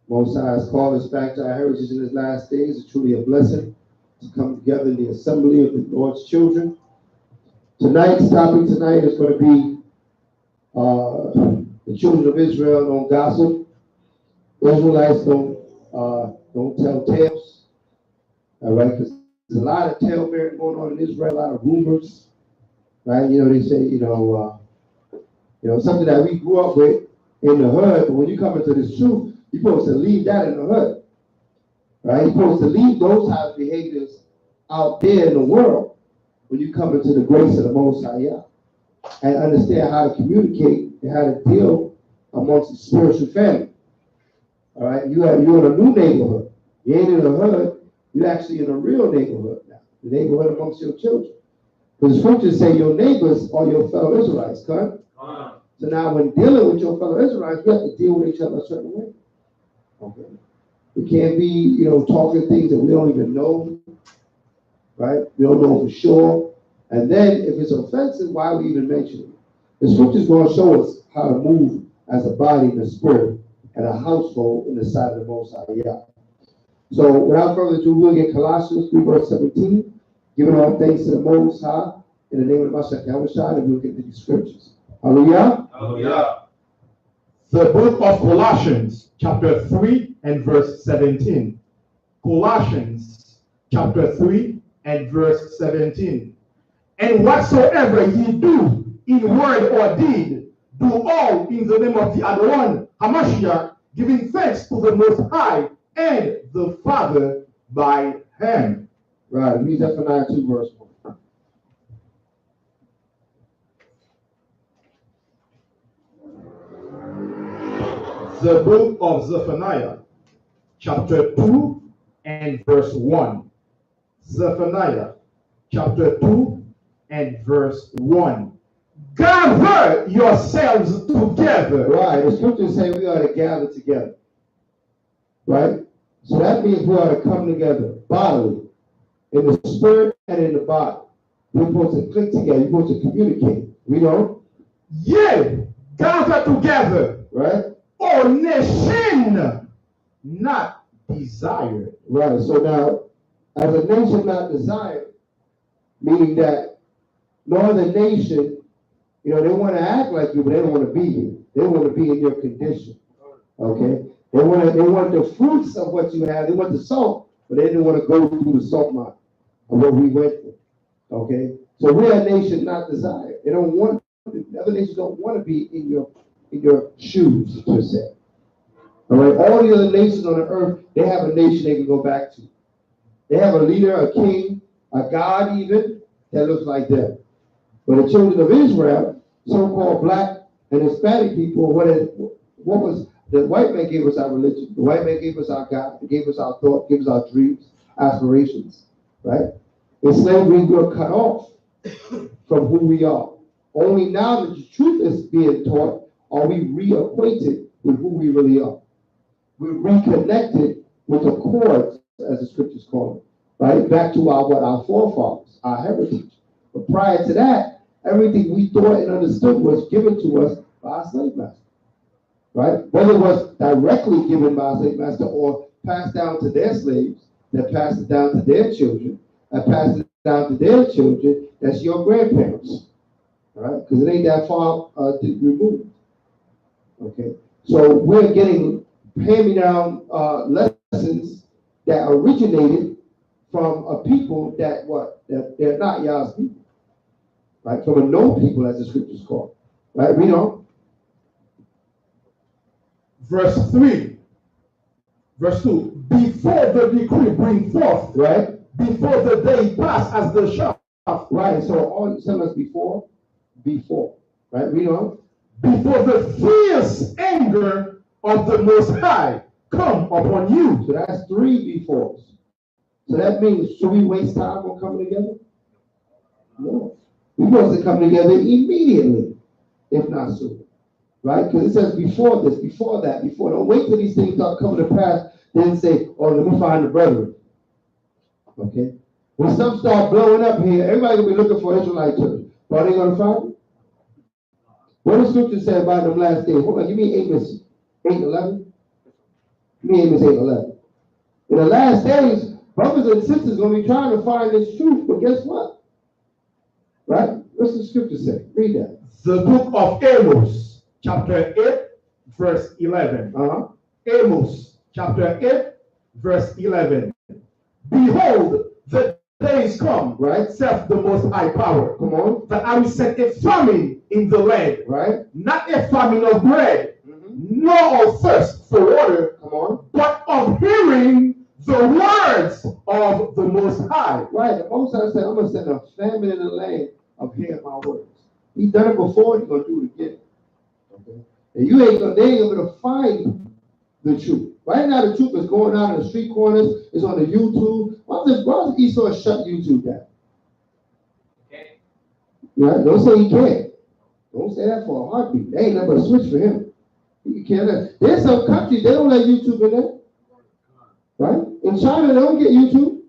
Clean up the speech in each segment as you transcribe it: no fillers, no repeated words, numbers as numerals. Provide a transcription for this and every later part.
Most High has called us back to our heritage in His last days. It's truly a blessing to come together in the assembly of the Lord's children. Tonight's topic tonight is going to be the children of Israel don't gossip. Israelites don't tell tales. All right, because there's a lot of talebearing going on in Israel, a lot of rumors, right? They say, something that we grew up with in the hood, but when you come into this truth, you're supposed to leave that in the hood, right? You're supposed to leave those type of behaviors out there in the world when you come into the grace of the Most High, and understand how to communicate and how to deal amongst the spiritual family. All right, you're in a new neighborhood. You ain't in the hood. You're actually in a real neighborhood now. The neighborhood amongst your children. Because the scriptures say your neighbors are your fellow Israelites, correct? So now when dealing with your fellow Israelites, we have to deal with each other a certain way. Okay. We can't be, talking things that we don't even know, right? We don't know for sure. And then if it's offensive, why are we even mentioning it? The scriptures going to show us how to move as a body in the spirit and a household in the sight of the Most High. So without further ado, we'll get Colossians 3 verse 17, giving all thanks to the Most High in the name of the Mashiach Yahushua, and we'll get to these scriptures. Hallelujah. Hallelujah. The book of Colossians, chapter 3 and verse 17. Colossians, chapter 3 and verse 17. And whatsoever ye do in word or deed, do all in the name of the Adon Hamashiach, giving thanks to the Most High and the Father by him. Right. Read Zephaniah 2 verse 1. The book of Zephaniah, chapter 2 and verse 1. Zephaniah, chapter 2 and verse 1. Gather yourselves together. Right. The scriptures say we are to gather together. Right? So that means we are to come together bodily, in the spirit and in the body. We're supposed to click together. You're supposed to communicate. We don't? Yea, gather together. Right? O nation not desired. Right. So now, as a nation not desired, meaning that no other nation, they want to act like you, but they don't want to be you. They want to be in your condition. Okay? They want the fruits of what you have. They want the salt, but they didn't want to go through the salt mine of what we went through. Okay? So we're a nation not desired. They don't want, other nations don't want to be in your shoes, per se. All right? All the other nations on the earth, they have a nation they can go back to. They have a leader, a king, a god even, that looks like them. But the children of Israel, so-called black and Hispanic people, what was the white man gave us our religion. The white man gave us our God. He gave us our thought, gave us our dreams, aspirations, right? In slavery, we were cut off from who we are. Only now that the truth is being taught are we reacquainted with who we really are. We're reconnected with the cords, as the scriptures call it, right? Back to our forefathers, our heritage. But prior to that, everything we thought and understood was given to us by our slave master. Right? Whether it was directly given by a slave master or passed down to their slaves, that passed it down to their children, that passed it down to their children, that's your grandparents. Right? Because it ain't that far removed. Okay? So we're getting hand-me-down lessons that originated from a people that they're not Yah's people. Right? From a known people, as the scriptures call. Right? We know. Verse 3, verse 2, before the decree bring forth, right? Before the day pass as the shaft. Right, so all you tell us before, right? Read on. Before the fierce anger of the Most High come upon you. So that's 3 befores. So that means, should we waste time on coming together? No. We're supposed to come together immediately, if not sooner. Right? Because it says before this, before that, before. Don't wait till these things start coming to pass, then say, oh, let me find the brethren. Okay? When stuff start blowing up here, everybody going to be looking for Israelite church. But are they going to find it? What does scripture say about them last days? Hold on, give me Amos 8:11. Me Amos 8:11. In the last days, brothers and sisters are going to be trying to find this truth, but guess what? Right? What's the scripture say? Read that. The book of Amos, chapter 8, verse 11. Amos, chapter 8, verse 11. Behold, the days come, Right? saith the Most High Power. Come on. That I will send a famine in the land. Right? Not a famine of bread, nor of thirst for water. Come on. But of hearing the words of the Most High. Right. The Most High said, I'm going to send a famine in the land of hearing my words. He's done it before, he's going to do it again. Okay? And they ain't going to find the truth. Right now, the truth is going out in the street corners. It's on the YouTube. Why does Esau shut YouTube down? Okay. Right? Don't say he can't. Don't say that for a heartbeat. They ain't never a switch for him. He can't. There's some countries, they don't let YouTube in there. Right? In China, they don't get YouTube.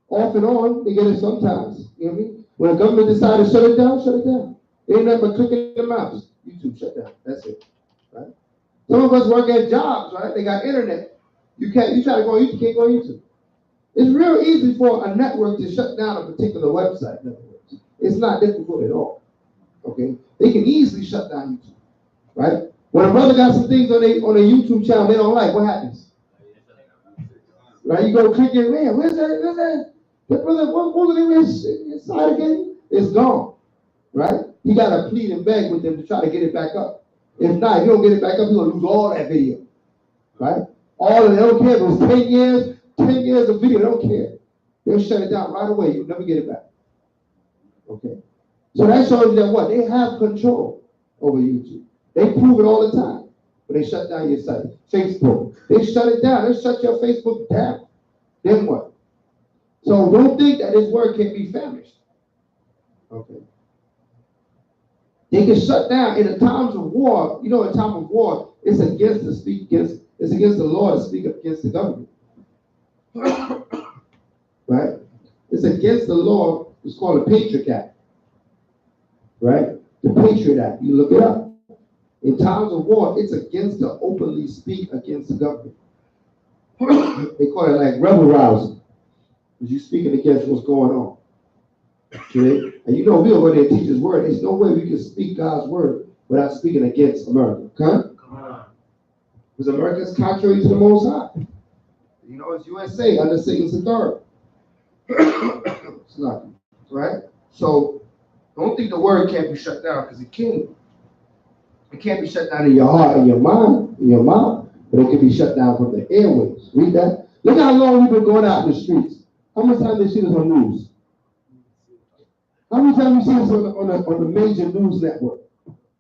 Off and on, they get it sometimes. You know what I mean? When the government decides to shut it down, shut it down. They ain't nothing but clicking the mouse. YouTube shut down. That's it. Right? Some of us work at jobs, right? They got internet. You try to go on YouTube, you can't go on YouTube. It's real easy for a network to shut down a particular website. In other words. It's not difficult at all. Okay? They can easily shut down YouTube. Right? When a brother got some things on a YouTube channel they don't like, what happens? Right? You go click it, man, where's that? That brother, what was it inside again? It's gone. Right? He got to plead and beg with them to try to get it back up. If not, if you don't get it back up, you're going to lose all that video. Right? All of it, they don't care if it was 10 years of video, they don't care. They'll shut it down right away. You'll never get it back. Okay? So that shows you that what? They have control over YouTube. They prove it all the time. But they shut down your site. Facebook. They shut it down. They shut your Facebook down. Then what? So don't think that this word can be famished. Okay. They can shut down in the times of war. You know, in time of war, it's against the law to speak against the government. Right? It's against the law. It's called the Patriot Act. Right? The Patriot Act. You look it up. In times of war, it's against to openly speak against the government. They call it like rebel rousing. Because you're speaking against what's going on. Okay? And you know, we'll go there and teach his word. There's no way we can speak God's word without speaking against America. Okay? Come on. Because America is contrary to the Most High. You know, it's USA under Satan's authority. It's not, right? So don't think the word can't be shut down, because it can. It can't be shut down in your heart and your mind, in your mouth, but it can be shut down from the airways. Read that. Look how long we've been going out in the streets. How much time they see this on news? How many times you see this on the major news network?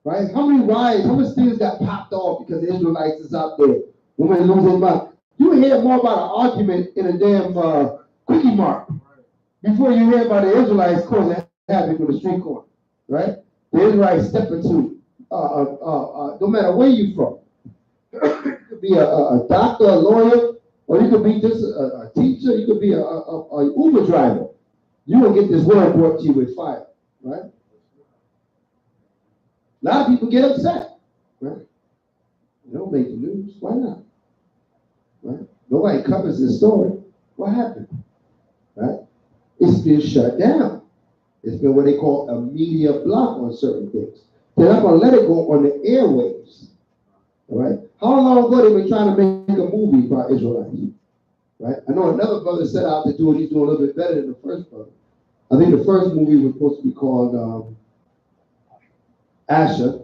Right? How many riots, how much things got popped off because the Israelites is out there? Women losing mind. You hear more about an argument in a damn quickie mart before you hear about the Israelites causing havoc in the street corner. Right? The Israelites step into no matter where you're from. You could be a doctor, a lawyer, or you could be just a teacher, you could be a Uber driver. You will get this word brought to you with fire, right? A lot of people get upset, right? They don't make the news. Why not? Right? Nobody covers this story. What happened? Right? It's been shut down. It's been what they call a media block on certain things. They're not going to let it go on the airwaves. All right? How long ago they been trying to make a movie about Israelites? Right? I know another brother set out to do it. He's doing a little bit better than the first brother. I think the first movie was supposed to be called Asher.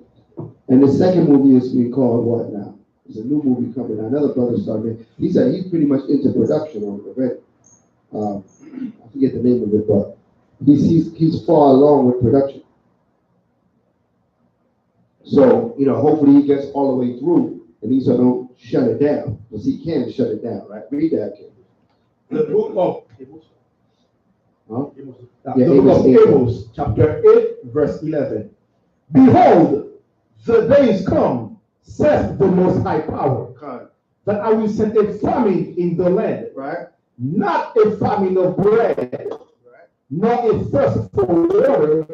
And the second movie is being called what now? There's a new movie coming out. Another brother started. He said he's pretty much into production on it already. I forget the name of it, but he's far along with production. So, you know, hopefully he gets all the way through and these don't shut it down. Because he can shut it down, right? Read that, kid. The book of Amos. Yeah, the book of Amos, chapter 8, verse 11. Behold, the days come, saith the Most High Power, that I will send a famine in the land, right? Not a famine of bread, right, nor a thirst for water,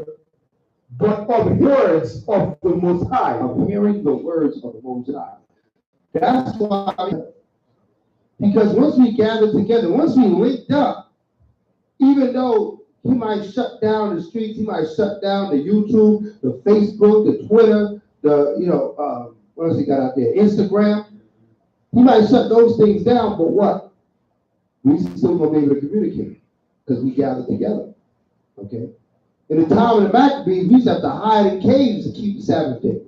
but of words of the Most High. Of hearing the words of the Most High. That's why, because once we gather together, once we linked up, even though he might shut down the streets, he might shut down the YouTube, the Facebook, the Twitter, what else he got out there? Instagram. He might shut those things down, but what? We still gonna be able to communicate because we gather together. Okay? In the time of the Maccabees, we used to have to hide in caves to keep the Sabbath day,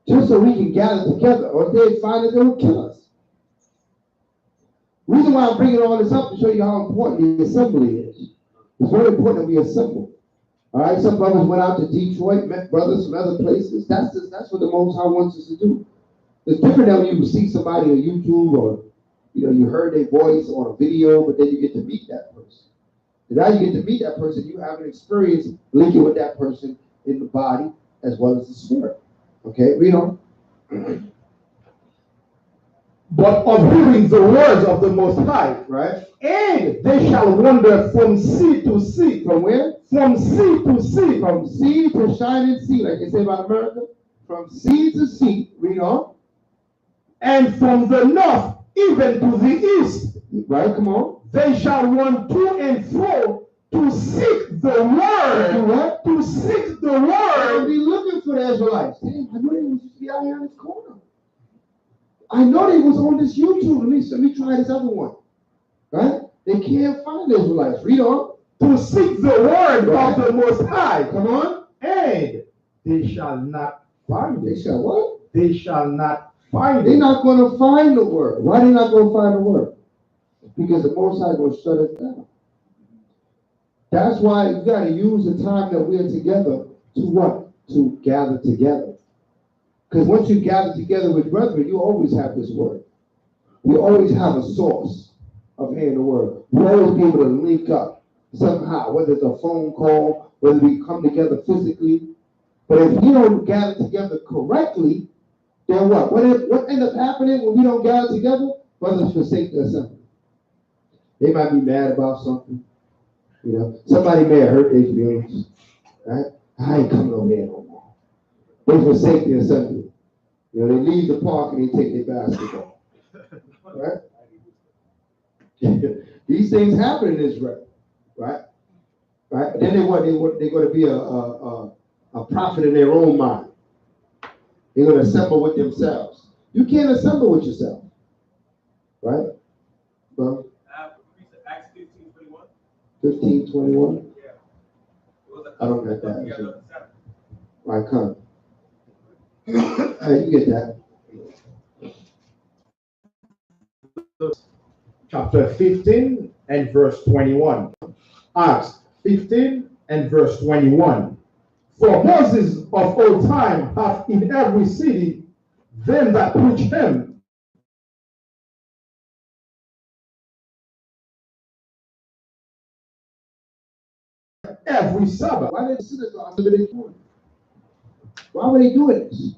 just so we can gather together, or if they'd find it, they would kill us. The reason why I'm bringing all this up to show you how important the assembly is. It's very important that we assemble. All right, some brothers went out to Detroit, met brothers from other places. That's what the Most High wants us to do. It's different than when you see somebody on YouTube or you heard their voice on a video, but then you get to meet that person. And now you get to meet that person, you have an experience linking with that person in the body as well as the spirit. Okay, read on. But of hearing the words of the Most High, right? And they shall wander from sea to sea. From where? From sea to sea. From sea to shining sea, like they say about America. From sea to sea, read on. And from the north even to the east. Right, come on. They shall run to and fro to seek the word. To what? To seek the word. They'll be looking for the Israelites. Damn, I know they was be out here in this corner. I know they was on this YouTube. Let me try this other one. Right? They can't find the Israelites. Read on. To seek the word of the Most High. Come on. And they shall not find it. They shall what? They shall not find it. They're not going to find the word. Why they not going to find the word? Because the Most High going to shut it down. That's why you got to use the time that we're together to what? To gather together. Because once you gather together with brethren, you always have this word. You always have a source of hearing the word. You always be able to link up somehow, whether it's a phone call, whether we come together physically. But if you don't gather together correctly, then what? What ends up happening when we don't gather together? Brothers forsake the assembly. They might be mad about something. Somebody may have hurt their feelings. Right? I ain't coming over there no more. They forsake the assembly. They leave the park and they take their basketball. Right? These things happen in Israel. Right? Right? Then they're going to be a prophet in their own mind. They're going to assemble with themselves. You can't assemble with yourself. Right? Bro? Acts 15:21. 15:21? Yeah. I don't get that. Right, come. You get that. Chapter 15 and verse 21. Acts 15 and verse 21. For Moses of old time hath in every city them that preach him. Every Sabbath. Why did the synagogue do what they doing? Why were they doing this?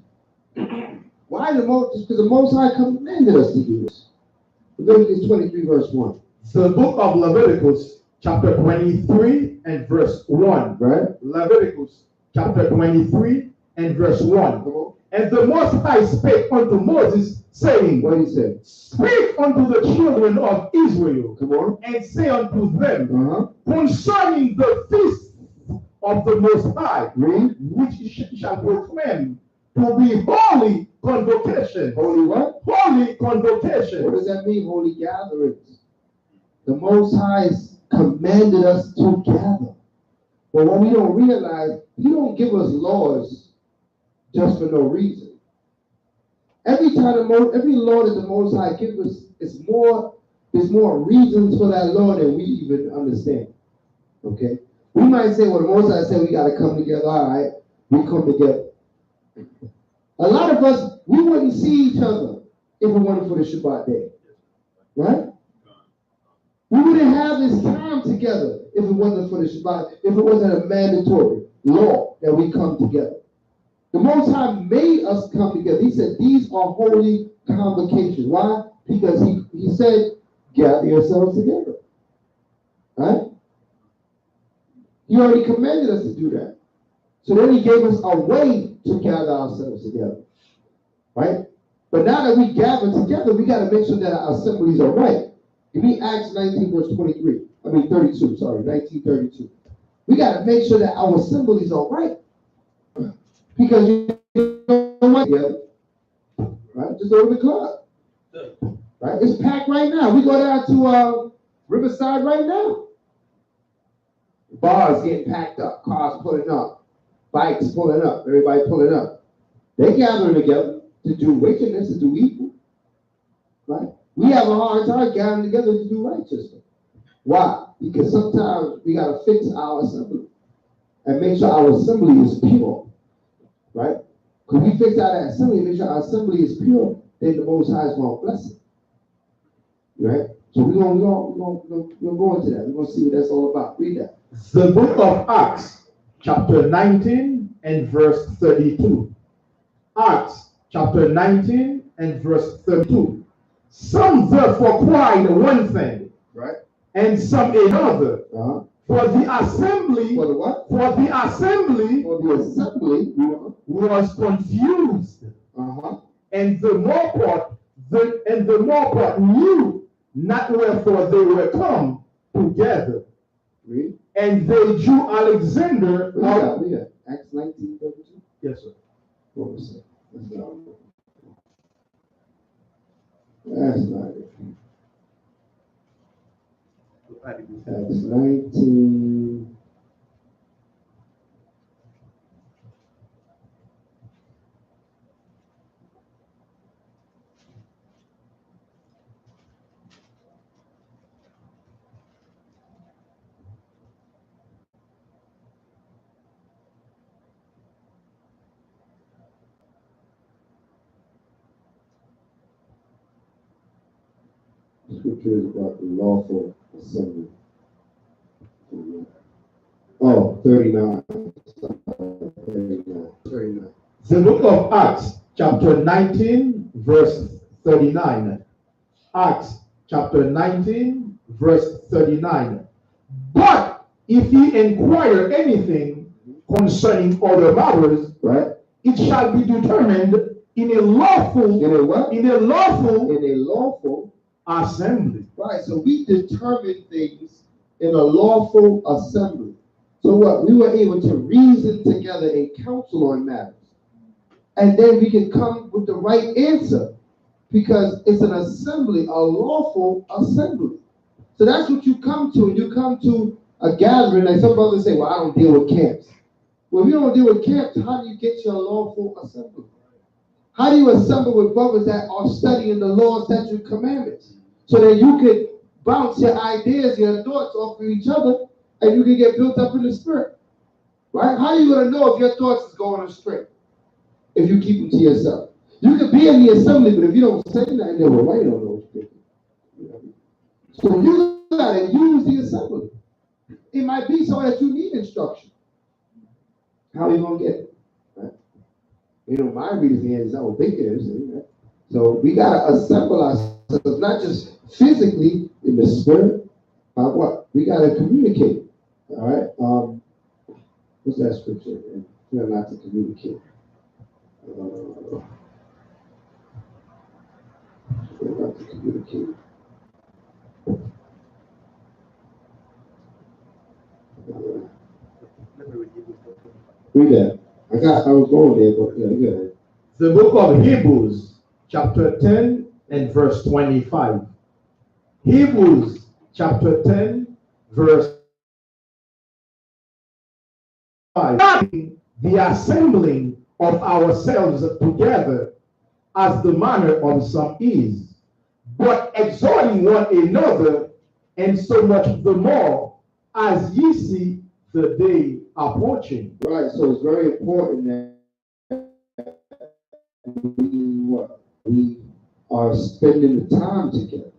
Why because the Most High commanded us to do this. Leviticus 23 verse 1. The book of Leviticus chapter 23 and verse 1. Right? Leviticus chapter 23 and verse 1. Come on. And the Most High spake unto Moses, saying, What did he say? Speak unto the children of Israel, Come on. and say unto them, concerning the feast of the Most High, Read. which ye shall proclaim to be holy convocation. Holy what? Holy convocation. What does that mean, holy gatherings? The Most High commanded us to gather. But what we don't realize, He don't give us laws just for no reason. Every law that the Most High gives us, there's more reasons for that law than we even understand. Okay? We might say, well, the Most High said we got to come together. All right, we come together. A lot of us, we wouldn't see each other if it wasn't for the Shabbat day. Right? We wouldn't have this time together if it wasn't for the Shabbat, if it wasn't a mandatory law that we come together. The Most High made us come together. He said, these are holy convocations. Why? Because he said, gather yourselves together. Right? He already commanded us to do that. So then he gave us a way to gather ourselves together. Right? But now that we gather together, we got to make sure that our assemblies are right. Give me Acts 19, verse 23. 32, sorry, 1932. We got to make sure that our assemblies are right. Because you know what? Together, right? Just go to the club. Right? It's packed right now. We go down to Riverside right now. Bars getting packed up, cars pulling up, bikes pulling up, everybody pulling up. They gathering together to do wickedness, to do evil. Right? We have a hard time gathering together to do righteousness. Why? Because sometimes we got to fix our assembly and make sure our assembly is pure. Right? Because we fix our assembly and make sure our assembly is pure, then the Most High is going to bless it. Right? So we're gonna go into that. We're going to see what that's all about. Read that. The book of Acts, chapter 19 and verse 32. Acts, chapter 19 and verse 32. Some therefore cried one thing, right, and some another. For the assembly, for the what? For the assembly, was confused. And the more part knew not wherefore they were come together. Read. And they drew Alexander. Yeah. Acts 19:32. Yes, sir. What was it? That's not it. Acts 19. Scripture is about the lawful assembly. Oh, 39. 39. The book of Acts, chapter 19, verse 39. Acts, chapter 19, verse 39. But if ye inquire anything concerning other matters, right, it shall be determined in a lawful, in a what? In a lawful assembly. Right, so we determine things in a lawful assembly. So what? We were able to reason together and counsel on matters. And then we can come with the right answer because it's an assembly, a lawful assembly. So that's what you come to. You come to a gathering, like some brothers say, well, I don't deal with camps. Well, if you don't deal with camps, how do you get your lawful assembly? How do you assemble with brothers that are studying the law, statute, commandments? So that you could bounce your ideas, your thoughts off of each other, and you can get built up in the spirit. Right? How are you going to know if your thoughts is going astray? If you keep them to yourself. You can be in the assembly, but if you don't say nothing, then well, you don't know what you're thinking. So you got to use the assembly. It might be so that you need instruction. How are you going to get it? Right? You know, my reason is I don't think it is. Right? So we got to assemble ourselves, not just physically in the spirit. What? We got to communicate. All right? What's that scripture? We are not to communicate. We're not to communicate. Read that. I was going there, but yeah, go ahead. The book of Hebrews, chapter 10 and verse 25. Hebrews, chapter 10, verse 5. The assembling of ourselves together as the manner of some is, but exhorting one another, and so much the more as ye see the day approaching. Right, so it's very important that we are spending the time together,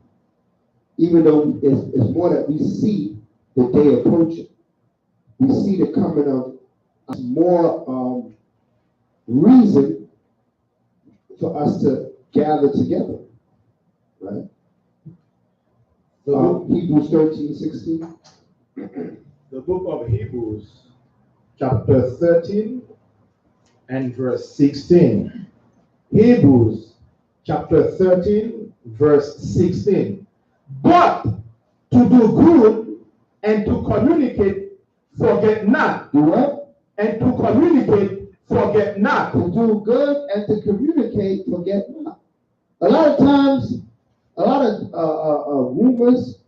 even though it's more that we see the day approaching. We see the coming of more reason for us to gather together, right? Hebrews 13:16. The book of Hebrews, chapter 13 and verse 16. Hebrews, chapter 13, verse 16. But to do good and to communicate, forget not. Do what? And to communicate, forget not. To do good and to communicate, forget not. A lot of times, a lot of rumors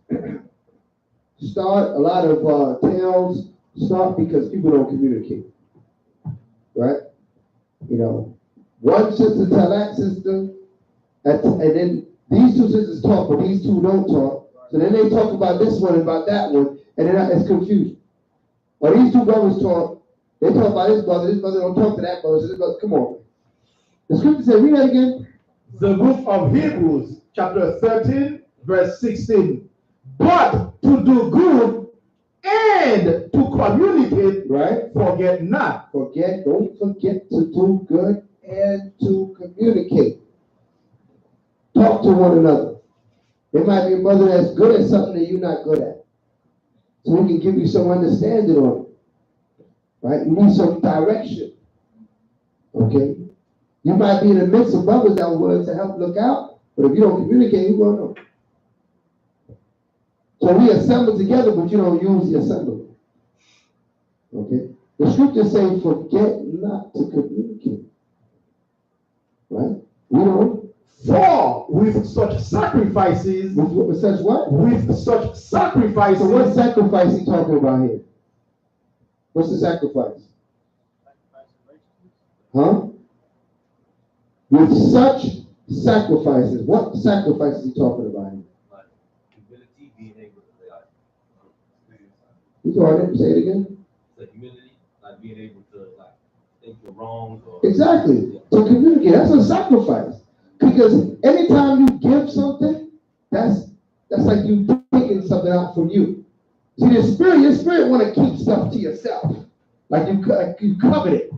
start, a lot of tales start because people don't communicate. Right? You know, one sister tell that sister, and then these two sisters talk, but these two don't talk. So then they talk about this one and about that one, and then it's confusion. Or these two brothers talk, they talk about this brother don't talk to that brother, so this brother, come on. The scripture said, read that again. The book of Hebrews, chapter 13, verse 16. But to do good and to communicate, right? Forget not. Don't forget to do good and to communicate. Talk to one another. There might be a brother that's good at something that you're not good at. So we can give you some understanding on it. Right? You need some direction. Okay? You might be in the midst of brothers that are willing to help look out, but if you don't communicate, you won't know. So we assemble together, but you don't use the assembly. Okay? The scriptures say, forget not to communicate. Right? We don't. For with such sacrifices. With such what? With such sacrifices. So what sacrifice he talking about here? What's the sacrifice? Huh? With such sacrifices. What sacrifice is he talking about here? Like humility, being able to You go ahead, say it again. like humility, like being able to like think you're wrong. Exactly. To communicate. That's a sacrifice. Because anytime you give something, that's like you taking something out from you. See, your spirit want to keep stuff to yourself. Like you covet it.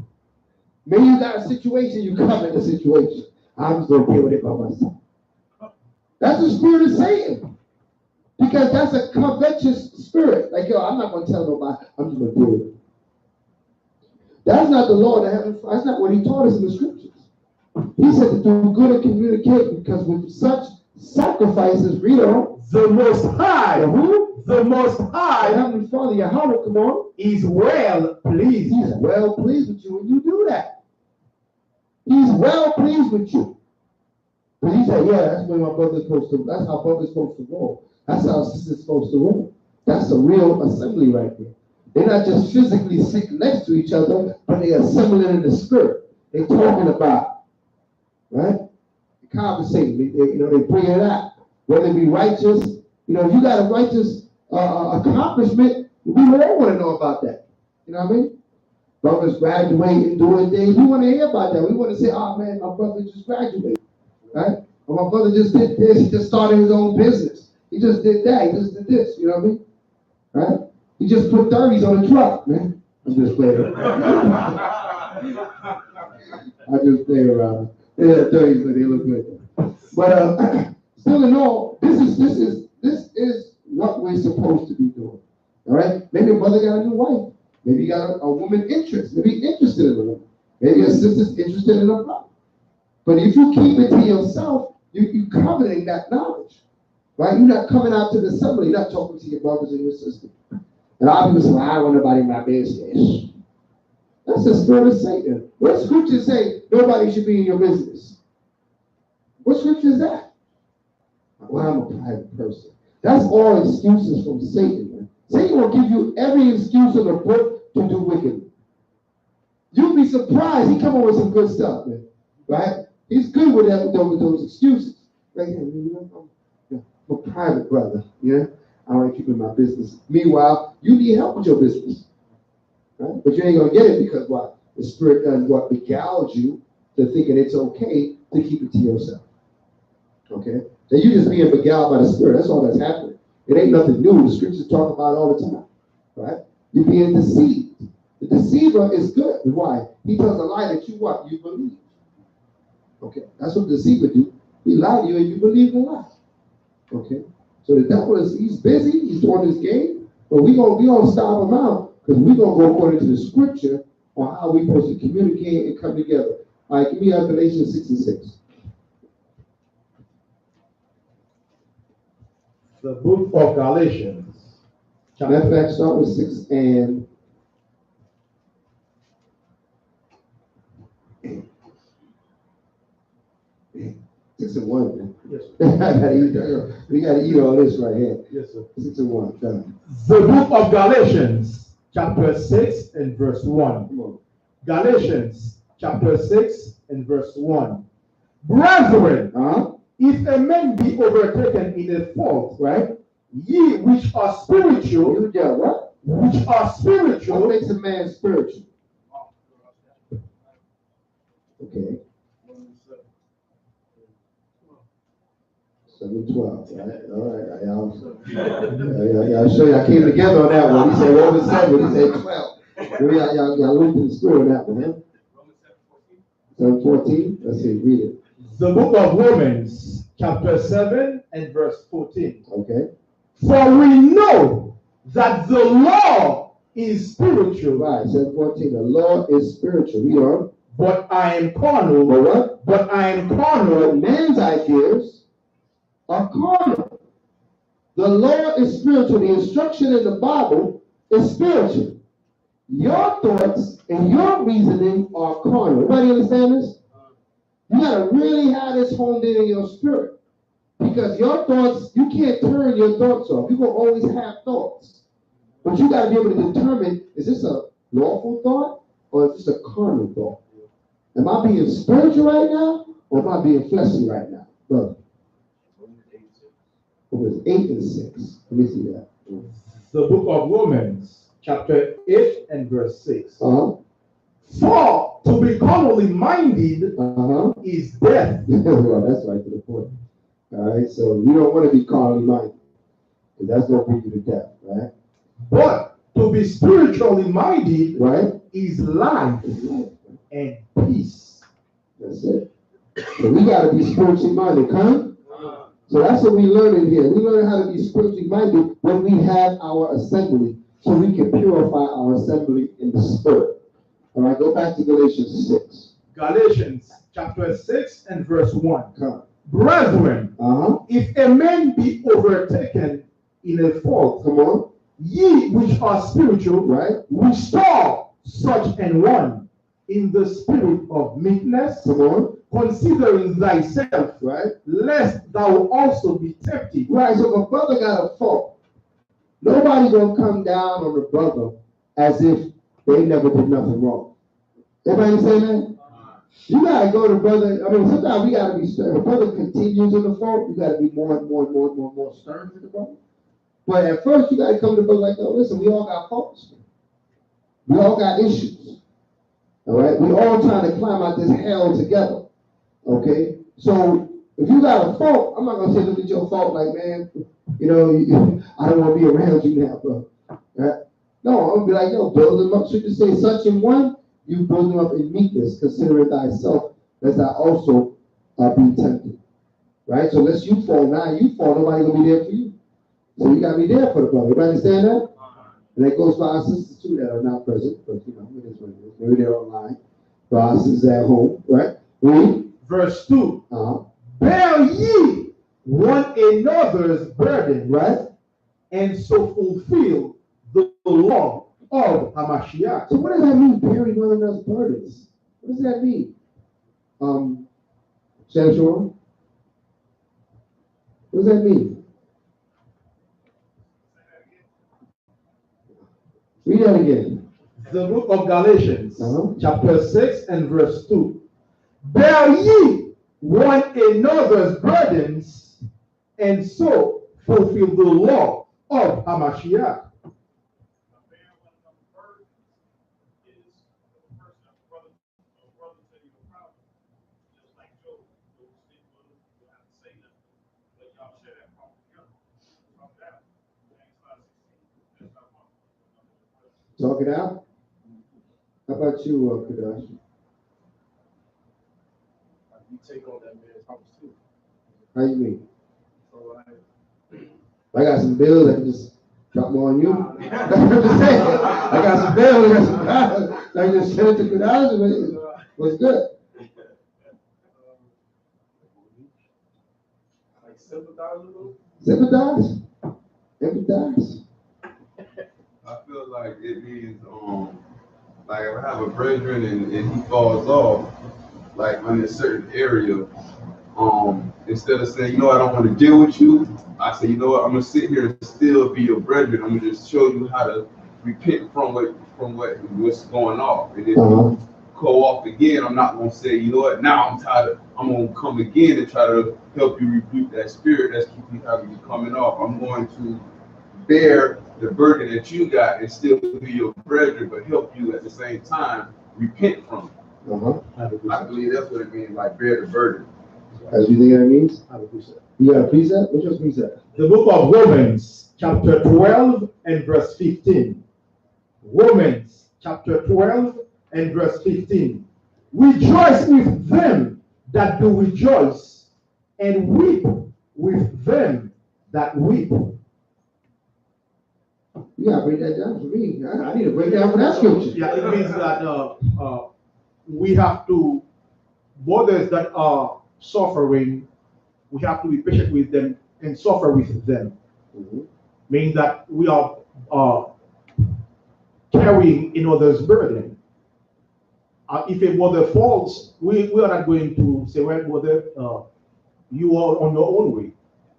Maybe you got a situation, you covet the situation. I'm just going to deal with it by myself. That's the spirit of Satan. Because that's a covetous spirit. Like, yo, I'm not going to tell nobody. I'm just going to deal with it. That's not the Lord of heaven. That's not what he taught us in the scriptures. He said to do good and communicate, because with such sacrifices, read on. The Most High. Who? The Most High. Heavenly Father, Yahweh, come on. Is well pleased. He's well pleased with you when you do that. He's well pleased with you. But he said, yeah, that's where my brother's supposed to, that's how brother's supposed to roll. That's how sister's supposed to roll. That's a real assembly right there. They're not just physically sitting next to each other, but they're assembling in the spirit. They're talking about, right? They're conversating. They bring it out. Whether it be righteous, if you got a righteous accomplishment, we all want to know about that. You know what I mean? Brothers graduating, doing things. We want to hear about that. We want to say, oh man, my brother just graduated. Right? Or my brother just did this. He just started his own business. He just did that. He just did this. You know what I mean? Right? He just put 30s on the truck, man. I'm just playing around. I just play around. Yeah, 30s, but they look good. But still in all, this is what we're supposed to be doing. All right? Maybe a brother got a new wife. Maybe you got a woman interest. Maybe you're interested in a woman. Maybe your sister's interested in a brother. But if you keep it to yourself, you're coveting that knowledge. Right? You're not coming out to the assembly. You're not talking to your brothers and your sisters. And a lot of people say, well, I don't want nobody in my business. That's the spirit of Satan. What scriptures say nobody should be in your business? What scripture is that? Well, I'm a private person. That's all excuses from Satan, man. Satan will give you every excuse in the book to do wickedly. You'll be surprised. He come up with some good stuff, man. Right? He's good with those excuses. Like, I'm a private brother. Yeah? I want to keep in my business. Meanwhile, you need help with your business. Right? But you ain't going to get it because what? The spirit does what? Beguiles you to thinking it's okay to keep it to yourself. Okay? So you just being beguiled by the spirit. That's all that's happening. It ain't nothing new. The scriptures talk about it all the time. Right? You're being deceived. The deceiver is good. Why? He tells a lie that you what? You believe. Okay? That's what the deceiver do. He lie to you and you believe the lie. Okay? So the devil he's busy, he's doing his game, but we're gonna stop him out because we're gonna go according to the scripture on how we're supposed to communicate and come together. All right, give me Galatians 6:6. The book of Galatians. Matter of fact, start with 6 and 1, man. Yes, We gotta eat all this right here. yes, sir. 6 and 1. Done. The book of Galatians, chapter 6 and verse 1. Come on. Galatians, chapter 6 and verse 1. Brethren, if a man be overtaken in a fault, right? Ye which are spiritual, You got what? which are spiritual, What makes a man spiritual? Okay. 7:12, right? All right. Y'all sure y'all came together on that one. He said over 7, he said 12. Maybe y'all went to the store on that one, huh? 7:14? Let's see, read it. The book of Romans, chapter 7 and verse 14. Okay. For we know that the law is spiritual. Right, 7:14. The law is spiritual. We are. But I am carnal. But what? But I am carnal. But man's ideas are carnal. The law is spiritual. The instruction in the Bible is spiritual. Your thoughts and your reasoning are carnal. Everybody understand this? You gotta really have this honed in your spirit. Because your thoughts, you can't turn your thoughts off. You're gonna always have thoughts. But you gotta be able to determine, is this a lawful thought or is this a carnal thought? Am I being spiritual right now or am I being fleshly right now? Brother. It was 8 and 6. Let me see that. The book of Romans, chapter 8 and verse 6. Uh-huh. For to be carnally minded Uh-huh. is death. Well, that's right to the point. All right, so you don't want to be carnally minded. Because that's going to bring you to death, right? But to be spiritually minded Right? is life and peace. That's it. So we got to be spiritually minded, huh? So that's what we learn in here. We learn how to be spiritually minded when we have our assembly, so we can purify our assembly in the spirit. All right, go back to Galatians 6. Galatians chapter 6 and verse 1. Come. Brethren, Uh-huh. if a man be overtaken in a fault, Come on. ye which are spiritual, Right? restore such an one in the spirit of meekness, Come on. considering thyself, Right? lest thou also be tempted. Right, so if a brother got a fault, nobody gonna come down on the brother as if they never did nothing wrong. Everybody say that? You gotta go to brother. I mean, sometimes we gotta be stern. If a brother continues in the fault, you gotta be more and more stern to the brother. But at first, you gotta come to the brother like, oh, listen, we all got faults. We all got issues. All right, we all trying to climb out this hell together. Okay, so if you got a fault, I'm not gonna say look at your fault like, man, I don't want to be around you now, bro. Right? No, I'm gonna be like, yo, build them up. Should you say such in one? You build them up in meekness, considering thyself, lest I also be tempted. Right? So unless you fall, now you fall, nobody gonna be there for you. So you gotta be there for the brother. You understand that? And that goes for our sisters too that are not present, but it is what it is. Maybe they're online. For our sisters at home, right? Read. Verse 2. Bear ye one another's burden, right? And so fulfill the law of Hamashiach. So what does that mean, bearing one another's burdens? What does that mean? Shanshore? What does that mean? Read that again. The book of Galatians, chapter 6 and verse 2. Bear ye one another's burdens, and so fulfill the law of Hamashiach. Talk it out. How about you, Kadash? You take on that man's house too. How you mean? So I got some bills, I can just drop them on you. I'm just saying. I got some bills, I got some dollars. I can just send it to Kadash and what's good? Like sympathize a little? Sympathize? Empathize. I feel like it means, like if I have a brethren and he falls off, like on a certain area, instead of saying, I don't want to deal with you, I say, I'm gonna sit here and still be your brethren. I'm gonna just show you how to repent from what's going on. And if you go off again, I'm not gonna say, now I'm tired. I'm gonna come again and try to help you rebuke that spirit that's keeping you coming off. I'm going to bear the burden that you got and still be your brethren, but help you at the same time repent from it. I believe that's what it means, like bear the burden. As you think that means? You got a precept? What's your precept? The book of Romans, chapter 12 and verse 15. Romans, chapter 12 and verse 15. Rejoice with them that do rejoice, and weep with them that weep. You gotta break that down for me. I need to break down for that scripture. Yeah, it means that we have to, brothers that are suffering, we have to be patient with them and suffer with them. Meaning that we are carrying another's burden. If a brother falls, we are not going to say, well, brother, you are on your own way.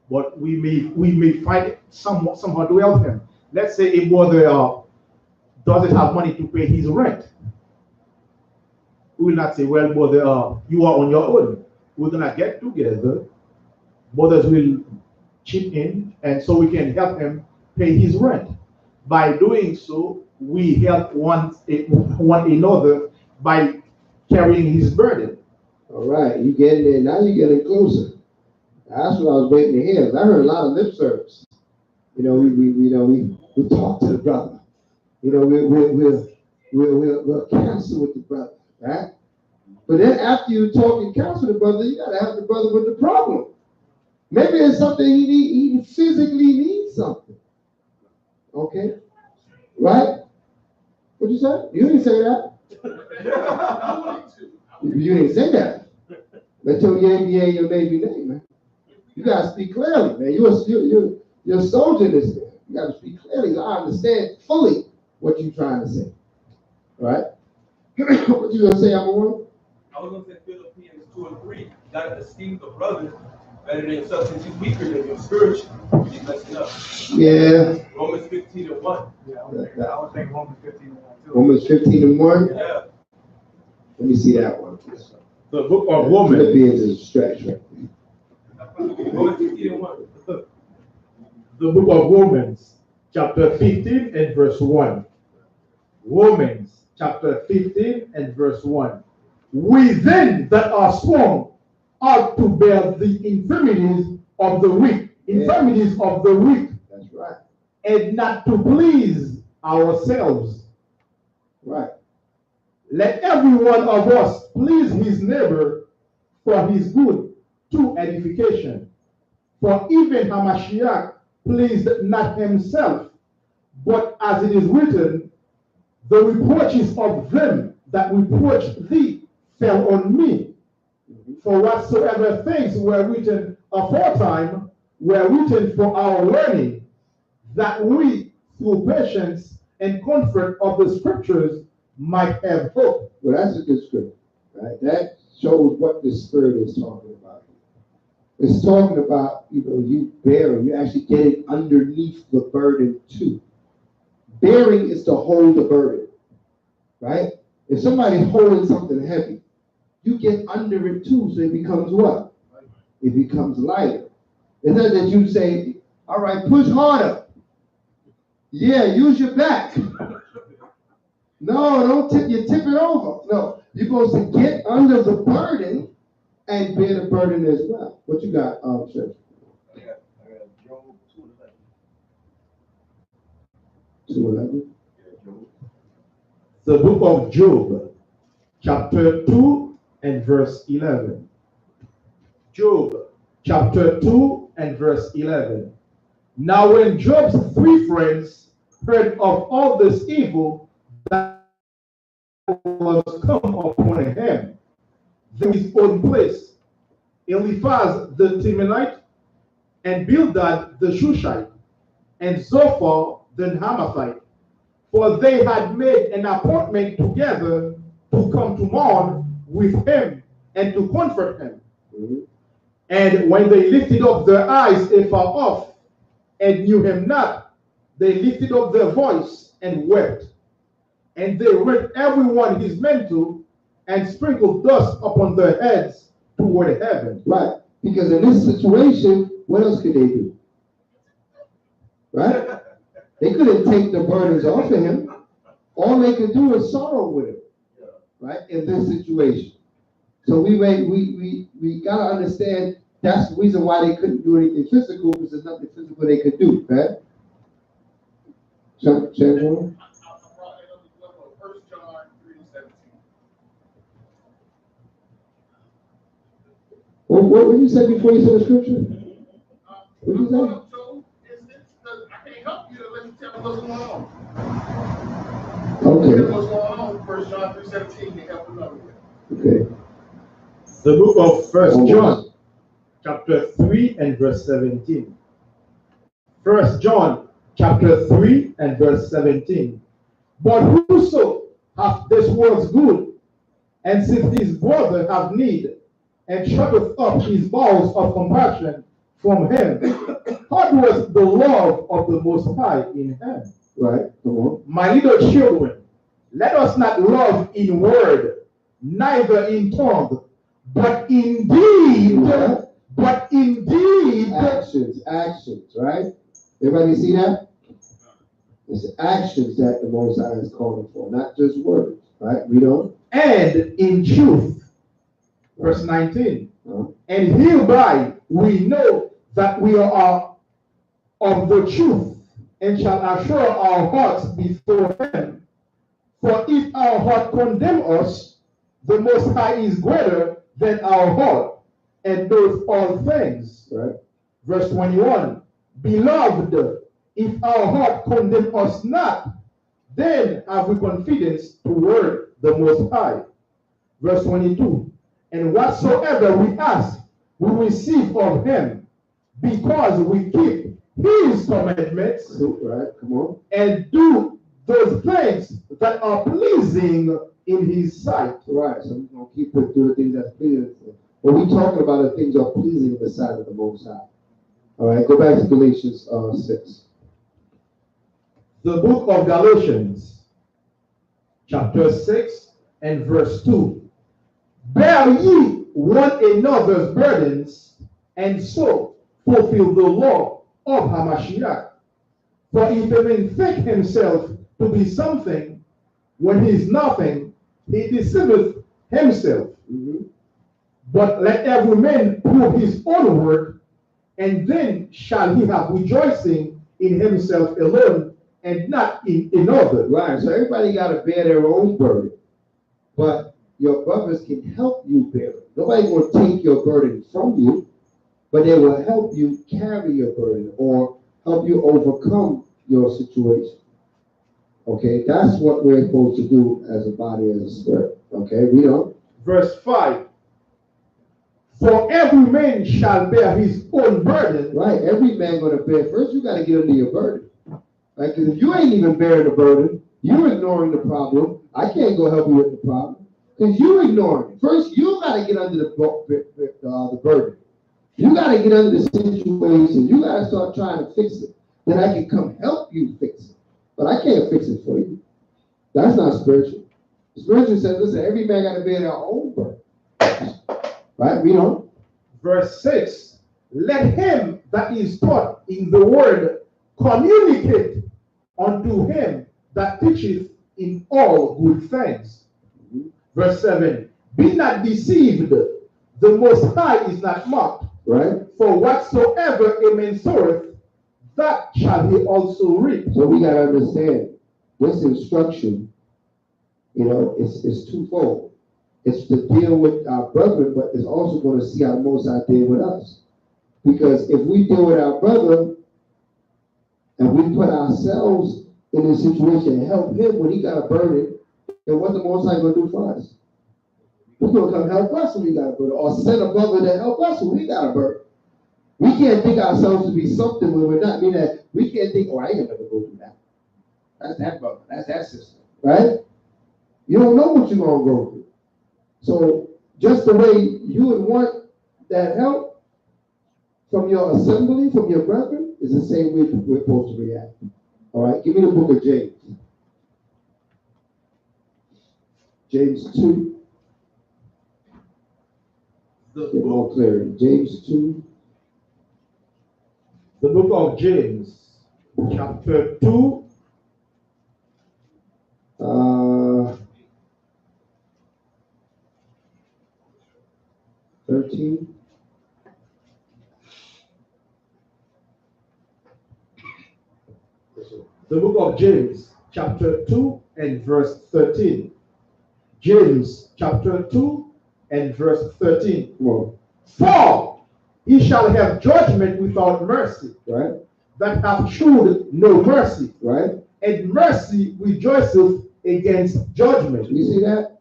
But we may find somehow to help him. Let's say a brother doesn't have money to pay his rent. We will not say, well, brother, you are on your own. We're going to get together. Brothers will chip in, and so we can help him pay his rent. By doing so, we help one another by carrying his burden. All right, you getting there. Now you're getting closer. That's what I was waiting to hear. I heard a lot of lip service. We talk to the brother. We'll counsel with the brother, right? But then after you talk and counsel the brother, you gotta have the brother with the problem. Maybe it's something he physically needs something. Okay? Right? What'd you say? You didn't say that. You didn't say that. Let's tell your NBA your baby name, man. You gotta speak clearly, man. You're a soldier in this thing. You gotta speak clearly. I understand fully what you're trying to say. Right? What you gonna say, number one? I was gonna say Philippians 2 and 3. You gotta esteem the brothers better than yourself, since he's weaker than you spiritually. He's messing up. Yeah. Romans 15 and 1. Yeah, I was thinking Romans 15 and 1 too. Romans 15 and 1? Yeah. Let me see that one. The book of Romans. Philippians is a stretch, right? Romans 15 and 1. The book of Romans, chapter 15 and verse 1. Romans, chapter 15 and verse 1. We then that are strong ought to bear the infirmities of the weak. Infirmities of the weak. That's right. And not to please ourselves. Right. Let every one of us please his neighbor for his good, to edification. For even Hamashiach pleased not himself, but as it is written, the reproaches of them that reproached thee fell on me. For whatsoever things were written aforetime were written for our learning, that we, through patience and comfort of the scriptures, might have hope. Well, that's a good scripture, right? That shows what the Spirit is talking about. It's talking about, you bearing, you actually getting underneath the burden too. Bearing is to hold the burden, right? If somebody's holding something heavy, you get under it too, so it becomes what? It becomes lighter. It's not that you say, all right, push harder. Yeah, use your back. No, don't tip it over. No, you're supposed to get under the burden and bear the burden as well. What you got, Church? I got Job 2:11. 2:11. The book of Job, chapter 2 and verse 11. Job, chapter 2 and verse 11. Now when Job's 3 friends heard of all this evil that was come upon him, in his own place, Eliphaz the Temanite and Bildad the Shushite, and Zophar the Hamathite, for they had made an appointment together to come to mourn with him and to comfort him. Mhm. And when they lifted up their eyes afar off and knew him not, they lifted up their voice and wept. And they rent everyone his mantle and sprinkled dust upon their heads toward heaven. Right. Because in this situation, what else could they do? Right? They couldn't take the burdens off of him. All they could do is sorrow with him. Right? In this situation. So we gotta understand that's the reason why they couldn't do anything physical, because there's nothing physical they could do, right? John? What did you say before you said the scripture? What did you say? I can't help you unless you tell me what's going on. Okay. What's going on? 1 John 3:17 can help another way. Okay. The book of 1 John, chapter 3 and verse 17. 1 John, chapter 3 and verse 17. But whoso hath this world's good, and seeth his brother have need, and shutteth up his bowels of compassion from him, how dwelleth the love of the Most High in him? Right. Come on. My little children, let us not love in word, neither in tongue, but indeed, Actions, right? Everybody see that? It's actions that the Most High is calling for, not just words, right? We don't. And in truth, verse 19. And hereby we know that we are of the truth, and shall assure our hearts before him. For if our heart condemn us, the Most High is greater than our heart, and knows all things. Right. Verse 21. Beloved, if our heart condemn us not, then have we confidence toward the Most High. Verse 22. And whatsoever we ask, we receive of him, because we keep his commandments, Right, come on, and do those things that are pleasing in his sight. Right, so we're going to keep doing the things that's pleasing. When we're talking about the things that are pleasing in the sight of the Most High. All right, go back to Galatians 6. The book of Galatians, chapter 6 and verse 2. Bear ye one another's burdens, and so fulfill the law of Hamashiach. For if a man think himself to be something, when he is nothing, he deceiveth himself. Mm-hmm. But let every man prove his own work, and then shall he have rejoicing in himself alone, and not in another. Right, so everybody got to bear their own burden. But your brothers can help you bear it. Nobody will take your burden from you, but they will help you carry your burden or help you overcome your situation. Okay, that's what we're supposed to do as a body, as a spirit. Okay, we don't. Verse 5. For every man shall bear his own burden. Right, every man going to bear. First, you got to get under your burden. Right, because if you ain't even bearing the burden, you're ignoring the problem. I can't go help you with the problem because you're ignoring it. First, you got to get under the burden. You got to get under the situation. You got to start trying to fix it. Then I can come help you fix it. But I can't fix it for you. That's not spiritual. Spiritual says, listen, every man got to bear their own burden. Right? We don't. Verse 6. Let him that is taught in the word communicate unto him that teacheth in all good things. Verse 7. Be not deceived. The Most High is not mocked. Right? For whatsoever a man soweth, that shall he also reap. So we got to understand this instruction, it's twofold. It's to deal with our brethren, but it's also going to see how the Most High deal with us. Because if we deal with our brother and we put ourselves in a situation and help him when he got a burden, then what the Most High going to do for us? He's going to come help us when we got a burden, or send a brother to help us when we got a burden. We can't think ourselves to be something when we're not. I mean, that we can't think, oh, I ain't gonna never go through that. That's that brother. That's that sister. Right? You don't know what you're gonna go through. So just the way you would want that help from your assembly, from your brethren, is the same way we're supposed to react. All right? Give me the book of James. James 2. Get more clarity. James 2. The book of James, chapter 2. 13. The book of James, chapter 2 and verse 13. James, chapter 2 and verse 13. Whoa. For he shall have judgment without mercy, Right? that have shewed no mercy, Right? and mercy rejoiceth against judgment. You see that?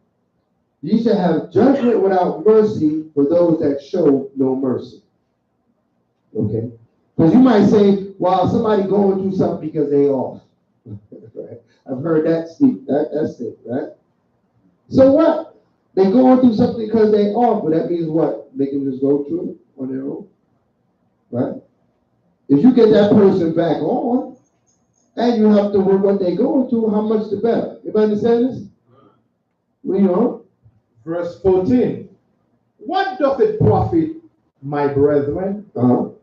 You shall have judgment without mercy for those that show no mercy. Okay? Because you might say, well, somebody going through something because they off. Right? I've heard that speak. That's it, right? So what? They going through something because they off, but that means what? They can just go through it on their own. Right? If you get that person back on, and you have to work what they're going through, how much the better? You understand this? Read on. Verse 14. What doth it profit, my brethren, though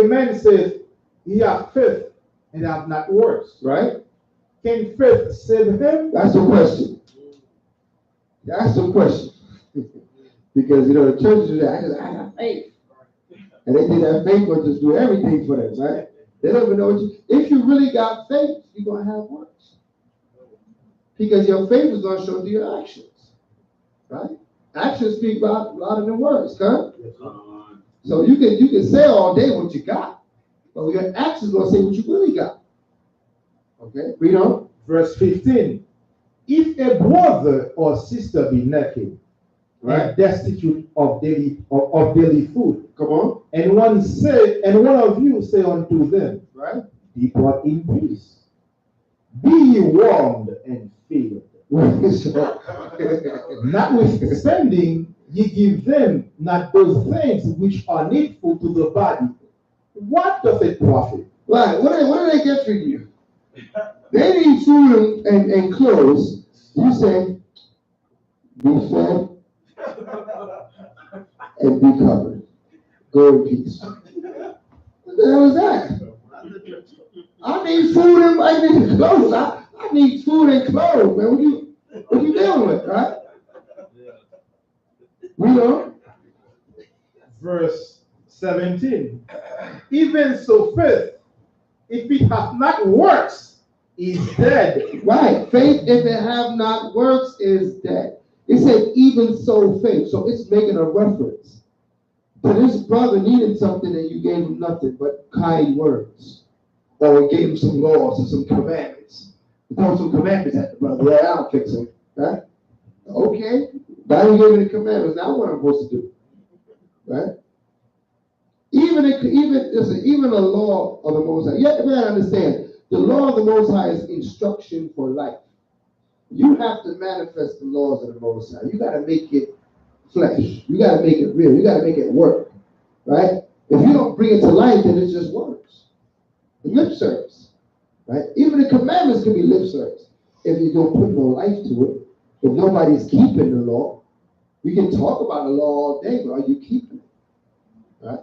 a man saith he hath faith and have not works? Right? Can faith save him? That's the question. That's the question. Because, the churches do that. I got faith. And they think that faith will just do everything for them, right? They don't even know if you really got faith, you're going to have works. Because your faith is going to show through your actions. Right? Actions speak louder than words, huh? So you can say all day what you got, but your actions going to say what you really got. Okay? Read on. Verse 15. If a brother or sister be naked, right, and destitute of daily food, come on, and one of you say unto them, right, depart in peace, be ye warmed and filled. Notwithstanding, ye give them not those things which are needful to the body. What doth it profit? Right. What do they get for you? They need food and clothes. You say, be fed and be covered. Go in peace. What the hell is that? I need food and I need clothes. I need food and clothes, man. What you dealing with, right? We know. Verse 17. Even so faith, if it hath not works, is dead. Right. Faith, if it have not works, is dead. It said, even so faith. So it's making a reference to this brother needing something and you gave him nothing but kind words. Or gave him some laws and some commandments. Throw some commandments at the brother. Yeah, I'll fix him. Right? Okay. Now you gave me the commandments. Now what I'm supposed to do? Right? Even a law of the Most High. You have to understand. The law of the Most High is instruction for life. You have to manifest the laws of the Most High. You got to make it flesh. You got to make it real. You got to make it work. Right? If you don't bring it to life, then it's just words. Lip service. Right? Even the commandments can be lip service. If you don't put no life to it, if nobody's keeping the law, we can talk about the law all day, but are you keeping it? Right?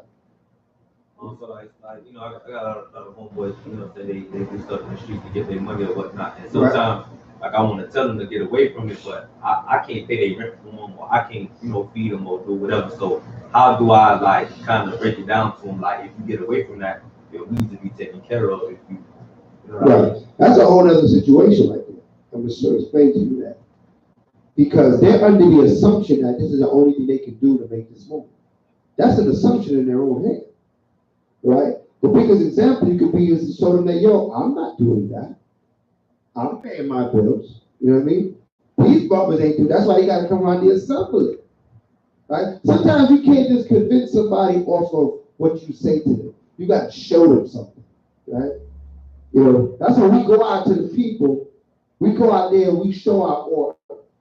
Also, I got a lot of homeboys, they do stuff in the streets to get their money or whatnot. And sometimes, I want to tell them to get away from it, but I can't pay their rent for them, or I can't, feed them or do whatever. So how do I kind of break it down to them? If you get away from that, your needs to be taken care of. If you, right. That's a whole other situation right there. I'm just going to explain to you that. Because they're under the assumption that this is the only thing they can do to make this move. That's an assumption in their own head. Right? The biggest example you could be is to show them that, I'm not doing that. I'm paying my bills. You know what I mean? These brothers ain't doing. That's why you got to come around the assembly. Right? Sometimes you can't just convince somebody off of what you say to them. You got to show them something, right? You know, that's when we go out to the people. We go out there and we show our order.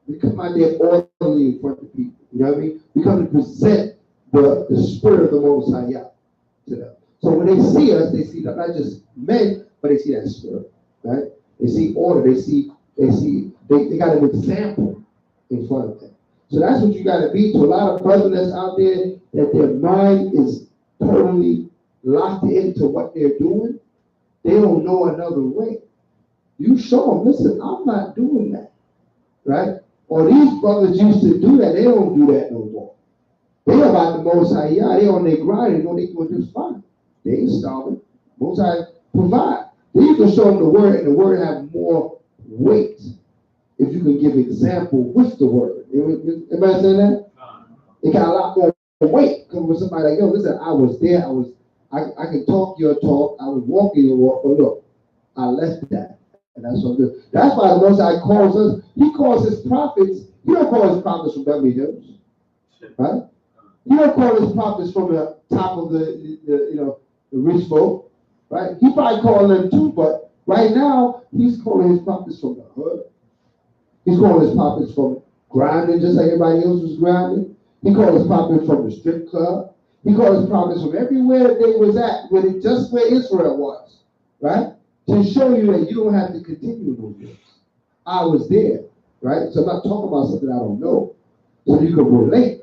We come out there orderly in front of people. You know what I mean? We come to present the spirit of the Most High Yah to them. So when they see us, they see not just men, but they see that spirit, right? They see order. They got an example in front of them. So that's what you got to be to a lot of brothers that's out there, that their mind is totally locked into what they're doing. They don't know another way. You show them, listen, I'm not doing that, right? Or these brothers used to do that. They don't do that no more. They about the Most High Yah. They on their grind. They know they can just fine. They ain't starving. Most High provide. Then you can show them the word, and the word have more weight if you can give example with the word. Everybody understand that? It got a lot more weight. Because with somebody like, yo, listen, I was there. I can talk your talk. I was walking your walk. But look, I left that. And that's what I'm doing. That's why the Most High calls us. He calls his prophets. He don't call his prophets from Beverly Hills, right? He don't call his prophets from the top of the rich folk, right? He probably calling them too, but right now he's calling his prophets from the hood. He's calling his prophets from grinding just like everybody else was grinding. He called his prophets from the strip club. He called his prophets from everywhere they was at, just where Israel was, right? To show you that you don't have to continue those things. I was there, right? So I'm not talking about something I don't know. So you can relate.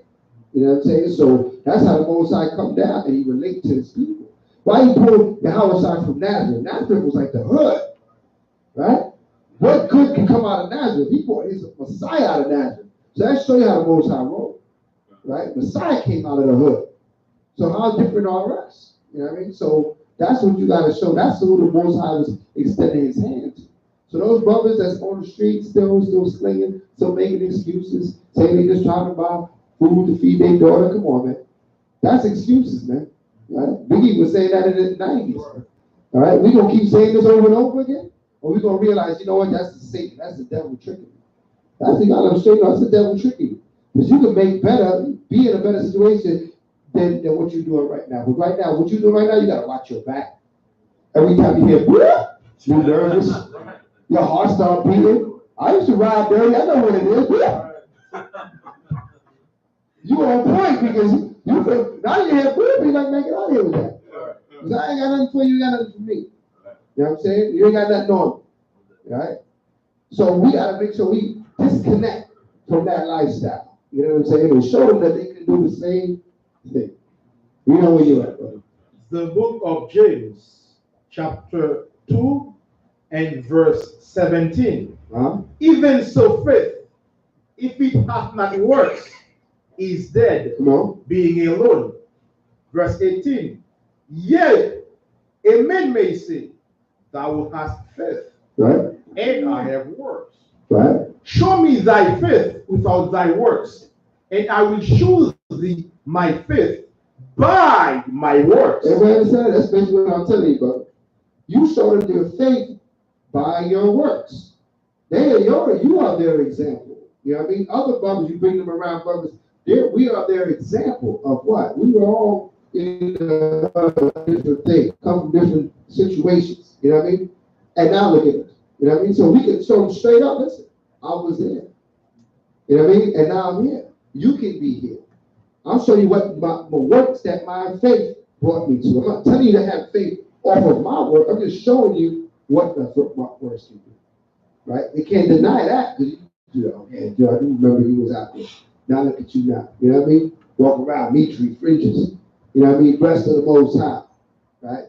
You know what I'm saying? So that's how the Most High come down and he relate to his people. Why he pulled the Yahweh from Nazareth? Nazareth was like the hood, right? What good can come out of Nazareth? He brought his Messiah out of Nazareth. So that shows you how the Most High rolled, right? Messiah came out of the hood. So how different are us? You know what I mean? So that's what you got to show. That's who the Most High was extending his hand to. So those brothers that's on the street still slinging, still making excuses, saying they just trying to buy food to feed their daughter. Come on, man. That's excuses, man. Right? Biggie was saying that in the 90s. All right? We going to keep saying this over and over again? Or we going to realize, you know what? That's the Satan. That's the devil tricking you. That's the God I'm straight. That's the devil tricking you. Because you can make better, be in a better situation than what you're doing right now. But right now, what you're doing right now, you got to watch your back. Every time you hear, you're nervous. Your heart starts beating. I used to ride dirty. I know what it is. You on point because you feel, now you hear, you like, man, get out of here with that. Because I ain't got nothing for you, you got nothing for me. You know what I'm saying? You ain't got nothing on me. Right? So we got to make sure we disconnect from that lifestyle. You know what I'm saying? And show them that they can do the same thing. You know where you're at, brother. The book of James, chapter 2 and verse 17. Even so faith, if it hath not works, is dead, being alone. Verse 18. Yea, a man may say, thou hast faith, right, and I have works. Right. Show me thy faith without thy works, and I will show thee my faith by my works. Everybody understand? That's basically what I'm telling you, brother. You show them your faith by your works. You are their example. You know what I mean? Other brothers, you bring them around, brothers. We are their example of what? We were all in different things, come from different situations. You know what I mean? And now look at us. You know what I mean? So we can show them straight up, listen, I was there. You know what I mean? And now I'm here. You can be here. I'll show you what my works that my faith brought me to. I'm not telling you to have faith off of my work. I'm just showing you what my works can do. Right? They can't deny that because I do remember you was out there. Now look at you now. You know what I mean? Walk around, meat tree, fringes. You know what I mean? Blessed of the Most High. Right?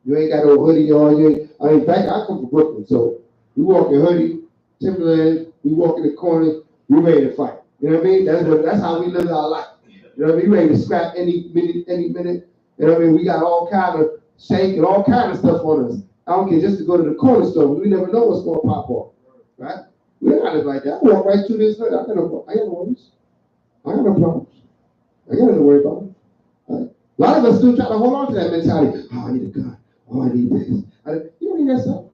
You ain't got no hoodie on. In fact, I come from Brooklyn, so we walk in hoodie, Timberland, we walk in the corner, we ready to fight. You know what I mean? That's how we live our life. You know what I mean? We ready to scrap any minute. You know what I mean? We got all kind of shank and all kind of stuff on us. I don't care, just to go to the corner store. We never know what's going to pop off. Right? We don't got it like that. I walk right through this hood. I got no worries. I got no problems. I got nothing to worry about. Right? A lot of us still try to hold on to that mentality. Oh, I need a gun. Oh, I need this. You don't need that stuff.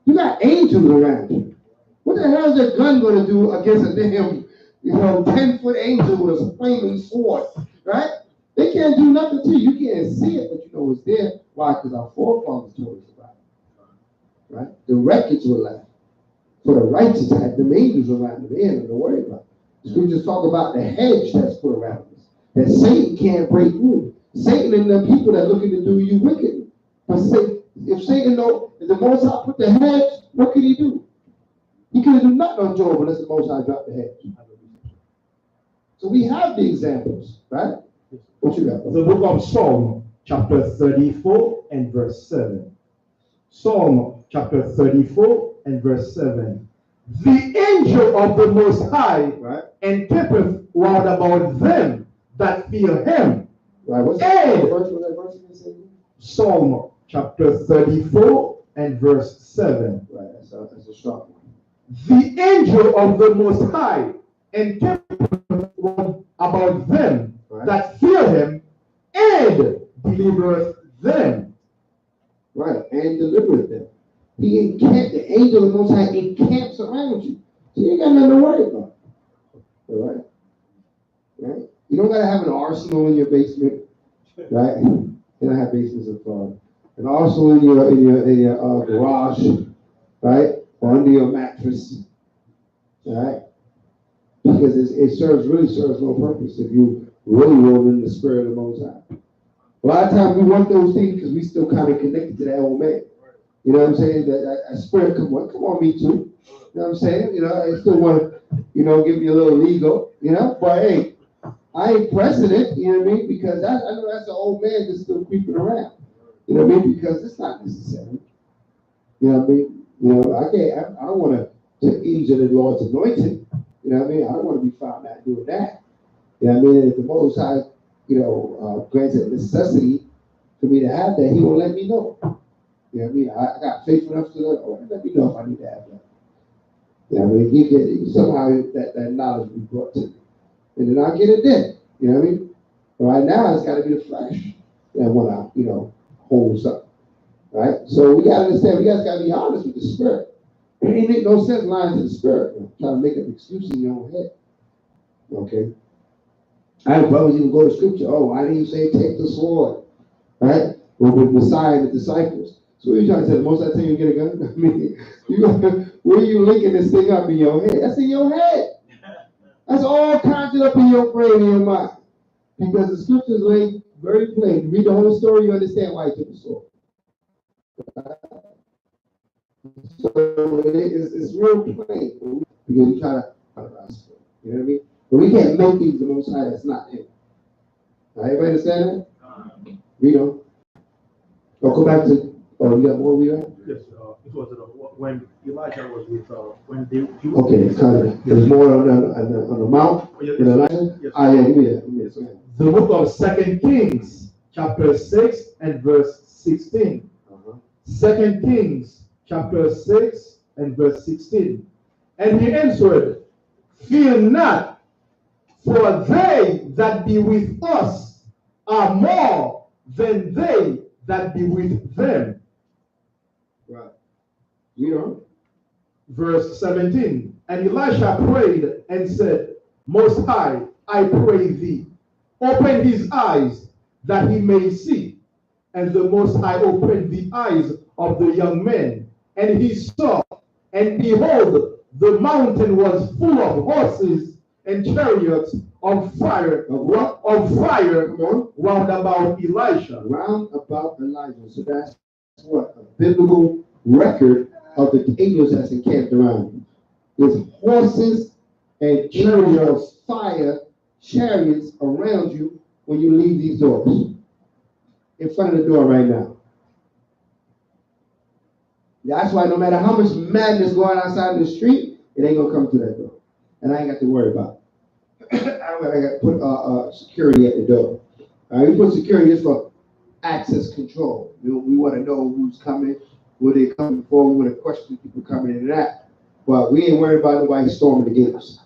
You got angels around you. What the hell is a gun going to do against a damn, 10-foot angel with a flaming sword? Right? They can't do nothing to you. You can't see it, but you know it's there. Why? Because our forefathers told us about it. Right? The records were left. For the righteous had the angels around them. They ain't nothing to worry about. The scriptures talk about the hedge that's put around us. That Satan can't break through. Satan and the people that are looking to do you wicked. But if Satan know if the Most High put the hedge, what could he do? He couldn't do nothing on Job unless the Most High dropped the hedge. So we have the examples, right? What you got? The book of Psalm, chapter 34 and verse 7. Psalm chapter 34 and verse 7. The angel of the Most High encampeth round about them that fear him. Right. What's And that verse? Psalm chapter 34 and verse 7. Right, that's a strong one. The angel of the Most High encampeth round about them that fear him and delivereth them. Right, and delivereth them. He encamped, the angel of the Most High encamps around you. So you ain't got nothing to worry about. All right? Right? You don't got to have an arsenal in your basement, right? You don't have basements of an arsenal in your garage, right? Or under your mattress, right? Because it really serves no purpose if you really roll in the spirit of the Most High. A lot of times we want those things because we still kind of connected to that old man. You know what I'm saying? That spirit, come on, me too. You know what I'm saying? You know, I still want to, give me a little ego, but hey, I ain't pressing it, you know what I mean? Because I know that's an old man that's still creeping around. You know what I mean? Because it's not necessary. You know what I mean? I don't want to injure the Lord's anointing. You know what I mean? I don't want to be found out doing that. You know what I mean? And if the Most High, grants a necessity for me to have that, he will let me know. You know what I mean? I got faith enough to let me know if I need to have that. You know what I mean? He can somehow that knowledge be brought to me. And then I'll get it then. You know what I mean? But right now, it's got to be the flesh that want to, hold something. Right? So we got to understand, we guys got to be honest with the spirit. It ain't make no sense lying to the spirit. Trying to make up excuses in your own head. Okay? I had brothers even go to scripture. Oh, why didn't you say take the sword? Right? Or with Messiah and the disciples. So what are you trying to say? The most I tell you to get a gun? I mean, where are you linking this thing up in your head? That's in your head. That's all conjured up in your brain and your mind. Because the scriptures lay very plain. Read the whole story, you understand why he took the sword. So it's real plain. Because we try to, you know what I mean? But we can't make things the Most High that's not him. Everybody understand that? Read on. Go back to, you got more we at? Yes, it was when Elijah was with, when they... Okay, it's kind of, there's more on the mount with Elijah? Yes. Give me that. The book of 2 Kings, chapter 6 and verse 16. 2 Kings, chapter 6 and verse 16. And he answered, fear not, for they that be with us are more than they that be with them. Right. You know. Verse 17. And Elisha prayed and said, Most High, I pray thee, open his eyes that he may see. And the Most High opened the eyes of the young man, and he saw, and behold, the mountain was full of horses and chariots of fire round about Elisha. Round about Elijah. So that's what? A biblical record of the angels that's encamped around him. There's horses and chariots of fire, chariots around you when you leave these doors. In front of the door right now. That's why no matter how much madness going outside in the street, it ain't gonna come to that door. And I ain't got to worry about it. I got to put security at the door. We put security just for access control. We want to know who's coming, where they're coming for. We want to question people coming in and out. But we ain't worried about nobody storming the gates.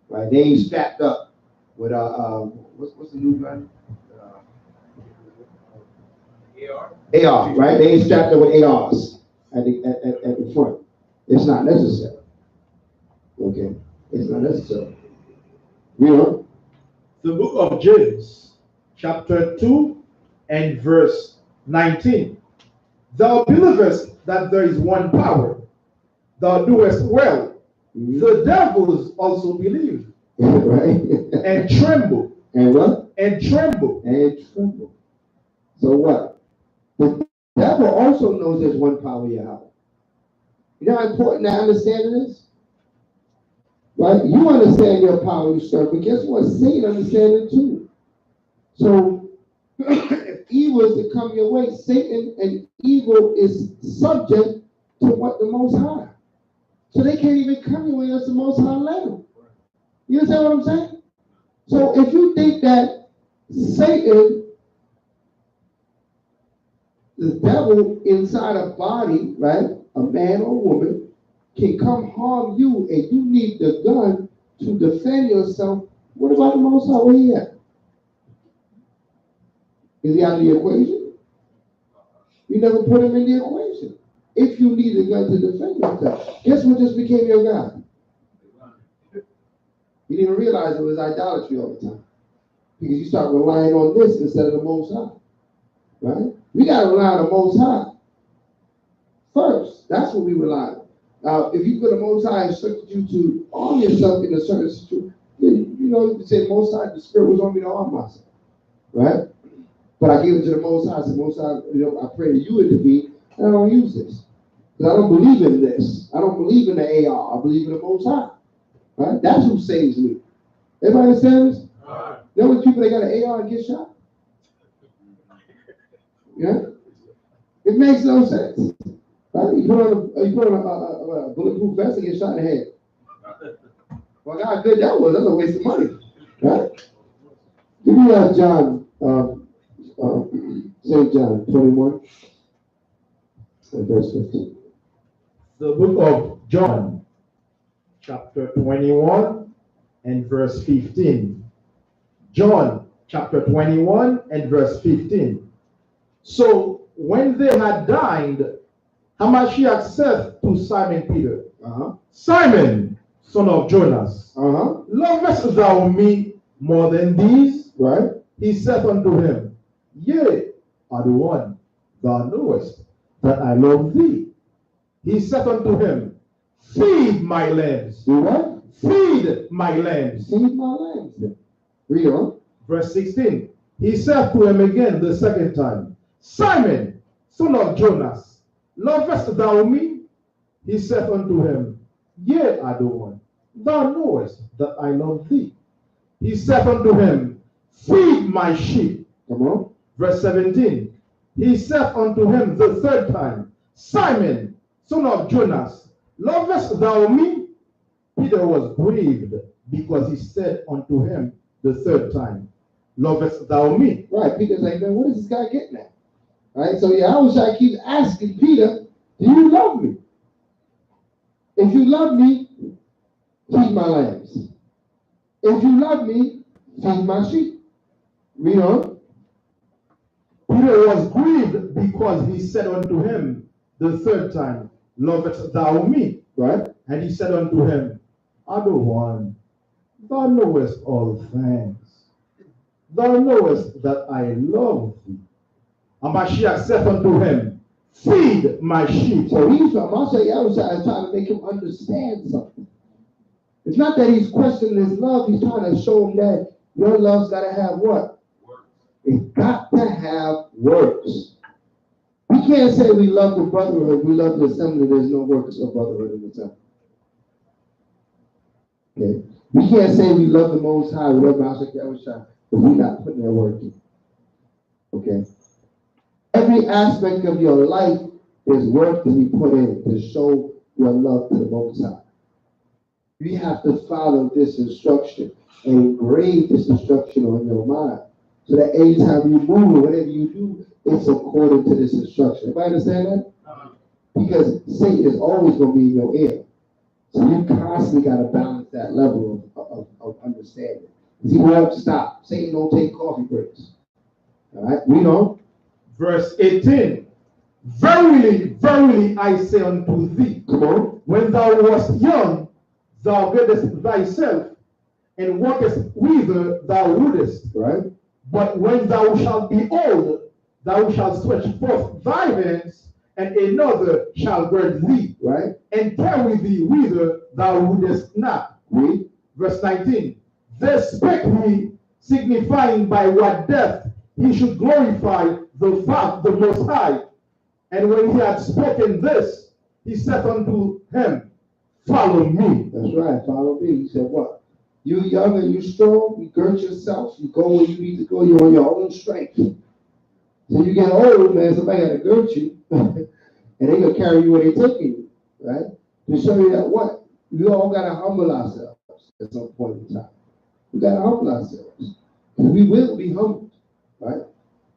Right? They ain't strapped up with what's the new gun? AR, right? They ain't strapped up with ARs at the front. It's not necessary. Okay? It's not necessary. You know? The book of James, chapter 2 and verse 19. Thou believest that there is one power. Thou doest well. The devils also believe Right? and tremble. And what? And tremble. And tremble. So what? The devil also knows there's one power in your house. You know how important that understanding is? Right? You understand your power you serve, but guess what? Satan understands it too. So if evil is to come your way, Satan and evil is subject to what the Most High. So they can't even come your way unless the Most High let them. You understand what I'm saying? So if you think that Satan, the devil inside a body, right, a man or woman, can come harm you and you need the gun to defend yourself, what about the Most High? Where he at? Is he out of the equation? You never put him in the equation. If you need a gun to defend yourself, guess what just became your God? You didn't even realize it was idolatry all the time. Because you start relying on this instead of the Most High. Right? We got to rely on the Most High first. That's what we rely on. Now, if you put the Most High instructed you to arm yourself in a certain situation, you know, you say, Most High, the Spirit was on me to arm myself. Right? But I gave it to the Most High. I said, Most High, you know, I pray that you intervene, and I don't use this. Because I don't believe in this. I don't believe in the AR. I believe in the Most High. Right? That's who saves me. Everybody understand this? You know what people that got an AR and get shot? Yeah? It makes no sense. Right? You put on a bulletproof vest and get shot in the head. Well, how good that was. That's a waste of money. Right? Give me John, St. John 21 and verse 15. The book of John, chapter 21 and verse 15. John chapter 21 and verse 15. So when they had dined, Hamashiach said to Simon Peter, Simon, son of Jonas, lovest thou me more than these? Right? He said unto him, Yea, are the one thou knowest that I love thee. He said unto him, Feed my lambs. Do what? Feed my lambs. Feed my lambs. Read on. Verse 16. He said to him again the second time, Simon, son of Jonas, lovest thou me? He said unto him, Yea, I do one. Thou knowest that I love thee. He said unto him, Feed my sheep. Come on. Verse 17. He said unto him the third time, Simon, son of Jonas, lovest thou me? Peter was grieved because he said unto him the third time, Lovest thou me? Right. Peter's like, man, what is this guy getting at? Right? So Yahushua keeps asking Peter, do you love me? If you love me, feed my lambs. If you love me, feed my sheep. Read on. Peter was grieved because he said unto him the third time, Lovest thou me? Right? And he said unto him, Other one, thou knowest all things. Thou knowest that I love thee. And Mashiach said unto him, Feed my sheep. So he's from Yahushua is trying to make him understand something. It's not that he's questioning his love, he's trying to show him that your love's got to have what? It's got to have works. We can't say we love the brotherhood, we love the assembly, there's no works of brotherhood in the temple. Okay? We can't say we love the Most High, we love Yahushua, but we're not putting that work in. Okay? Every aspect of your life is work to be put in to show your love to the Most High. You have to follow this instruction and engrave this instruction on your mind. So that anytime you move or whatever you do, it's according to this instruction. Everybody understand that? Because Satan is always going to be in your ear. So you constantly got to balance that level of understanding. He won't stop. Satan don't take coffee breaks. All right? Read on. Verse 18. Verily, verily, I say unto thee, Come on. when thou wast young, thou gettest thyself, and walkest whither thou wouldest. Right? But when thou shalt be old, thou shalt stretch forth thy hands, and another shall gird thee, right? and carry thee whither thou wouldest not. Read. Verse 19. This spake he, signifying by what death he should glorify the Most High. And when he had spoken this, he said unto him, Follow me. That's right, follow me. He said, what? You young and you strong, you gird yourself, you go where you need to go, you're on your own strength. So you get old, man, somebody got to gird you, and they're going to carry you where they're taking you, right? To show you that what? We all got to humble ourselves at some point in time. We got to humble ourselves. And we will be humbled, right?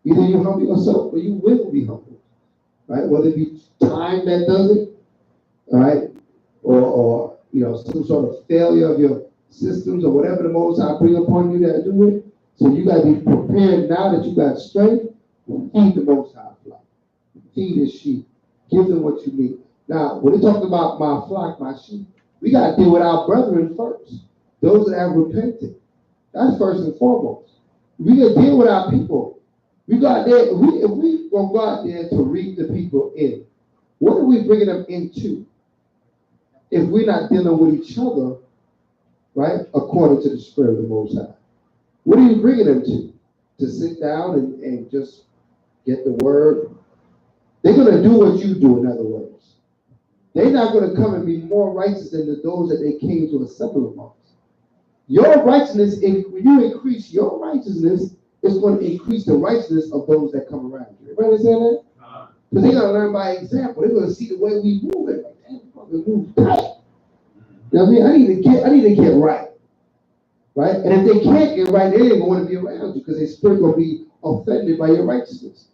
Either you humble yourself or you will be humbled, right? Whether it be time that does it, all right? Or some sort of failure of your systems or whatever the Most High bring upon you that do it. So you got to be prepared now that you got strength. Feed the Most High flock. Feed his sheep. Give them what you need. Now, when they talk about my flock, my sheep, we got to deal with our brethren first. Those that have repented. That's first and foremost. We got to deal with our people. We got there. If we gonna go out there to read the people in, what are we bringing them into? If we're not dealing with each other, right, according to the Spirit of the Most High. What are you bringing them to? To sit down and just get the word? They're going to do what you do, in other words. They're not going to come and be more righteous than those that they came to assemble amongst. Your righteousness, when you increase your righteousness, it's going to increase the righteousness of those that come around you. Everybody understand that? Because they're going to learn by example. They're going to see the way we move. They're like, damn, fucking move tight. You know what I mean? I need to get right. Right? And if they can't get right, they ain't going to want to be around you because their spirit going to be offended by your righteousness.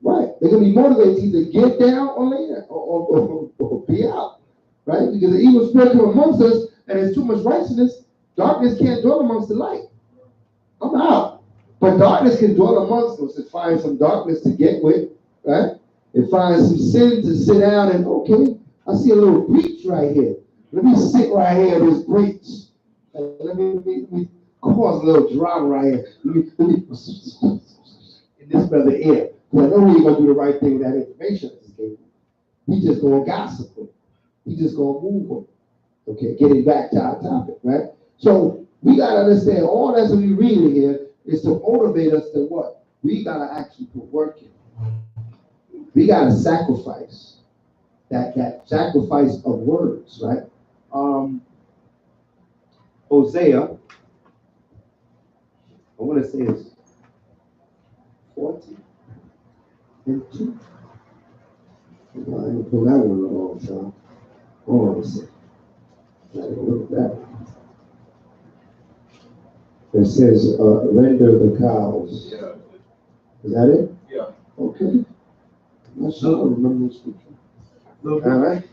Right? They're going to be motivated to either get down or lay down or be out. Right? Because the evil spirit come amongst us and there's too much righteousness, darkness can't dwell amongst the light. I'm out. But darkness can dwell amongst us and find some darkness to get with, right? And find some sin to sit down and, okay, I see a little breach right here. Let me sit right here in this breach. Let me cause a little drama right here. Let me in this brother ear. Because I know he ain't going to do the right thing with that information I just gave him. He just going to gossip him. He just going to move him. Okay, getting back to our topic, right? So we got to understand all that's what we reading here is to motivate us to what? We got to actually put work in. We got to sacrifice. That sacrifice of words, right? Hosea, I want to say it's 40 and 2. I didn't pull that one along, so hold on a second. I gotta look at that one. It says, render the cows. Yeah. Is that it? Yeah. Okay. I'm not sure I remember the scripture. All right.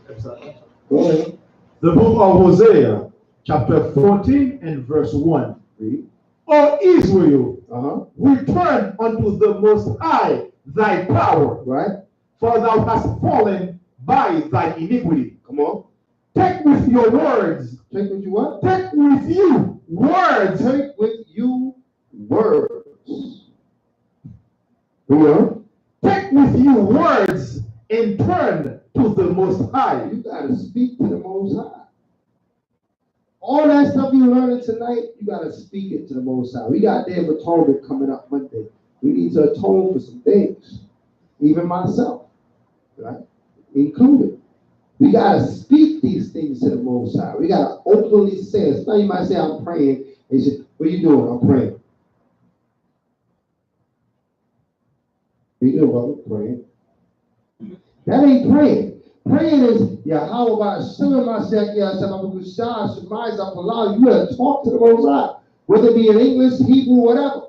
Go ahead. The book of Hosea, chapter 14 and verse 1. Read. O Israel, Return unto the Most High thy power, right? for thou hast fallen by thy iniquity. Come on. Take with your words. Take with you what? Take with you words. Take with you words. Read on. Take with you words and turn to the Most High. You got to speak to the Most High. All that stuff you're learning tonight, you got to speak it to the Most High. We got Day of Atonement coming up Monday. We need to atone for some things. Even myself, right? Included. We got to speak these things to the Most High. We got to openly say it. Now you might say, I'm praying. And you say, what are you doing? I'm praying. What are you doing, brother? Praying. That ain't praying. Praying is, yeah, how about assuming myself, yeah, you gotta talk to the Most High, whether it be in English, Hebrew, whatever,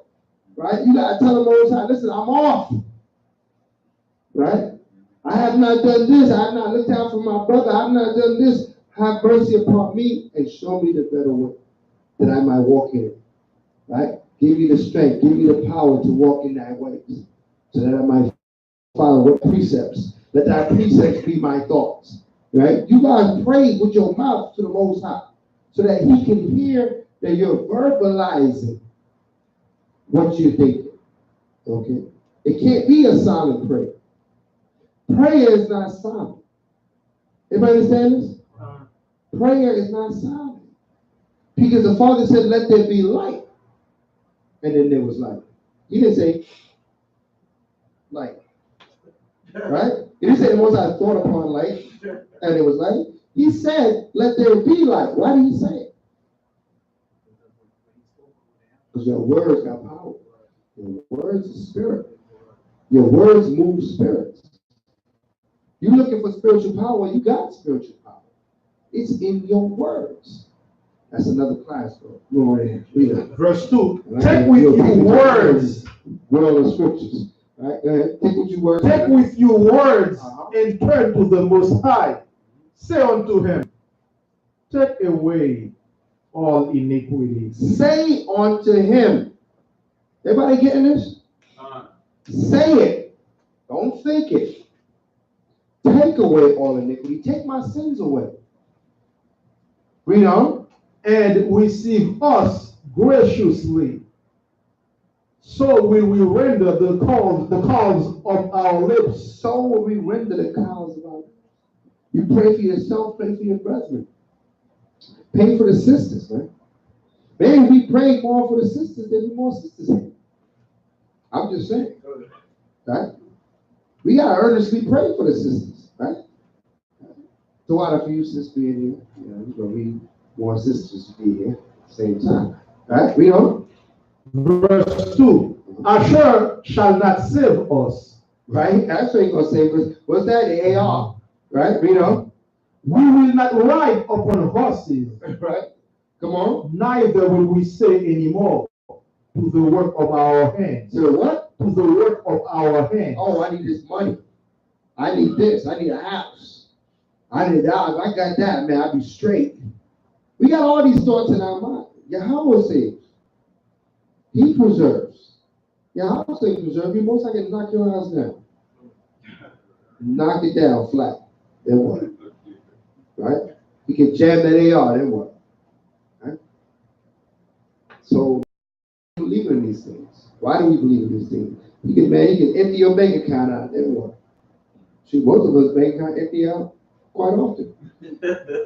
right? You gotta tell the Most High, listen, I'm off, right? I have not done this. I have not looked out for my brother. I have not done this. Have mercy upon me and show me the better way that I might walk in it, right? Give me the strength, give me the power to walk in that way so that I might follow what precepts. Let thy precepts be my thoughts, right? You guys pray with your mouth to the Most High so that he can hear that you're verbalizing what you're thinking. Okay? It can't be a silent prayer. Prayer is not silent. Everybody understand this? Prayer is not silent. Because the Father said, let there be light. And then there was light. He didn't say light. Right? He didn't say the most I thought upon light and it was light. He said, let there be light. Why did he say it? Because your words got power. Your words are spirit. Your words move spirits. You're looking for spiritual power, you got spiritual power. It's in your words. That's another class, bro. Go ahead. Read it. Verse 2. Take with you words. World of scriptures. Right? Go ahead. Take with you words. Take with you words and turn to the Most High. Say unto him, take away all iniquities. Say unto him. Everybody getting this? Say it. Don't think it. Take away all iniquity. Take my sins away. Read on. And receive us graciously. So will we render the cause of our lips. So will we render the cause of our lips. You pray for yourself, pray for your brethren. Pray for the sisters, man. Maybe we pray more for the sisters than more sisters here. I'm just saying. Right? We gotta earnestly pray for the sisters, right? So out of you sisters being here, we're gonna need more sisters to be here at the same time. Right? We know. Verse 2. Asher shall not save us. Right? Asher ain't gonna save us. What's that? The AR. Right? We know. We will not ride upon horses. Right? Come on. Neither will we say anymore to the work of our hands. So what? To the work of our hands. Oh, I need this money. I need this. I need a house. I need that. If I got that, man, I'll be straight. We got all these thoughts in our mind. Yahweh saves. He preserves. Yahweh says preserve you. Most I can knock your house down. Knock it down flat. Then what? Right? He can jam that AR. Then what? Right? So we believe in these things. Why do we believe in these things? He can empty your bank account out. Then what? See, most of us bank account empty out quite often.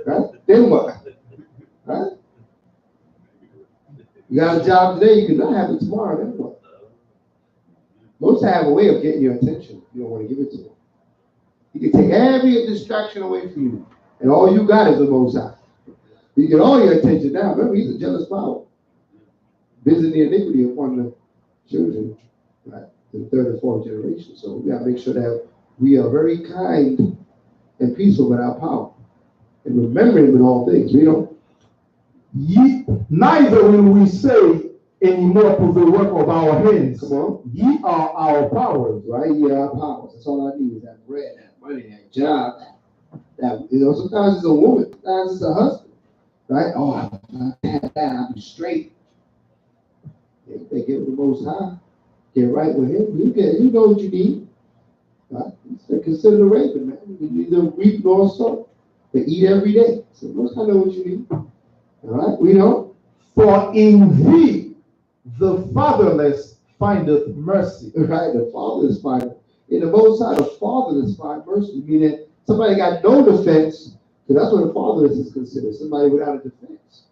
Right? Then what? Right? You got a job today, you can not have it tomorrow, then what? Most have a way of getting your attention. You don't want to give it to them. He can take every distraction away from you. And all you got is the Most High. You get all your attention now. Remember, he's a jealous power. Visiting the iniquity upon the children, right? The third and fourth generation. So we got to make sure that we are very kind and peaceful with our power. And remembering with all things. We don't. Neither will we say anymore to the work of our hands. Come on. Ye are our powers. Right? Ye are our powers. That's all I need is that bread, that money, that job. That, sometimes it's a woman, sometimes it's a husband. Right? Oh, I had that, I'll be straight. If they get with the Most High, get right with him, you know what you need. Right? Consider the raven, man. You neither reap nor sow, but eat every day. So Most High know what you need. All right, we know. For in thee the fatherless findeth mercy. Right, the fatherless find. In the Most High, the fatherless find mercy, meaning somebody got no defense, because that's what a fatherless is considered, somebody without a defense.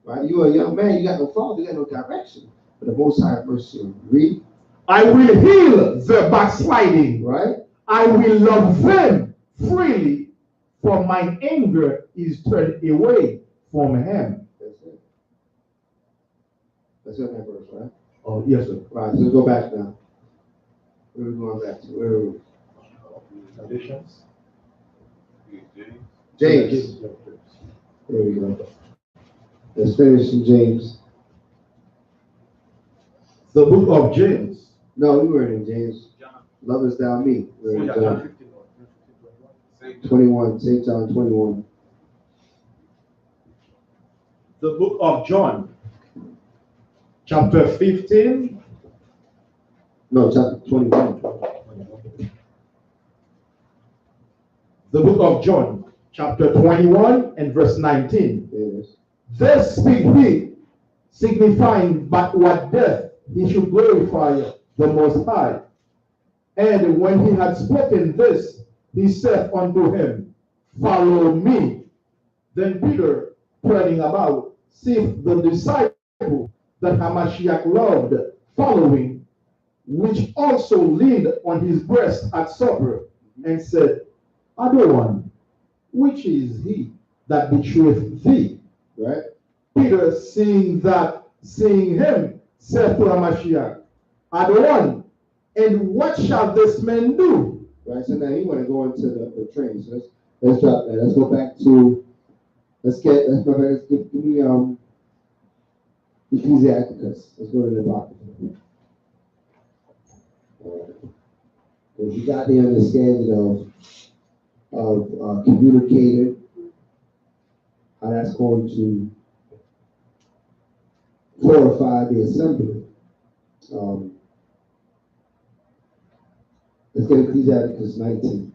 Right, you are a young man, you got no father, you got no direction. But the Most High have mercy on you. Read. I will heal the backsliding. Right? I will love them freely, for mine anger is turned away from him. That's it. That's in that verse, right? Oh, yes, sir. Right, so let's go back now. Where are we going back to? Where are we? Additions. James. There we go. Let's finish in James. The book of James. No, we weren't in James. Lovest thou me. We're in John 21, St. John 21. The book of John, chapter 15. No, chapter 21. The book of John, chapter 21 and verse 19. There it is. This speak he, signifying but what death he should glorify the Most High. And when he had spoken this, he said unto him, Follow me. Then Peter, turning about, seeth the disciple that Hamashiach loved following, which also leaned on his breast at supper, and said, Adon, which is he that betrayeth thee? Right? Peter, seeing him, said to Hamashiach, Adon, and what shall this man do? Right. So now you want to go into the train. So let's drop that. Let's go back to give me Ecclesiasticus. Let's go to the Apocrypha. Because you got the understanding of communicating, how that's going to glorify the assembly. Let's get Ecclesiasticus 19.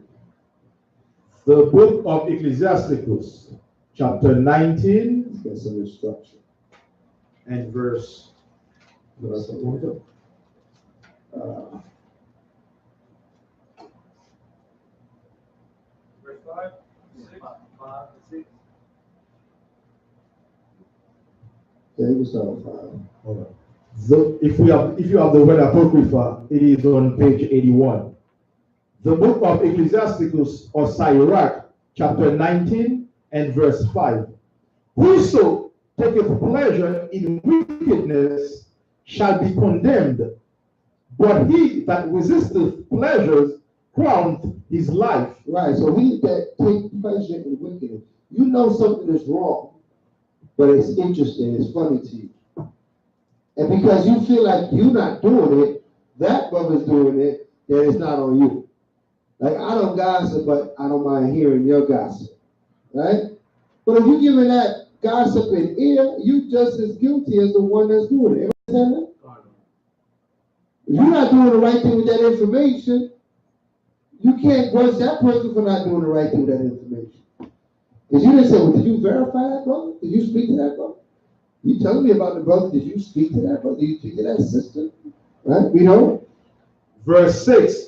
The book of Ecclesiasticus, chapter 19. Let's get some instruction. And verse. Verse 5, 6. 5 and 6. Yeah, you can start with 5. All right. So if you have the word Apocrypha, it is on page 81. The book of Ecclesiasticus or Sirach, chapter 19 and verse 5. Whoso taketh pleasure in wickedness shall be condemned, but he that resisteth pleasures crowneth his life. Right, so he that take pleasure in wickedness, you know something is wrong, but it's interesting, it's funny to you. And because you feel like you're not doing it, that brother's doing it, then it's not on you. Like, I don't gossip, but I don't mind hearing your gossip, right? But if you're giving that gossip an ear, you just as guilty as the one that's doing it. Understand that? If you're not doing the right thing with that information, you can't grudge that person for not doing the right thing with that information. Because you didn't say, well, did you verify that brother? Did you speak to that brother? You telling me about the brother, did you speak to that brother? Did you speak to that sister? Right? You know? Verse 6.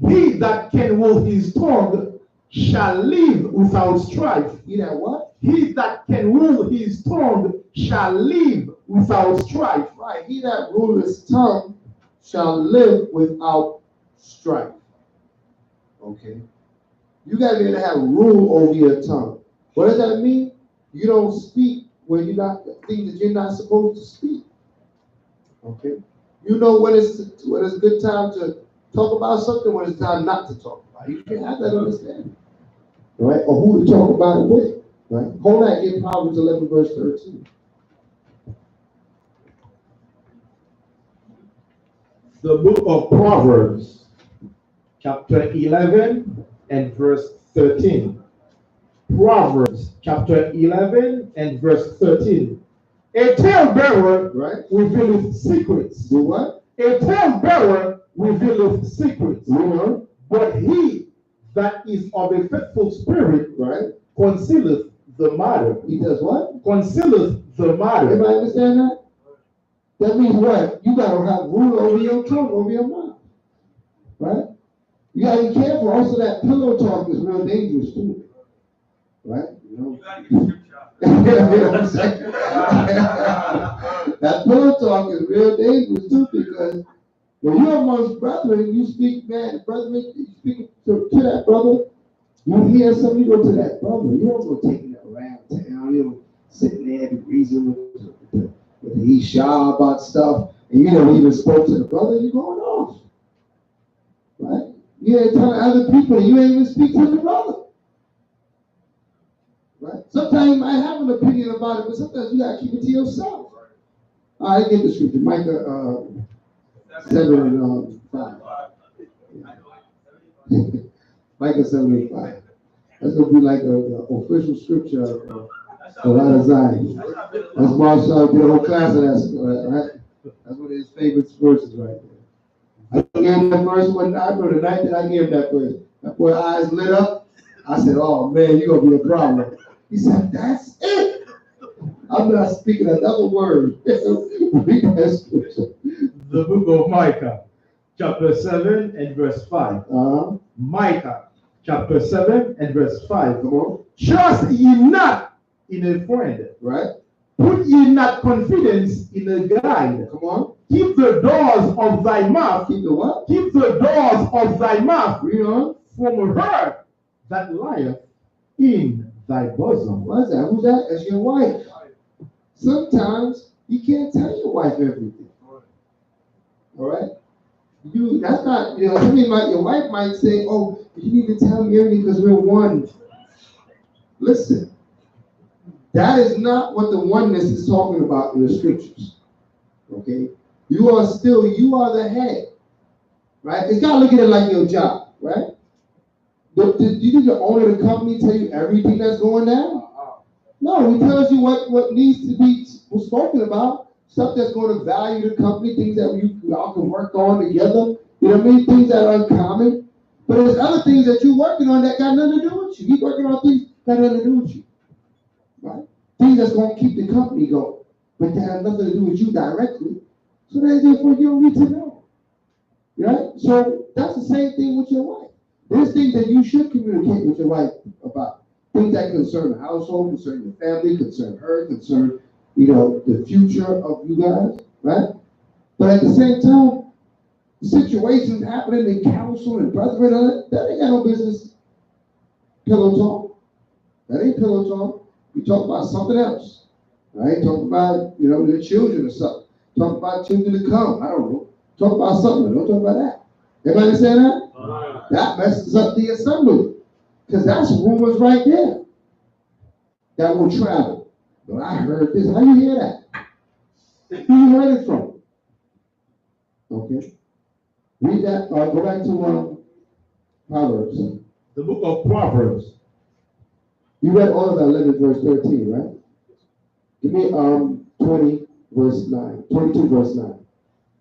He that can rule his tongue shall live without strife. You know what? He that can rule his tongue shall live without strife. Right. He that ruleth his tongue shall live without strife. Okay. You got to be able to have rule over your tongue. What does that mean? You don't speak when you're not things that you're not supposed to speak. Okay. You know when it's a good time to talk about something, when it's time not to talk about it. You can have that understanding. Right? Or who to talk about it with. Right? Hold that in Proverbs 11, verse 13. The book of Proverbs, chapter 11 and verse 13. Proverbs, chapter 11 and verse 13. A talebearer revealeth secrets. Do what? A talebearer revealeth secrets. Mm-hmm. But he that is of a faithful spirit, concealeth the matter. He does what? Concealeth the matter. Everybody understand that? That means what? You got to have rule over your tongue, over your mouth. Right? You got to be careful. Also, that pillow talk is real dangerous too. Right? You know? You got to get your shot. You know what I'm saying? That pillow talk is real dangerous too, because when you're amongst brethren, you speak, man, brethren, you speak to that brother, you hear something, you go to that brother. You don't go taking it around town. You don't sitting there and reason with the Isha about stuff, and you never even spoke to the brother, you're going off. Right? You ain't telling other people, you ain't even speak to the brother. Right? Sometimes you might have an opinion about it, but sometimes you gotta keep it to yourself. All right, get the scripture. Micah 7 and 5. Micah 7 and 5. That's gonna be like a official scripture of a lot of Zion. That's Marshall did a whole class of that, right? That's one of his favorite verses right there. I gave him that verse one night, I know the night that I gave him that verse. That boy's eyes lit up. I said, oh man, you're gonna be a problem. He said, that's it. I'm not speaking another word. Read that scripture. The book of Micah, chapter 7 and verse 5. Uh-huh. Micah, chapter 7 and verse 5. Come on. Trust ye not in a friend. Right. Put ye not confidence in a guide. Come on. Keep the doors of thy mouth. Keep the what? Keep the doors of thy mouth Read on. from her that lieth in thy bosom. What's that? Who's that? That's your wife. Sometimes you can't tell your wife everything. All right? That's not, your wife might say, oh, you need to tell me everything because we're one. Listen, that is not what the oneness is talking about in the scriptures. Okay? You are the head. Right? It's got to look at it like your job, right? Do you think the owner of the company tell you everything that's going down? No, he tells you what needs to be spoken about, stuff that's going to value the company, things that you all can work on together. You know what I mean? Things that are uncommon. But there's other things that you're working on that got nothing to do with you. He's working on things that got nothing to do with you. Right? Things that's going to keep the company going. But that have nothing to do with you directly. So therefore you don't need to know. Right? So that's the same thing with your wife. There's things that you should communicate with your wife about. Things that concern the household, concern your family, concern her, concern, the future of you guys, right? But at the same time, situations happening in council and brotherhood, that ain't got no business pillow talk. That ain't pillow talk. We talk about something else, right? Talk about, your children or something. Talk about children to come. I don't know. Talk about something. Don't talk about that. Everybody understand that? That messes up the assembly. Because that's rumors right there that will travel. But I heard this. How you hear that? Who you heard it from? Okay. Read that. Go back to Proverbs. The book of Proverbs. You read all of that 11 verse 13, right? Give me 20 verse 9. 22 verse 9.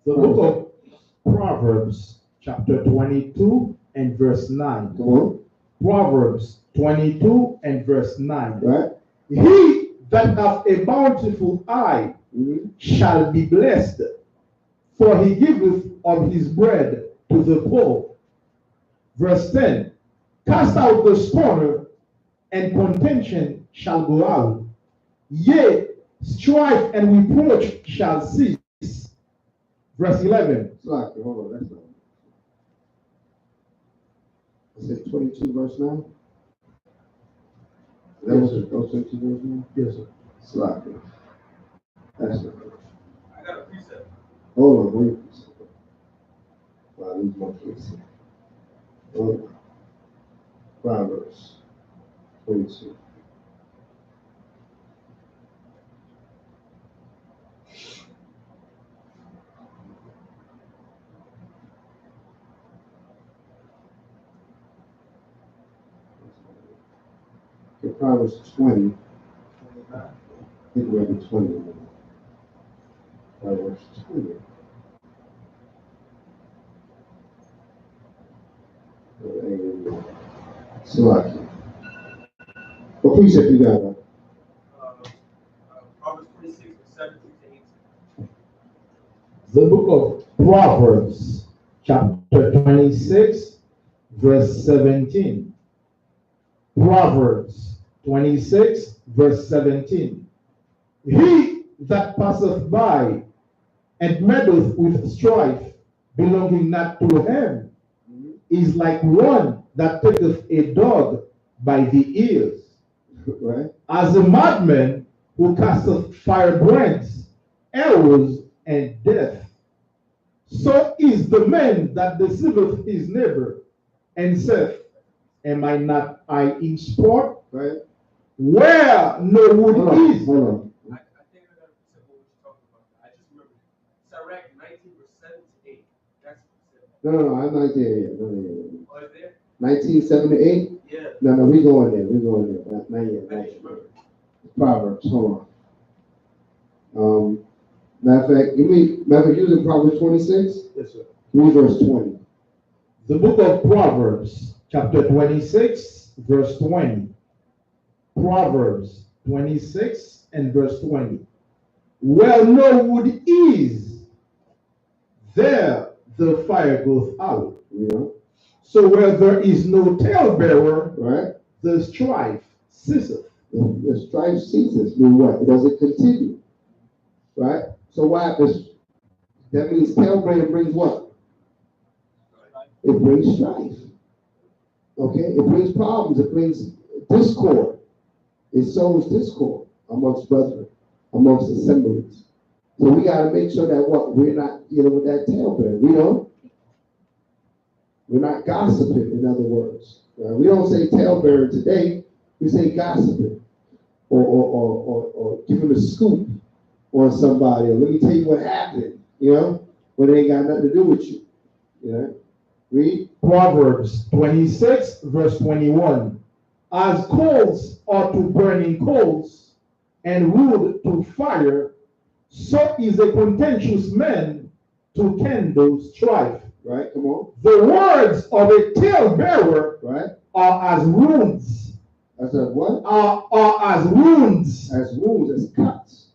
The book of Proverbs, chapter 22 and verse 9. Come on. Proverbs 22 and verse 9. Right. He that hath a bountiful eye shall be blessed, for he giveth of his bread to the poor. Verse 10. Cast out the scorner, and contention shall go out. Yea, strife and reproach shall cease. Verse 11. Slack, hold on, that's not. Is it 22 verse 9? That was 22 verse 9? Yes, sir. Slack. That's not. I got a precept. Hold on, wait. Wow, I lose my place. Hold on. Proverbs 22. Okay, Proverbs 20. I think we're at 20. Proverbs 20. Slack. What precept you got? Proverbs 26, 17 to 18. The book of Proverbs, chapter 26, verse 17. Proverbs 26, verse 17. He that passeth by and meddleth with strife, belonging not to him, is like one that taketh a dog by the ears. Right? As a madman who casteth firebrands, arrows, and death. So is the man that deceiveth his neighbor, and saith, am I not in sport? Right? Where no wood is. Hold on. I think I got a precept what you're talking about. I just remember. Sirach 19, verse 7 to 8. That's the precept. No, I'm not there yet. No. Oh, is there? 19:7 to 8? Yeah. No, we going there. We're going there. Not yet. I just remember. Proverbs, hold on. Matter of fact, using Proverbs 26? Yes, sir. Read verse 20. The book of Proverbs, chapter 26, verse 20. Proverbs 26, and verse 20. Where no wood is, there the fire goeth out. You know, So where there is no talebearer, right? the strife ceaseth. The strife ceases. Mean what? It doesn't continue, right? So what happens? That means talebearer brings what? It brings strife. Okay? It brings problems. It brings discord. It sows discord amongst brethren, amongst assemblies. So we got to make sure that what? We're not dealing with that talebearer. We don't. We're not gossiping, in other words. We don't say talebearer today. We say gossiping or giving a scoop on somebody. Or let me tell you what happened, when it ain't got nothing to do with you. Read. Proverbs 26, verse 21. As coals are to burning coals, and wood to fire, so is a contentious man to kindle strife. Right, come on. The words of a talebearer Right. are as wounds. As a what? Are as wounds. As wounds, as cuts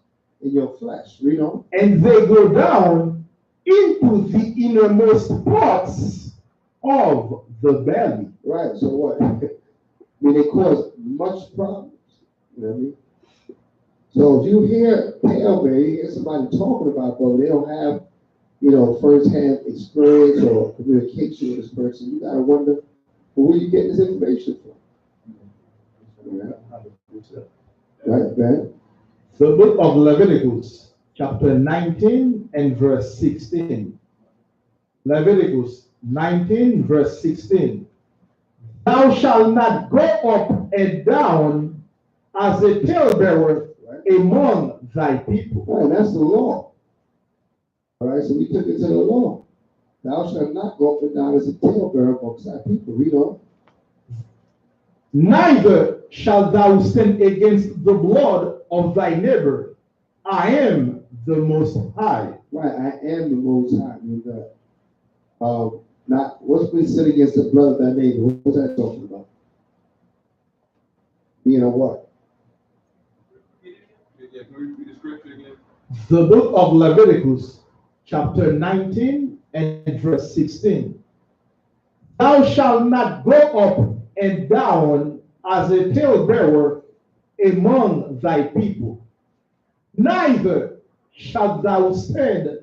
in your flesh. Read on. And they go down into the innermost parts of the belly. Right, so what? I mean, they cause much problems. You know what I mean? So if you hear talebearer, you hear somebody talking about, but they don't have, first-hand experience or communication with this person, you got to wonder, well, where you getting this information from? Right, man? The book of Leviticus, chapter 19 and verse 16. Leviticus 19, verse 16. Thou shalt not go up and down as a talebearer among thy people. Right, that's the law. All right, so we took it to the law. Thou shalt not go up and down as a talebearer amongst thy people. Read on. Neither shalt thou sin against the blood of thy neighbor. I am the Most High. Right, I am the Most High. Means that. Not what's we sin against the blood of thy neighbor. What's that talking about? Being a what? Yeah, can we read the scripture again? The book of Leviticus, chapter 19 and verse 16. Thou shalt not go up and down as a talebearer among thy people, neither shalt thou stand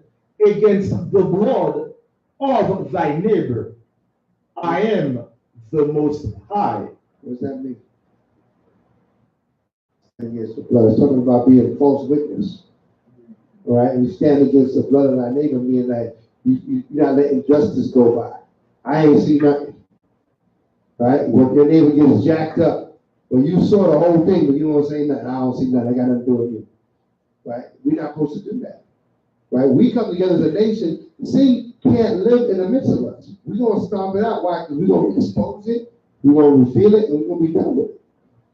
against the blood of thy neighbor. I am the Most High. What does that mean? Against the blood. It's talking about being a false witness. All right, and you stand against the blood of thy neighbor, meaning that you're not letting justice go by. I ain't see nothing. Right? When your neighbor gets jacked up, well, you saw the whole thing, but you don't say nothing. I don't see nothing. I got nothing to do with you. Right? We're not supposed to do that. Right? We come together as a nation. Sin can't live in the midst of us. We're going to stomp it out. Why? Because we're going to expose it, we're going to reveal it, and we're going to be done with it.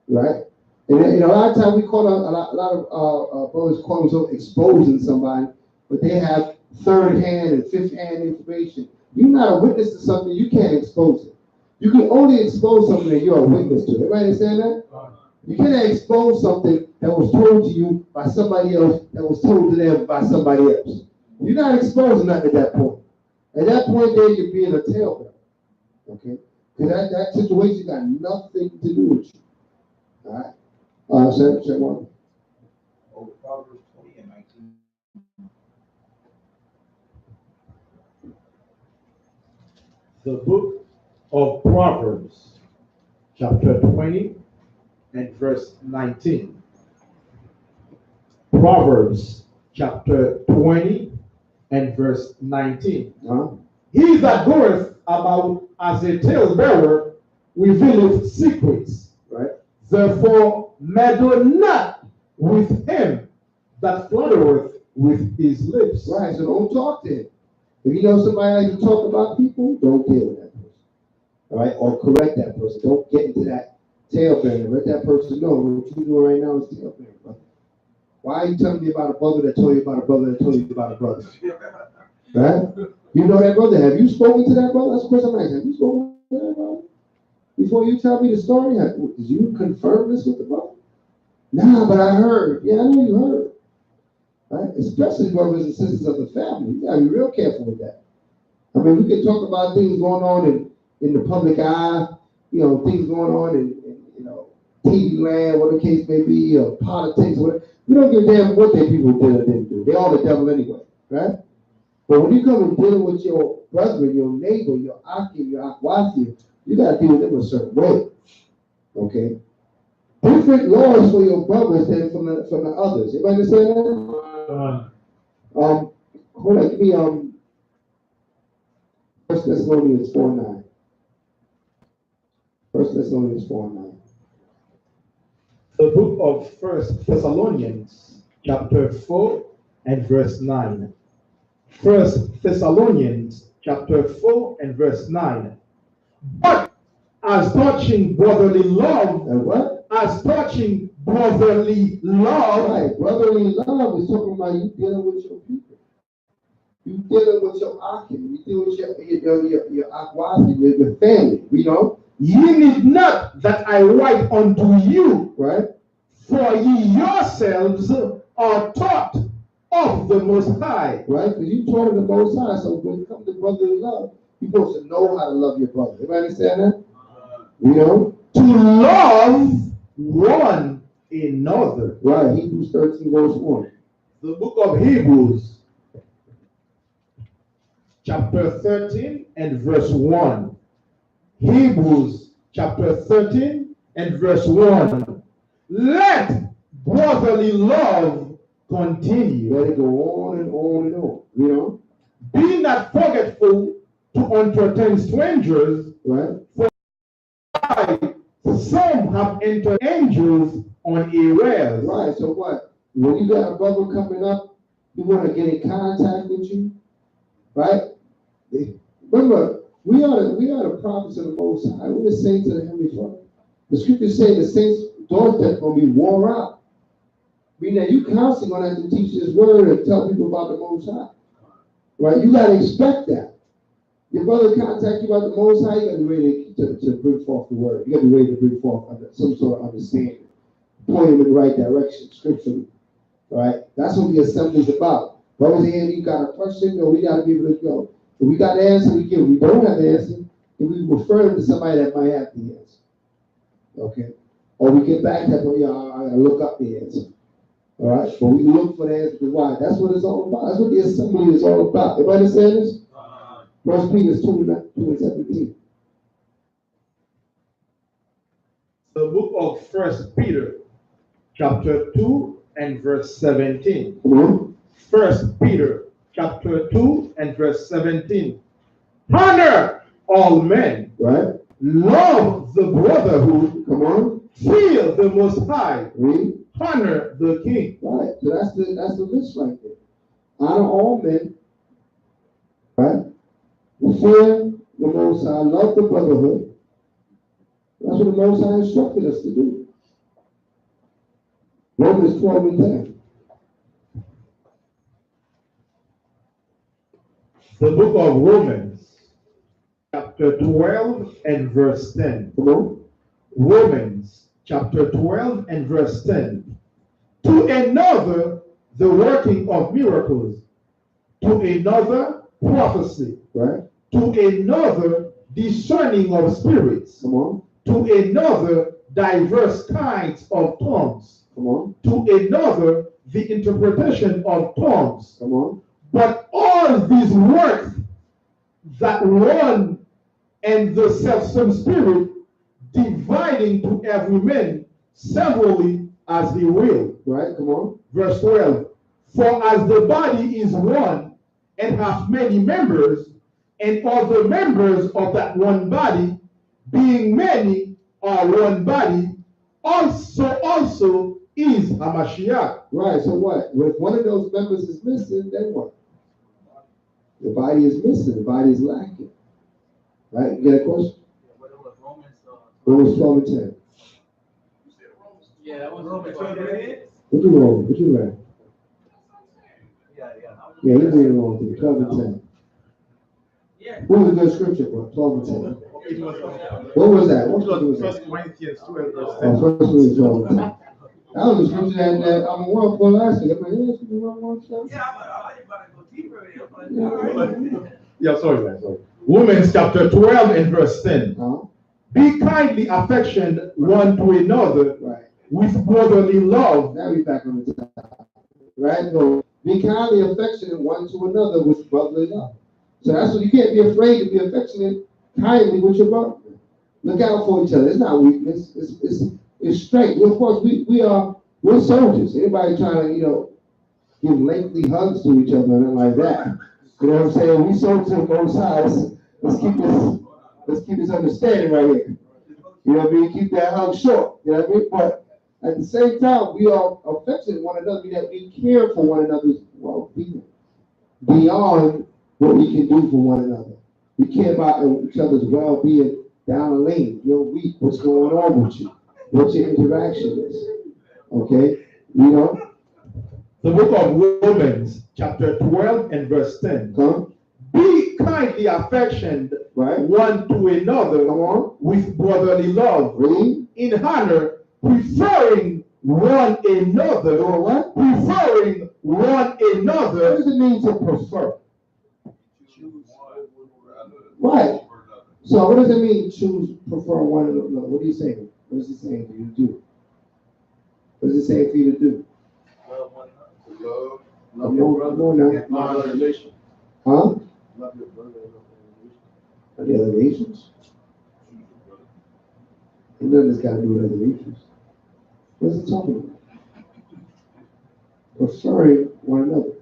Right? And then, a lot of times we call a lot of brothers call themselves exposing somebody, but they have third-hand and fifth-hand information. You're not a witness to something, you can't expose it. You can only expose something that you're a witness to. Everybody understand that? You cannot expose something that was told to you by somebody else that was told to them by somebody else. You're not exposing nothing at that point. At that point there, you're being a talebearer. Okay? Because that situation got nothing to do with you. All right? Say one. Over Proverbs 20 and 19. The book of Proverbs, chapter 20 and verse 19. Proverbs, chapter 20 and verse 19. He that goeth about as a talebearer revealeth secrets. Right. Therefore, meddle not with him that fluttereth with his lips. Right, so don't talk to him. If you know somebody like to talk about people, don't deal with that person. All right, or correct that person. Don't get into that talebearing. Let that person know what you're doing right now is talebearing, brother. Why are you telling me about a brother that told you about a brother that told you about a brother? Right? You know that brother. Have you spoken to that brother? That's the question I'm asking. Have you spoken to that brother? Before you tell me the story, did you confirm this with the brother? Nah, but I heard. Yeah, I know you heard. Right? Especially brothers and sisters of the family. You gotta be real careful with that. I mean, we can talk about things going on in the public eye, things going on in TV land, what the case may be, or politics, whatever. We don't give a damn what they people did or didn't do. They're all the devil anyway, right? But when you come and deal with your brother, your neighbor, your akim, your akwasi, you gotta deal with them a certain way. Okay? Different laws for your brothers than from the others. Everybody understand that? Hold on, give me 1 Thessalonians 4:9. 1 Thessalonians 4:9. The book of 1 Thessalonians, chapter 4 and verse 9. 1 Thessalonians, chapter 4 and verse 9. But as touching brotherly love, And what? as touching brotherly love, Right, brotherly love is talking about you dealing with your people. You dealing with your akim. You dealing with your akwasi, with your family. ye need not that I write unto you, Right? for ye yourselves are taught of the Most High. Right? Because you taught in the Most High. So when it comes to brotherly love, you're supposed to know how to love your brother. Everybody understand that? To love one another. Right. Hebrews 13 verse 1. The book of Hebrews, chapter 13 and verse 1. Hebrews, chapter 13 and verse 1. Let brotherly love continue. Let it go on and on and on. Be not forgetful to entertain strangers, Right? for some have entered angels unawares. Right. So what? When you got a brother coming up, you want to get in contact with you, right? Remember, we are the prophets of the Most High. We're the saints of the Heavenly Father. The scriptures say the saints' doorstep going to be worn out. Meaning that you constantly going to have to teach this word and tell people about the Most High. Right? You got to expect that. Your brother contact you about the Most High, you got to be ready to bring forth the word. You got to be ready to bring forth some sort of understanding. Point him in the right direction, scripturally. Right? That's what the assembly is about. Brothers here, you got a question, we got to be able to go. If we got the answer, we give. If we don't have the answer, then we refer them to somebody that might have the answer. Okay? Or we get back that, I look up the answer. All right? But we look for the answer to why. That's what it's all about. That's what the assembly is all about. Everybody understand this? 1 Peter 2 and 17. The book of 1 Peter, chapter 2 and verse 17. 1 Peter, chapter 2 and verse 17. Honor all men. Right? Love the brotherhood. Come on. Fear the Most High. Read. Honor the king. Right. So that's the list right there. Honor all men. Right? Fear the Most High. Love the brotherhood. That's what the Most High instructed us to do. Romans 12 and 10. The book of Romans, chapter 12 and verse 10. Come on. Romans, chapter 12 and verse 10. To another, the working of miracles. To another, prophecy. Right? To another, discerning of spirits. Come on. To another, diverse kinds of tongues. Come on. To another, the interpretation of tongues. Come on. But all these work that one and the self-same Spirit, dividing to every man severally as he will. Right? Come on. Verse 12. For as the body is one and hath many members, and all the members of that one body, being many, are one body, also is Hamashiach. Right. So what? If one of those members is missing, then what? The body is missing. The body is lacking. Right? You get a question? Romans 12 and 10. Yeah, that was Romans 12 and 10. What you wrong? What you read? Yeah, you read it wrong thing. 12 and 10. Yeah. What was a good scripture for 12 and 10? What was that? What was that? 1 Corinthians 2 and verse 10. Oh, 1 Corinthians 12 and 10. I was just looking at that. I'm a world for last week. I'm like, yeah, should be one show. Yeah, I'm about to go deeper in. I'm like, all right. Yeah, sorry, man, sorry. Romans chapter 12 and verse 10. Huh? Be kindly affectioned one to another Right. with brotherly love. Now we back on the top. Right? So be kindly affectionate one to another with brotherly love. So that's what you can't be afraid to be affectionate kindly with your brother. Look out for each other. It's not weakness. It's strength. Of course, we're soldiers. Anybody trying to, give lengthy hugs to each other and like that. You know what I'm saying? We soldiers on both sides. Let's keep this understanding right here. You know what I mean? Keep that hug short. You know what I mean? But at the same time, we are affectionate one another, that we care for one another's well-being beyond what we can do for one another. We care about each other's well-being down the lane. You're weak. What's going on with you? What your interaction is. Okay? The book of Romans, chapter 12 and verse 10. Come. Be kindly affectioned Right. one to another Come on. with brotherly love, Read. in honor, preferring one another. Doing what? Preferring one What another. does it mean to prefer? Choose one rather Right. over another. So what does it mean prefer one another? What are you saying? What is it saying for you to do? What is it saying for you to do? Love one another. To love. Love your brother. Come on now. And love other nation. Huh? Love your brother and love other nation. Are the other nations? And none of this got to do with other nations. What is it talking about? Preferring one another.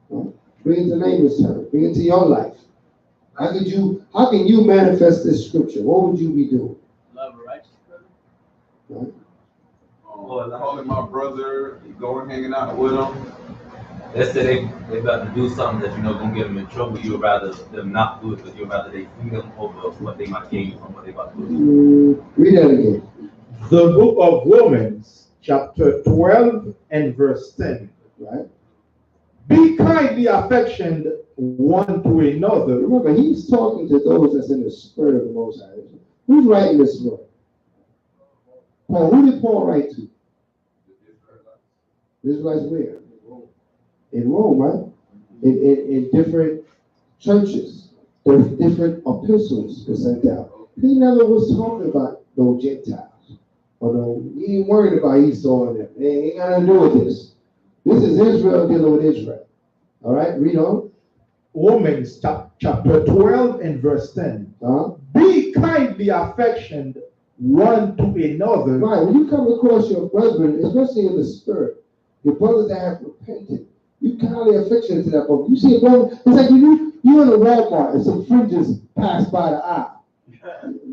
Right? Bring it to neighbor's term. Bring it to your life. How can you manifest this scripture? What would you be doing? Love a righteous brother. Right? Calling my brother, going hanging out with him. Let's say they about to do something that gonna get them in trouble. You'd rather them not do it, but you'd rather they freedom over what they might gain from what they about to do. Read that again. The book of Romans, chapter 12 and verse 10. Right? Be kindly affectioned one to another. Remember, he's talking to those that's in the spirit of the Most High. Who's writing this book? Paul. Who did Paul write to? The Israelites where? In Rome, right? In different churches. There's different epistles were sent out. He never was talking about no Gentiles. Or no, he ain't worried about Esau and them. They ain't got nothing to do with this. This is Israel dealing with Israel. All right, read on. Romans chapter 12 and verse 10. Be kindly affectioned one to another. Right, when you come across your brethren, especially in the spirit, your brothers that have repented, you kindly affectionate to that brother. You see a brother, it's like you in a Walmart and some fringes pass by the aisle.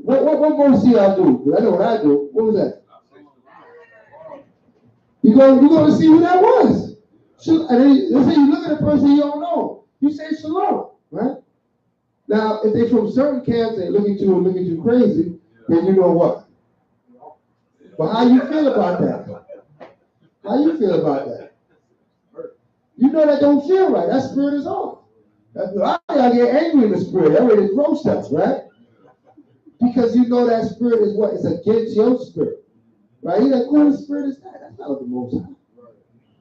What most of y'all do? Because I know what I do. What was that? You go to see who that was. And then let's say you look at a person you don't know. You say shalom, right? Now, if they from certain camps and look at you crazy, then you know what. But how you feel about that? How you feel about that? You know that don't feel right. That spirit is off. I gotta get angry in the spirit. I'm ready to throw stuff, right? Because you know that spirit is what? It's against your spirit. Right? You're like, what spirit is that? That's not of the Most High.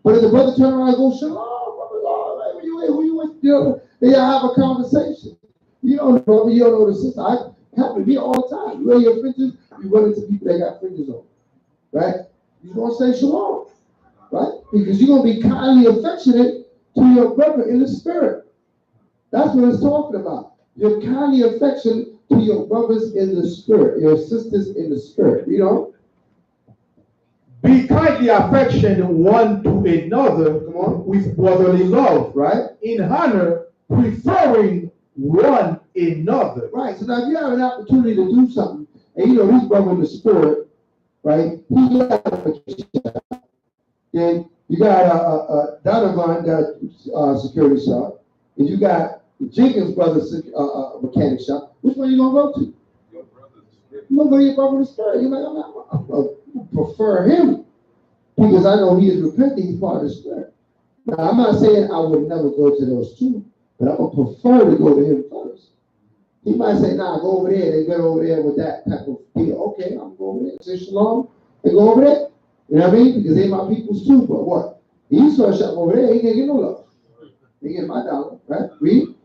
But if the brother turn around and go, shalom, brother, Lord, like, who you with? They have a conversation. You don't know, brother, you don't know the sister. I happen to be all the time. You wear your fringes, you run into people that got fringes on. Right? You're going to say shalom. Right? Because you're going to be kindly affectionate to your brother in the spirit. That's what it's talking about. You're kindly affectionate to your brothers in the spirit, your sisters in the spirit. Be kindly affectioned one to another with brotherly love, right? In honor, preferring one another. Right. So now if you have an opportunity to do something, and this brother in the spirit, right? He got a then you got Donovan got a security shop, and you got Jenkins brother's mechanic shop. Which one are you gonna go to? You're gonna go to your brother in the spirit. You're like, I'm gonna prefer him because I know he is repenting. He's part of the spirit. Now I'm not saying I would never go to those two, but I would prefer to go to him first. He might say, nah, go over there. They went over there with that type of deal. Okay, I'm going over there. Say shalom. They go over there. You know what I mean? Because they my peoples too. But what? Esau shop over there, he can't get no love. He get my dollar, right? Read.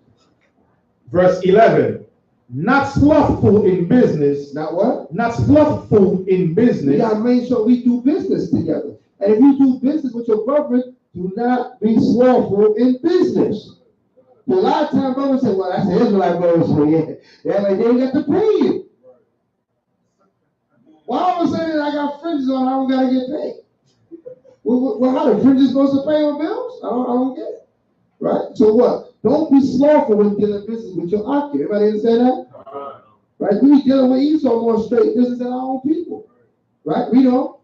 Verse 11. Not slothful in business. Not what? Not slothful in We business. gotta make sure we do business together. And if you do business with your brother, do not be slothful in business. A lot of times brothers say, well, that's the Israelite brothers. So yeah, they're like, they ain't got to pay you. Why all of a sudden I got fringes on, I don't gotta get paid? Well, how the fringes supposed to pay your bills? I don't get it. Right? So what? Don't be slothful when dealing business with your aki. Everybody understand that? Right? We dealing with Esau more straight business than our own people. Right? We don't.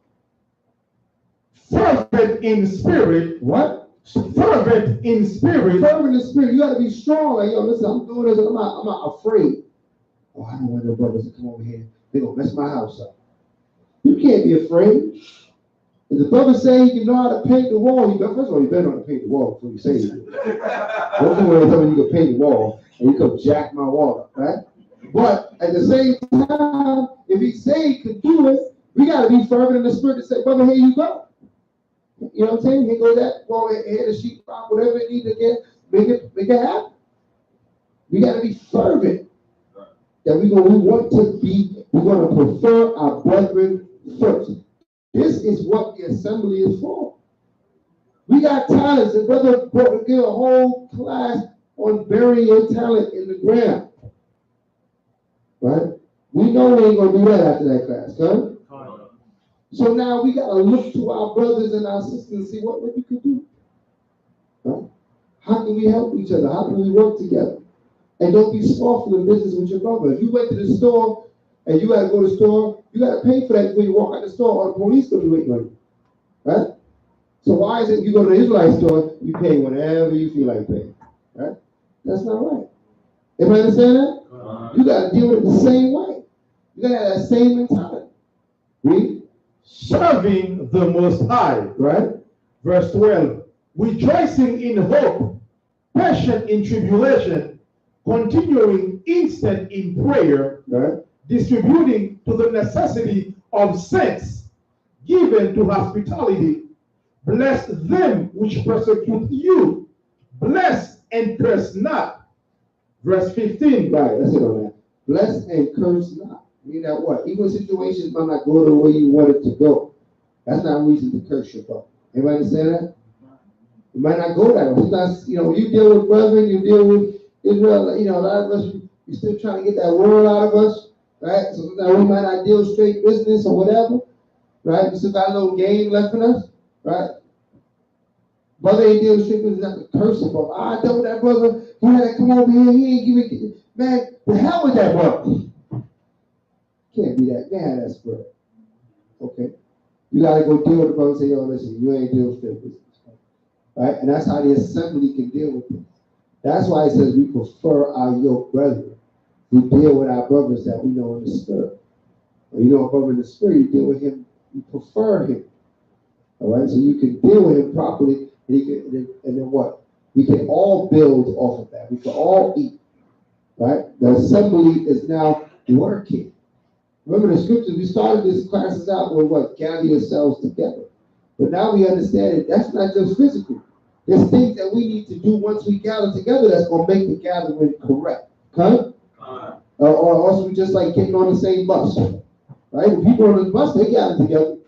Fervent in spirit. What? Fervent in spirit. Fervent in spirit. You gotta be strong. Like, yo, listen, I'm doing this and I'm not afraid. Oh, I don't want no brothers to come over here. They're gonna mess my house up. You can't be afraid. If the brother say you know how to paint the wall, you first of all, you better know how to paint the wall before you say it. Don't come over and tell me you can paint the wall and you come jack my wall up, right? But at the same time, if he say he could do it, we gotta be fervent in the spirit to say, brother, here you go. You know what I'm saying? Here go that wall, here the sheetrock, whatever it needs to get, make it happen. We gotta be fervent. That we want to be, we're gonna prefer our brethren first. This is what the assembly is for. We got talents, and brother give a whole class on burying your talent in the ground. Right? We know we ain't gonna do that after that class, huh? So now we gotta look to our brothers and our sisters and see what we can do. Right? How can we help each other? How can we work together? And don't be slothful in business with your brother. If you went to the store and you gotta go to the store, you gotta pay for that before you walk out the store, or the police gonna be waiting on you. Right? So why is it you go to the Israelite store, you pay whenever you feel like paying? Right? That's not right. Everybody understand that? You gotta deal with it the same way. You gotta have that same mentality. Read. Serving the Most High. Right? Verse 12. Rejoicing in hope, patient in tribulation, continuing instant in prayer, Right? distributing to the necessity of saints, given to hospitality. Bless them which persecute you. Bless and curse not. Verse 15. Right, that's it on that. Bless and curse not. Mean that what? Even situations might not go the way you want it to go. That's not a reason to curse your brother. Everybody understand that? It might not go that way. Sometimes, you deal with brethren, you deal with Israel, a lot of us, we're still trying to get that word out of us, right? So sometimes we might not deal straight business or whatever, right? We still got a little game left in us, right? Brother ain't dealing straight business, not to curse him, but I dealt with that brother, he had to come over here, he ain't give me, man, the hell with that brother. Can't be that, can't have that spirit. Okay? You gotta go deal with the brother and say, yo, listen, you ain't dealing straight business. Right? And that's how the assembly can deal with it. That's why it says we prefer our yoke brethren. We deal with our brothers that we know in the spirit. When you know a brother in the spirit, you deal with him, you prefer him. All right? So you can deal with him properly, and then what? We can all build off of that. We can all eat. Right? The assembly is now working. Remember the scriptures, we started these classes out with what? Gather yourselves together. But now we understand that that's not just physical. There's things that we need to do once we gather together that's going to make the gathering correct. Okay? Or else we just like getting on the same bus. Right? The people on the bus, they gather together.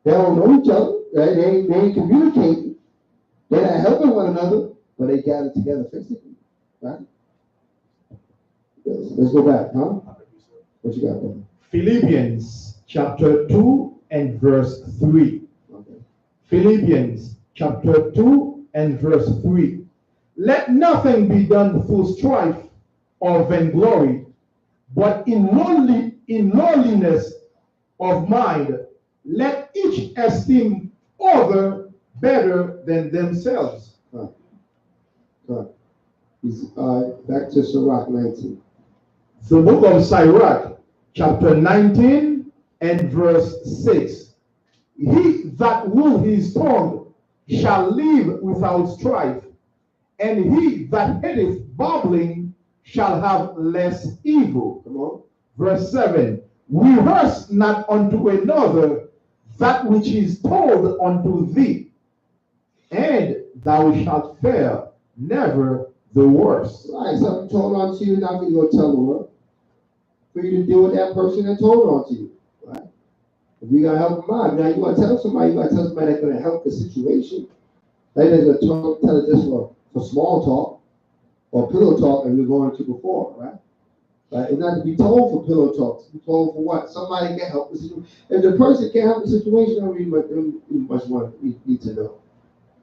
They don't know each other. Right? They ain't communicating. They're not helping one another, but they gather together physically. Right? Let's go back, huh? What you got there? Philippians chapter 2 and verse 3. Okay. Philippians chapter 2 and verse 3. Let nothing be done through strife or vainglory, but in lowliness of mind, let each esteem other better than themselves. Right. Back to Sirach 19. The book of Sirach, chapter 19 and verse 6. He that will his tongue shall live without strife, and he that hateth babbling shall have less evil. Come on. Verse 7. Rehearse not unto another that which is told unto thee, and thou shalt fare never the worse. Right, something told on to you, not for you to tell the world. For you to deal with that person that told on to you. Right? If you gotta help them out, now you gotta tell somebody, that's gonna help the situation. They didn't tell it just for small talk or pillow talk, as we were going to before, right? Right? It's not to be told for pillow talk. To be told for what? Somebody can help the situation. If the person can't help the situation, I mean, we need to know.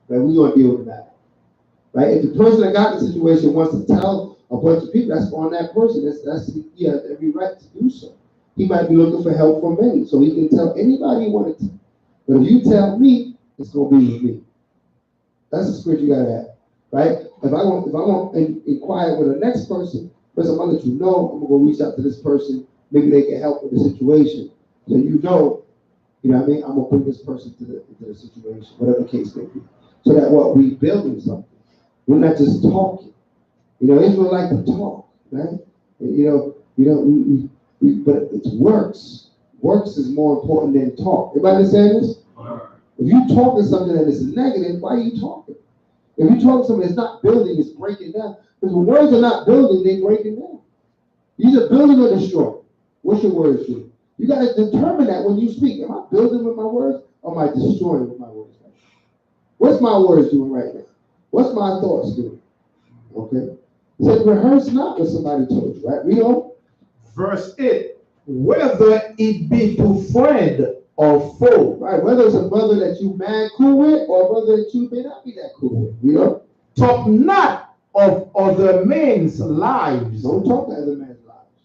Right? We're gonna deal with that. Right? If the person that got the situation wants to tell a bunch of people, that's on that person. He has every right to do so. He might be looking for help from many, so he can tell anybody he wanted to. But if you tell me, it's gonna be with me. That's the spirit you gotta have, right? If I want to inquire with the next person, first I'm gonna let you know. I'm gonna go reach out to this person. Maybe they can help with the situation. So you know what I mean. I'm gonna bring this person into the situation, whatever the case may be. So that what we building something. We're not just talking. Israel like to talk, right? But it's works. Works is more important than talk. Everybody understand this? If you talking something that is negative, why are you talking? If you talk something that's not building, it's breaking down. Because when words are not building, they're breaking down. You're either building or destroying. What's your words doing? You got to determine that when you speak. Am I building with my words or am I destroying with my words? What's my words doing right now? What's my thoughts doing? Okay. It says, rehearse not what somebody told you, right? Read on. Verse 8. Whether it be to friend or foe. Right. Whether it's a brother that you mad cool with or a brother that you may not be that cool with. Talk not of other men's lives. Don't talk to other men's lives.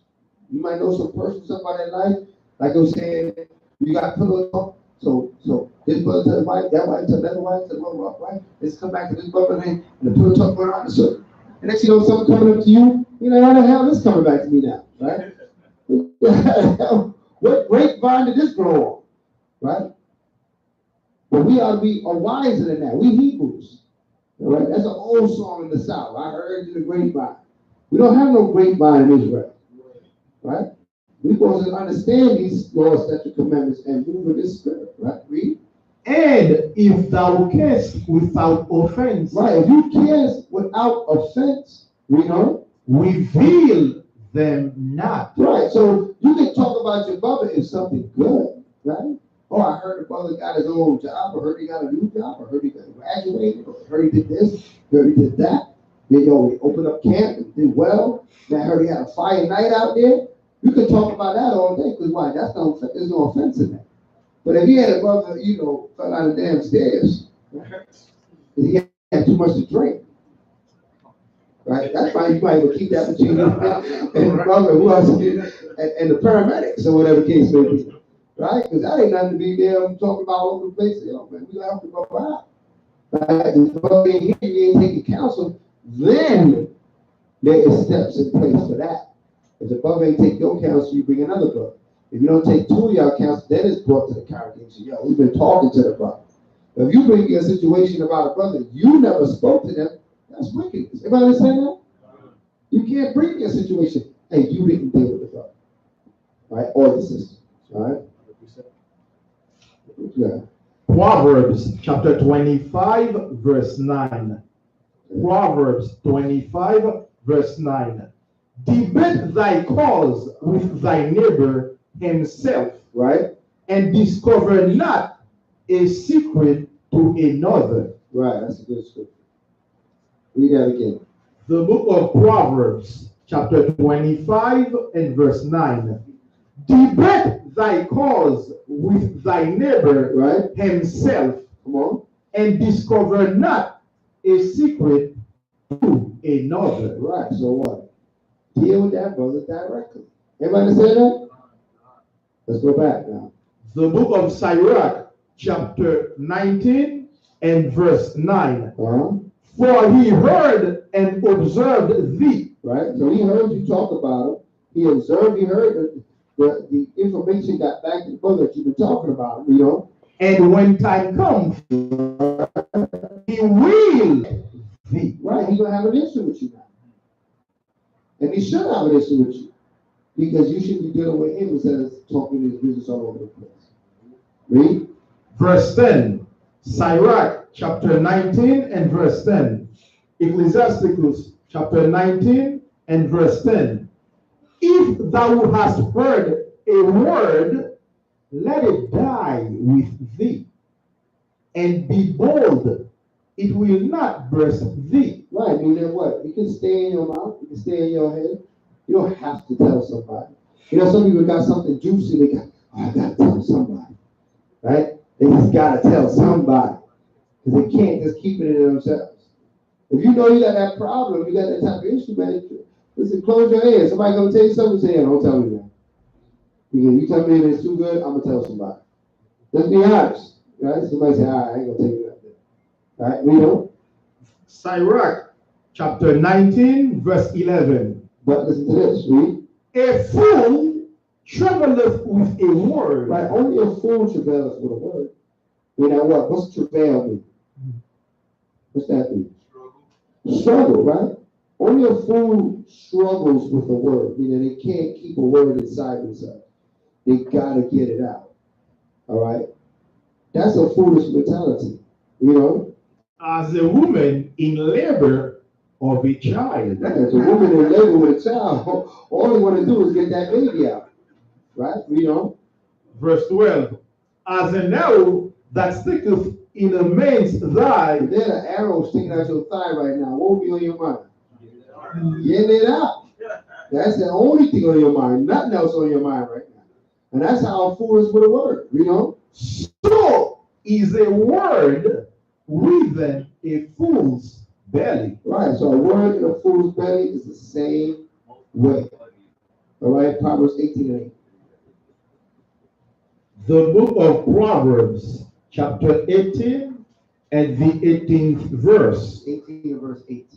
You might know some person, somebody in life, like I was saying, you got pillow talk. So this brother to the wife, that wife to another wife, to the other wife. Let's come back to this brother and the pillow talk going on the circle. And next you know something coming up to you, how the hell this coming back to me now, right? What grapevine did this grow on, right? But we ought to be wiser than that. We Hebrews, all right? That's an old song in the South. I heard in the grapevine. We don't have no grapevine in Israel, right? We're supposed to understand these laws, statutes, commandments, and move in this spirit, right? Read. And if thou canst without offense. Right, if you canst without offense, reveal them not. Right, so you can talk about your brother if something good, right? Oh, I heard the brother got his own job, I heard he got a new job, I heard he got graduated, I heard he did this, I heard he did that. Then he opened up camp and did well. Then I heard he had a fire night out there. You can talk about that all day, because why? There's no offense in that. But if he had a brother, fell out of the damn stairs, because he had too much to drink, right? That's why you might keep that between you and the brother who else and the paramedics or whatever case may be, right? Because that ain't nothing to be there talking about all over the place. Man, we gotta help the brother out. Right? If the brother ain't here, you ain't taking counsel, then there is steps in place for that. If the brother ain't take your counsel, you bring another brother. If you don't take two of y'all counsel, then it's brought to the congregation. We've been talking to the brother. But if you bring me a situation about a brother, you never spoke to them, that's wickedness. Everybody understand that? You can't bring me a situation, hey, you didn't deal with the brother, right? Or the sister, all right? Yeah. Proverbs chapter 25, verse 9. Proverbs 25, verse 9. Debate thy cause with thy neighbor himself, right? And discover not a secret to another. Right, that's a good scripture. Read that again. The book of Proverbs, chapter 25 and verse 9. Debate thy cause with thy neighbor, right? Himself. Come on. And discover not a secret to another. Right, so what? Deal with that brother directly. Everybody understand that? Let's go back now. The book of Sirach, chapter 19 and verse 9. For he heard and observed thee. Right, so he heard you talk about him. He observed, he heard the information got back to the brother that you've been talking about, And when time comes, he will thee. Right, he's going to have an issue with you now. And he should have an issue with you. Because you should be dealing with him instead of talking his business all over the place. Read. verse 10. Sirach, chapter 19 and verse 10. Ecclesiasticus, chapter 19 and verse 10. If thou hast heard a word, let it die with thee, and be bold, it will not burst thee. Right, meaning what? It can stay in your mouth, it can stay in your head. You don't have to tell somebody. You know, some people got something juicy, they got, oh, I gotta tell somebody. Right? They just gotta tell somebody. Because they can't just keep it in themselves. If you know you got that problem, you got that type of issue, man, listen, close your ears. Somebody gonna tell you something, say, yeah, don't tell me that. Because you tell me if it's too good, I'm gonna tell somebody. Let's be honest. Right? Somebody say, all right, I ain't gonna tell you that. Right? We know. Sirach, chapter 19, verse 11. But listen to this, read. A fool troubleth with a word. Right, only a fool travaileth with a word. You know what? What's travail mean? What's that mean? Struggle, right? Only a fool struggles with a word, meaning they can't keep a word inside themselves. They gotta get it out. All right? That's a foolish mentality, you know? As a woman in labor of a child. As a woman in labor with a child, all they want to do is get that baby out. Right? You know? Verse 12. As an arrow that sticketh in a man's thigh. If there's an arrow sticking out your thigh right now, what will be on your mind? Getting it out. That's the only thing on your mind. Nothing else on your mind right now. And that's how a fool is with a word, you know? So is a word within a fool's belly. Right, so a word in a fool's belly is the same way. All right, Proverbs 18 and 8. The book of Proverbs, chapter 18 and the 18th verse. 18 and verse 8.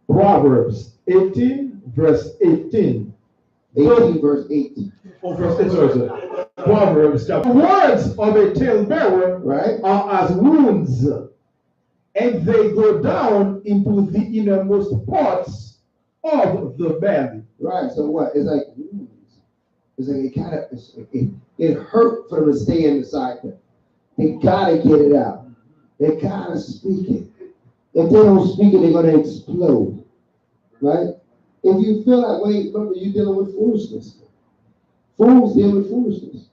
Proverbs 18, verse 18. 18 verse 8. Oh, verse 8, sorry. Proverbs chapter. The words of a talebearer, right, are as wounds, and they go down into the innermost parts of the belly. Right, so what? It's like wounds. It's like it kind of, it hurt for them to stay inside them. They gotta get it out. They gotta speak it. If they don't speak it, they're gonna explode. Right? If you feel that way, remember you're dealing with foolishness. Fools deal with foolishness.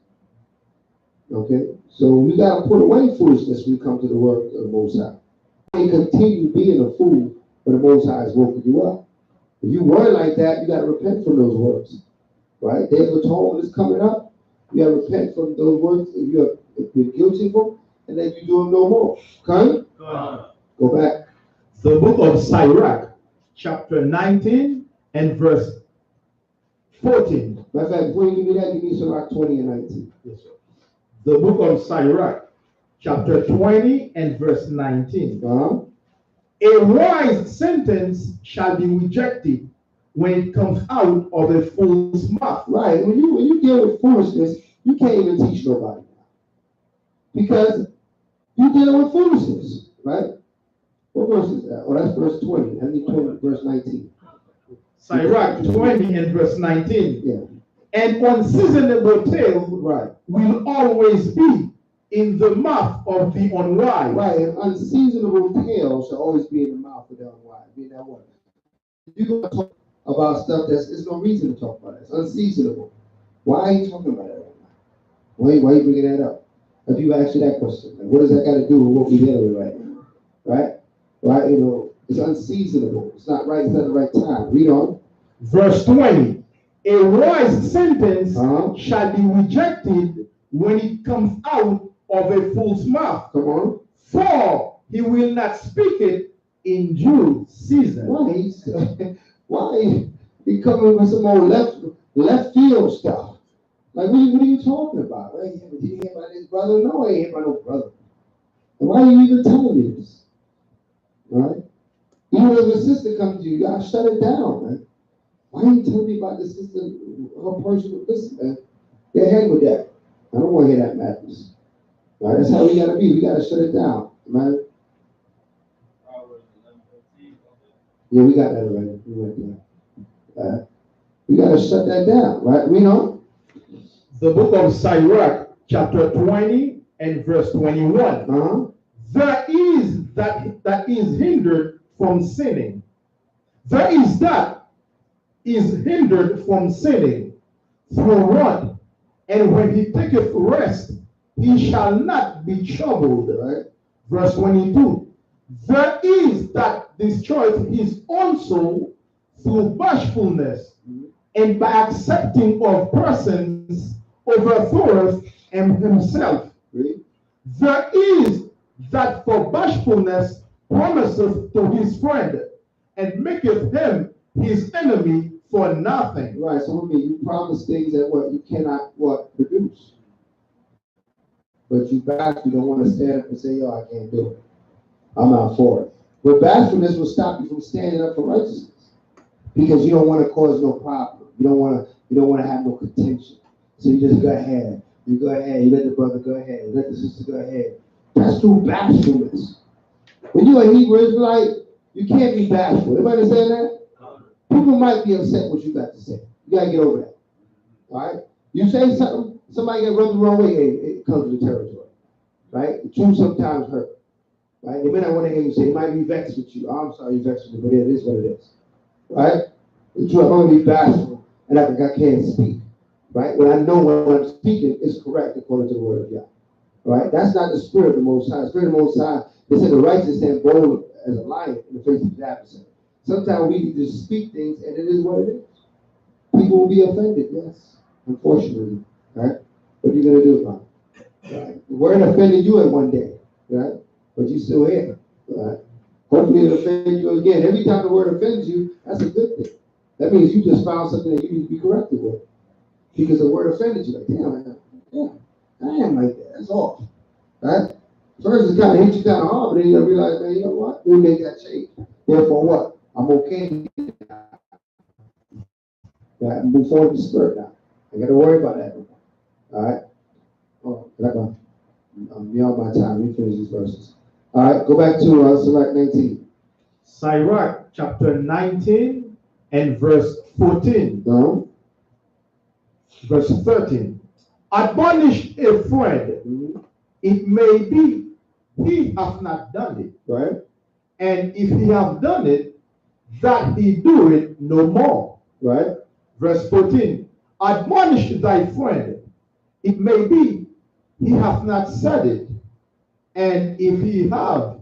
Okay? So we gotta put away foolishness when we come to the word of the Most High. You continue being a fool, but the Most High is woken you up. If you were like that, you gotta repent from those words. Right? Day of Atonement is coming up. You gotta repent from those words if you're guilty of them, and then you do them no more. Okay? Go back. The book of Sirach, chapter 19 and verse 14. Matter of fact, before you give me that, give me Sirach 20 and 19. Yes, sir. The book of Sirach, chapter 20 and verse 19. A wise sentence shall be rejected when it comes out of a fool's mouth. Right. When you deal with foolishness, you can't even teach nobody now. Because you're dealing with foolishness, right? What verse is that? Oh, that's verse 20. I need 20, verse 19. Sirach 20 and verse 19. Yeah. An unseasonable tale, right, will always be in the mouth of the unwise. Right. An unseasonable tale shall always be in the mouth of the unwise. Mean that what? You're going to talk about stuff there's no reason to talk about it. It's unseasonable. Why are you talking about it right now? Why are you bringing that up? If you ask you that question, like, what does that got to do with what we're dealing with right now? Right? Right? You know, it's unseasonable. It's not right. It's not the right time. Read on. Verse 20. A wise sentence shall be rejected when it comes out of a fool's mouth. Come on. For he will not speak it in due season. Why he coming with some old left field stuff? Like, what are you talking about? Right? Did you hear about his brother? No, I ain't hear about no brother. And why are you even telling me this? Right? Even if a sister comes to you, you gotta shut it down, man. Why are you telling me about this sister, her personal business, man? Get ahead with that. I don't want to hear that madness. Right? That's how we gotta be. We gotta shut it down, man. Yeah, we got that already. We went there. We gotta shut that down, right? We know. The book of Sirach, chapter 20 and verse 21. There is that is hindered from sinning. There is that is hindered from sinning through what? And when he taketh rest, he shall not be troubled. Right? Verse 22. There is that destroyeth his own soul through bashfulness, and by accepting of persons overthroweth himself. There is that for bashfulness promiseth to his friend, and maketh him his enemy for nothing. Right, so what you promise things that what you cannot produce. But you bashful, you don't want to stand up and say, yo, I can't do it. I'm not for it. But bashfulness will stop you from standing up for righteousness. Because you don't want to cause no problem. You don't want to have no contention. So you just go ahead. You go ahead. You let the brother go ahead. You let the sister go ahead. That's through bashfulness. When you're a Hebrew Israelite, you can't be bashful. Everybody understand that? People might be upset what you got to say. You got to get over that. All right? You say something, somebody get rubbed the wrong way, it comes to the territory. Right? The truth sometimes hurt. Right? They may not want to hear you say, it might be vexed with you. Oh, I'm sorry you're vexed with me, but it is what it is. Right? The truth, I'm going to be bashful, and I can't speak. Right? When I know what I'm speaking is correct according to the word of God. Right? That's not the spirit of the Most High. The spirit of the Most High, they said the righteous stand bold as a lion in the face of his adversary. Sometimes we need to speak things, and it is what it is. People will be offended, yes, unfortunately. Right? What are you going to do about it? Right? The word offended you at one day, right? But you still here. Right? Hopefully it'll offend you again. Every time the word offends you, that's a good thing. That means you just found something that you need to be corrected with. Because the word offended you. Like, damn, I am like that. That's off. Right? First it kind of hit you kind of hard, but then you realize, man, you know what? We make that change. Therefore what? I'm okay. Yeah, move forward to the spirit now. I got to worry about that. All right? Oh, I'm beyond my time. Let me finish these verses. All right, go back to Sirach 19. Sirach chapter 19 and verse 14. Verse 13. Admonish a friend, it may be he hath not done it. Right? And if he have done it, that he do it no more. Right? Verse 14. Admonish thy friend, it may be he hath not said it, and if he have,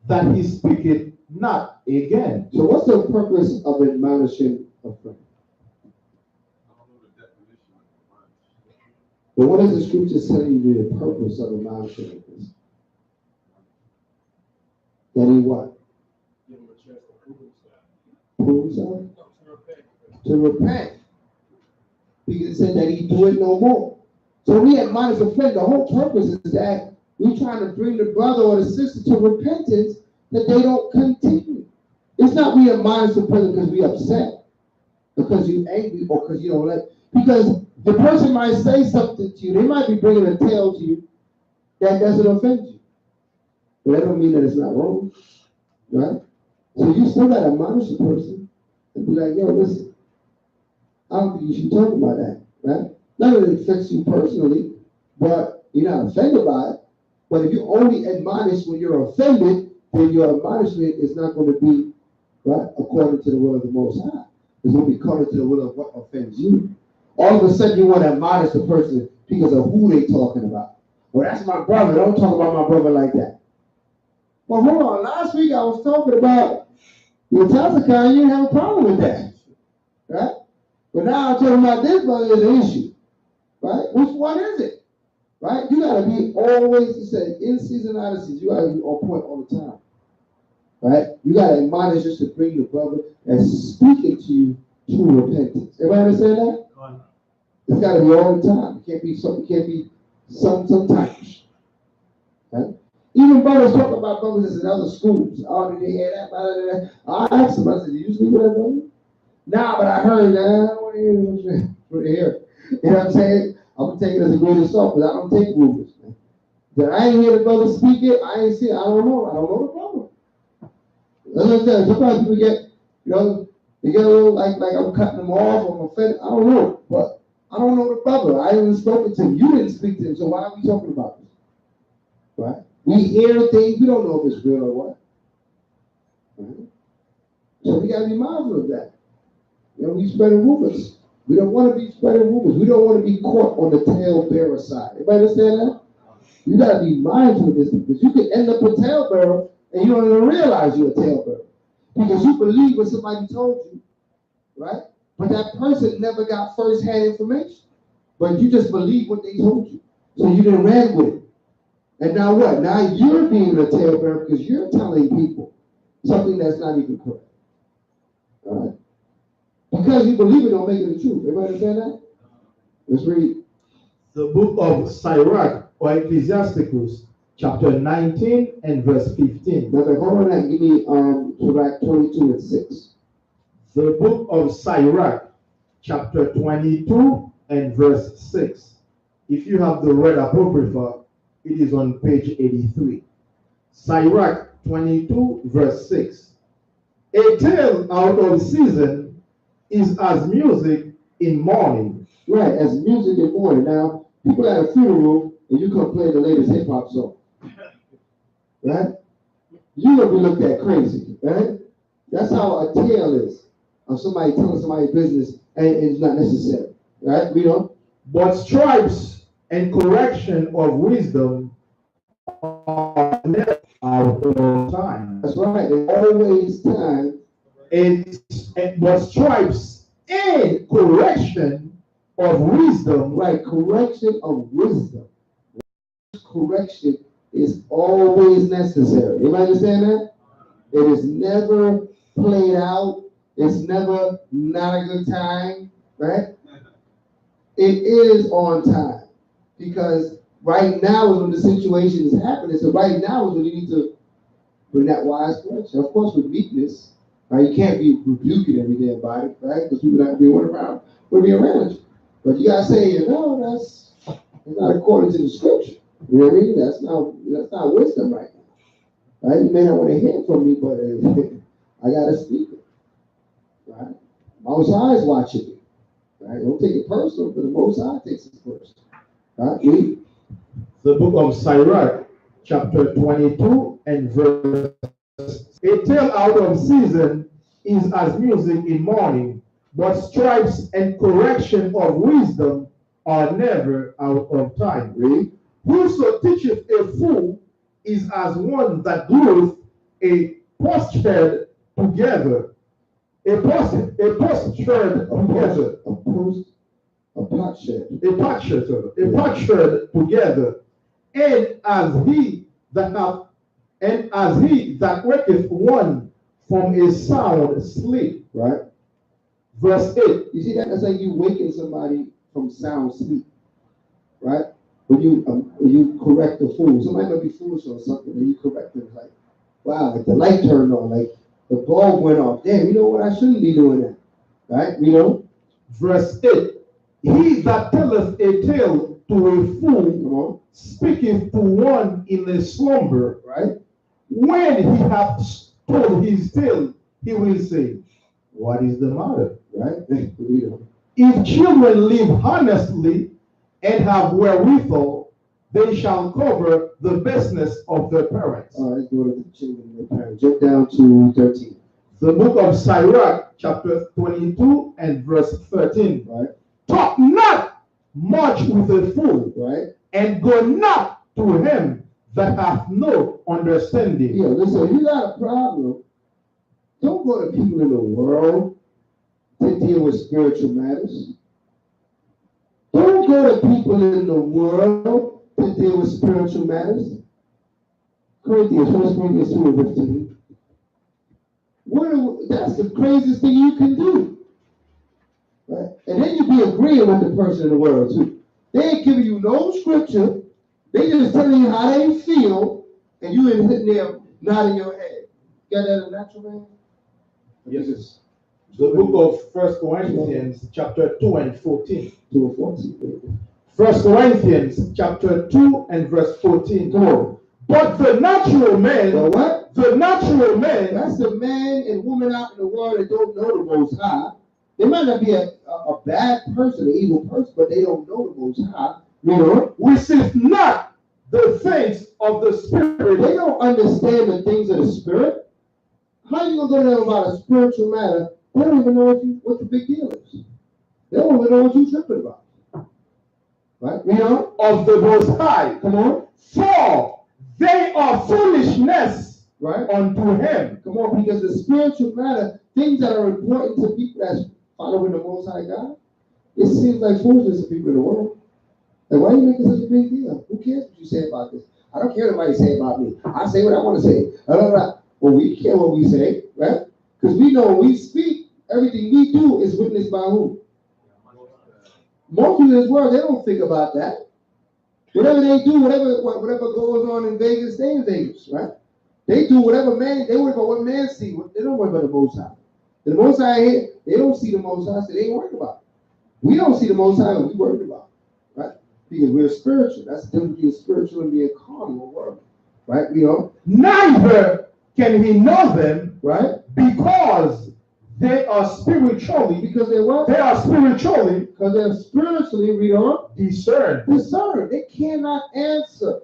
that he speak it not again. So what's the purpose of admonishing a friend? But what does the scripture tell you the purpose of admonishing a person? That he what? Give him a chance to prove himself. Prove himself? To repent. Because it said that he do it no more. So we admonish a friend. The whole purpose is that we're trying to bring the brother or the sister to repentance, that they don't continue. It's not we admonish the person because we upset, because you angry, or because you don't like. Because the person might say something to you. They might be bringing a tale to you that doesn't offend you. But that don't mean that it's not wrong. Right? So you still got to admonish the person and be like, yo, listen, I don't think you should talk about that. Right? Not that it affects you personally, but you're not offended by it. But if you only admonish when you're offended, then your admonishment is not going to be right according to the will of the Most High. It's going to be according to the will of what offends you. All of a sudden, you want to admonish the person because of who they talking about. Well, that's my brother. Don't talk about my brother like that. Well, hold on. Last week, I was talking about your Tazaka, and you didn't have a problem with that. Right? But now I'm talking about this brother is an issue. Right? Which one is it? Right? You got to be always, you say, in season, out of season. You got to be on point all the time. Right? You got to admonish just to bring the brother that's speaking to you to repentance. Everybody understand that? It's got to be all the time. It can't be something. Can't be sometimes. Right? Even brothers talk about brothers in other schools. Oh, did they hear that? Blah, blah, blah. I asked them. I said, "Did you sleep with that brother?" Nah, but I heard that. I don't want to hear what you hear. You know what I'm saying? I'm gonna take it as a grain of salt, but I don't take rumors, man. That I ain't hear the brother speak it. I ain't see it. I don't know. I don't know the brother. That's what I'm saying. Sometimes people get, they get a little like I'm cutting them off or I'm offended. I don't know, but I don't know the brother. I haven't spoken to him. You didn't speak to him, so why are we talking about this? Right? We hear things, we don't know if it's real or what. Right? So we gotta be mindful of that. You know, we spreading rumors. We don't want to be spreading rumors. We don't want to be caught on the talebearer side. Everybody understand that? You gotta be mindful of this because you can end up a talebearer and you don't even realize you're a talebearer. Because you believe what somebody told you, right? But that person never got first-hand information. But you just believe what they told you. So you didn't ran with it. And now what? Now you're being a talebearer because you're telling people something that's not even correct. All right? Because you believe it don't make it the truth. Everybody understand that? Let's read. The book of Sirach or Ecclesiasticus, chapter 19 and verse 15. Now, hold on that. Give me Sirach 22 and 6. The book of Sirach, chapter 22 and verse 6. If you have the red apocrypha, it is on page 83. Sirach 22 verse 6. A tale out of season is as music in mourning. Right, as music in mourning. Now, people at a funeral and you come play the latest hip hop song. Right? You're gonna be looked at crazy, right? That's how a tale is of somebody telling somebody business and it's not necessary. Right? We don't. But stripes and correction of wisdom are never out of time. That's right. There's always time. But stripes and correction of wisdom. Right, correction of wisdom. Correction is always necessary. You understand that? It is never played out. It's never not a good time, right? It is on time because right now is when the situation is happening. So right now is when you need to bring that wise correction. Of course, with meekness, right? You can't be rebuking every day about it, right? Because people not be around you. But you gotta say, no, that's not according to the scripture. You know what I mean? That's not wisdom right now. Right? You may not want to hear from me, but I gotta speak it. Right? Most High is watching me. Right? Don't take it personal, but the Most High takes it personal. Right? Read. The book of Sirach, chapter 22 and verse. A tale out of season is as music in mourning, but stripes and correction of wisdom are never out of time. Read. Whoso teacheth a fool is as one that glueth a potsherd together. A potsherd together. A potsherd. A potsherd together. And as he that waketh one from a sound sleep. Right. Verse 8. You see that? That's like you waking somebody from sound sleep. Right? When you correct a fool, somebody might be foolish on something, and you correct them like, wow, like the light turned on, like the bulb went off. Damn, you know what? I shouldn't be doing that. Right? You know? Verse 8. He that telleth a tale to a fool speaketh to one in a slumber. Right? When he hath told his tale, he will say, what is the matter? Right? If children live honestly and have wherewithal, they shall cover the business of their parents. All right, let's go to the children of their parents. Jump down to 13. The book of Sirach, chapter 22 and verse 13. Right. Talk not much with a fool, right, and go not to him that hath no understanding. Yeah, listen, you got a problem. Don't go to people in the world to deal with spiritual matters. Don't go to people in the world to deal with spiritual matters. 1 Corinthians 2 and 15. That's the craziest thing you can do. Right? And then you be agreeing with the person in the world too. They ain't giving you no scripture. They just telling you how they feel, and you ain't sitting there nodding your head. Got that in natural man? Yes. The book of 1 Corinthians, chapter 2 and 14. 2 and 14. 1 Corinthians, chapter 2 and verse 14. Come on. But the natural man, the what? The natural man. That's the man and woman out in the world that don't know the Most High. They might not be a bad person, an evil person, but they don't know the Most High. You know? Receive not the things of of the spirit. They don't understand the things of the spirit. How you gonna go to them about a spiritual matter? They don't even know what the big deal is. They don't even know what you're tripping about. Right? You know? Of the Most High. Come on. For they are foolishness, right, unto him. Come on, because the spiritual matter, things that are important to people that's following the Most High God, it seems like foolishness to people in the world. Like, why are you making such a big deal? Who cares what you say about this? I don't care what anybody say about me. I say what I want to say. Well, we care what we say, right? Because we know when we speak, everything we do is witnessed by who? Most people in this world, they don't think about that. Whatever they do, whatever goes on in Vegas, stay in Vegas, right? They do whatever man, they worry about what man see. They don't worry about the Most High. The Most High here, they don't see the Most High, so they ain't worried about it. We don't see the Most High, but we worried about it, right? Because we're spiritual. That's the difference between spiritual and being carnal or worldly, right? You know, neither can he know them, right? Because they are spiritually. Because they're what? They are spiritually. Because they're spiritually, read on. Discerned. They cannot answer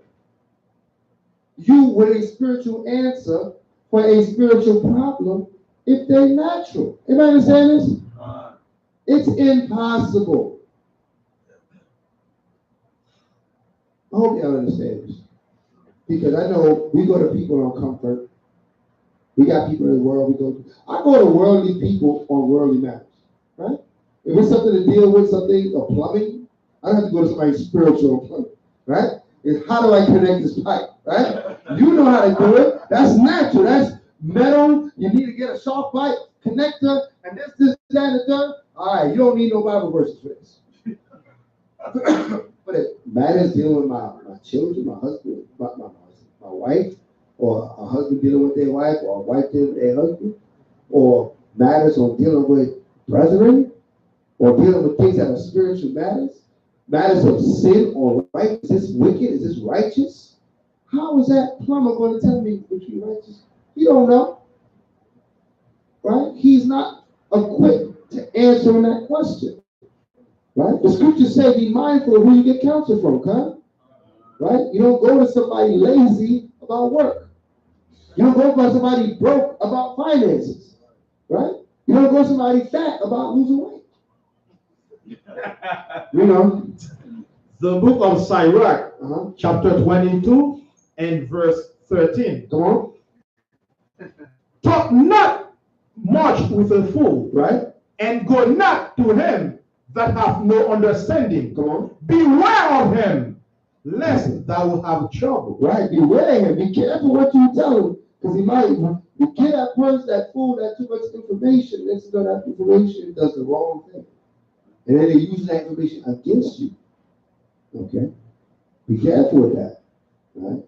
you with a spiritual answer for a spiritual problem if they're natural. Anybody understand this? It's impossible. I hope y'all understand this. Because I know we go to people on comfort. We got people in the world I go to worldly people on worldly matters. Right? If it's something to deal with, something or plumbing, I don't have to go to somebody spiritual on plumbing. Right? It's how do I connect this pipe? Right? You know how to do it. That's natural. That's metal. You need to get a soft pipe connector and this, that, and the third. All right, you don't need no Bible verses for this. But it matters dealing with my children, my husband, my wife, or a husband dealing with their wife, or a wife dealing with their husband, or matters on dealing with brethren, or dealing with things that are spiritual matters of sin or right. Is this wicked? Is this righteous? How is that plumber going to tell me which is righteous? He don't know. Right? He's not equipped to answer that question. Right? The scriptures say be mindful of who you get counsel from, huh? Right? You don't go to somebody lazy about work. You don't go to somebody broke about finances. Right? You don't go to somebody fat about losing weight. You know? The book of Sirach, chapter 22 and verse 13. Come on. Talk not much with a fool, right? And go not to him that hath no understanding. Come on. Beware of him, lest thou have trouble. Right, beware him. Be careful what you tell him, because he might. You get that person, that fool, that too much information, and so that information does the wrong thing. And then they use that information against you. Okay? Be careful with that. Right?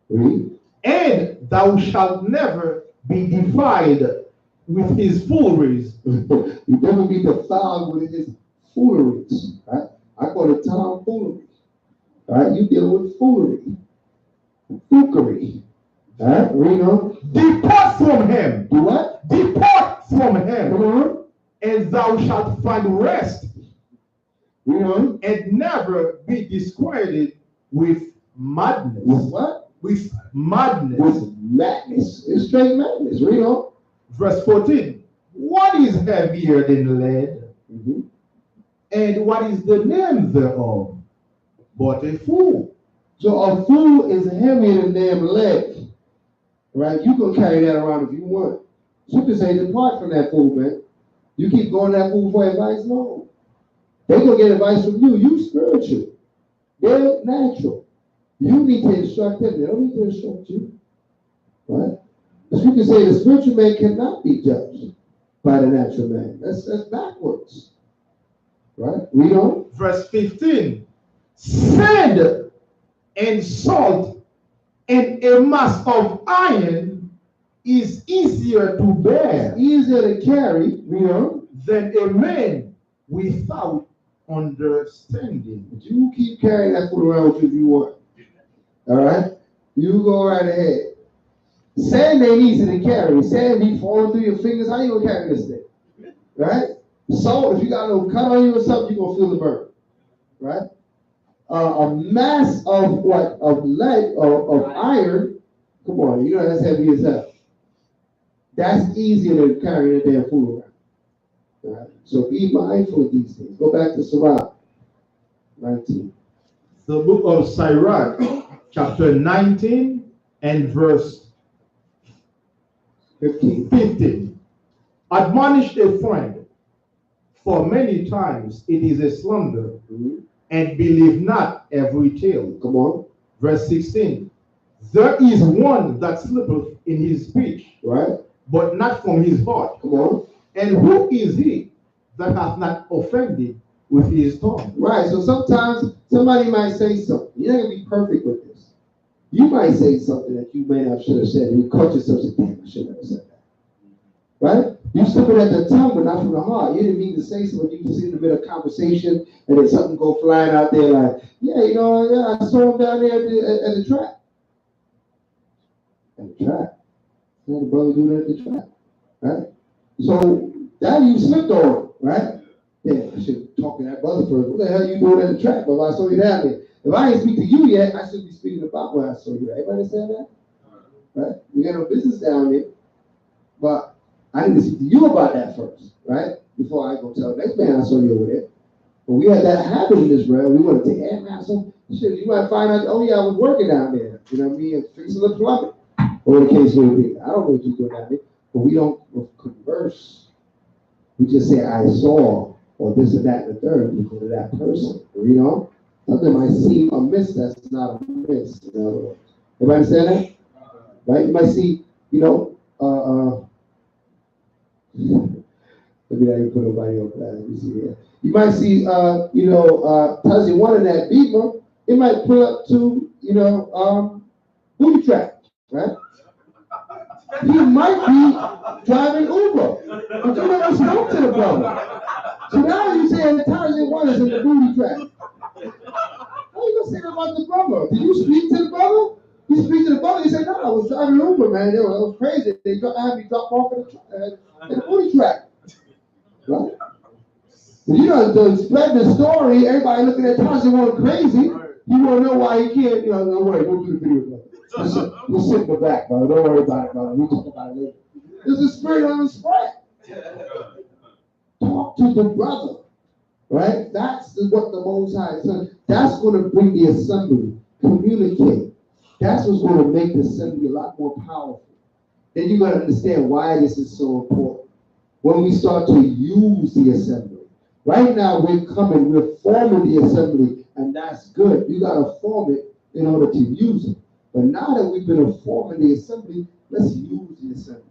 Read. And thou shalt never be defiled with his fooleries. You never be defiled with his fooleries. Right? I call it tomfoolery. Right? You deal with foolery. Foolery. Right? Read on. Depart from him. Do what? Depart from him. Come on. And thou shalt find rest. Read on. And never be disquieted with madness. With what? With madness. With madness. It's straight madness. Read on. Verse 14. What is heavier than lead? And what is the name thereof? But a fool. So a fool is heavier than damn lead. Right? You can carry that around if you want. You can say, depart from that fool, man. You keep going to that fool for advice? No. They're going to get advice from you. You spiritual. They're natural. You need to instruct them. They don't need to instruct you. Right? The scripture say the spiritual man cannot be judged by the natural man. That's backwards. Right? Read on. Verse 15. Sand and salt and a mass of iron is easier to bear. It's easier to carry, read on, than a man without understanding. But you keep carrying that food around with you if you want. All right? You go right ahead. Sand ain't easy to carry. Sand be falling through your fingers. How you gonna carry this thing? Right? Salt, if you got a little cut on you or something, you're gonna feel the burn. Right? a mass of what? Of lead or of iron. Come on, you know that's heavy as hell. That's easier than carrying a damn food around. All right? So be mindful of these things. Go back to Sirach 19. The book of Sirach, chapter 19 and verse 15. Admonish a friend, for many times it is a slumber, and believe not every tale. Come on. Verse 16. There is one that slippeth in his speech, Right. but not from his heart. Come on. And who is he that hath not offended with his tongue? Right. So sometimes somebody might say something. You're not gonna be perfect with this. You might say something that you may not should have said, and you caught yourself saying, damn, I should have said that. Right? You slip it at the tongue, but not from the heart. You didn't mean to say something. You just in the middle of conversation, and then something go flying out there like, yeah, you know, yeah, I saw him down there at the track. At the track. You know, the brother doing it at the track. Right? So that you slipped on, right? Yeah, I should talk to that brother first. What the hell you doing at the track? But if I saw you down there. If I ain't speak to you yet, I should be speaking about where I saw you at. Everybody understand that? Right? We got no business down there. But I need to speak to you about that first, right? Before I go tell the next man I saw you over there. But we had that habit in this realm. We want to take, hey man, so shit, you might find out, oh yeah, I was working down there. You know what I mean? Fixing the plumbing. Or the case may be. I don't know what you're doing down there. But we don't converse. We just say, I saw, or this or that and the third, because of that person. You know? Something might seem amiss, that's not amiss. In other words. Everybody understand that? Right? You might see, you know, maybe I didn't put nobody on that. Let me see here. You might see, you know, touching one of that beeper, it might pull up to, you know, booty trap, right? He might be driving Uber, but you never spoke to the brother. So now you saying Tarzan one is in the booty trap. How you gonna say that about the brother? Did you speak to the brother? You speak to the brother, he said, no, I was driving Uber, man. It was crazy. They had me drop off in the booty trap. Right? But you know, to spread the story, everybody looking at Tarzan one crazy. You wanna know why he can't, you know, no worry, go do the video, brother. Just sit in the back, brother. Don't worry about it, brother. We'll talk about it later. There's a spirit on the spread. Talk to the brother. Right? That's what the Most High said. That's going to bring the assembly. Communicate. That's what's going to make the assembly a lot more powerful. Then you're going to understand why this is so important. When we start to use the assembly. Right now, we're forming the assembly, and that's good. You got to form it in order to use it. But now that we've been forming the assembly, let's use the assembly.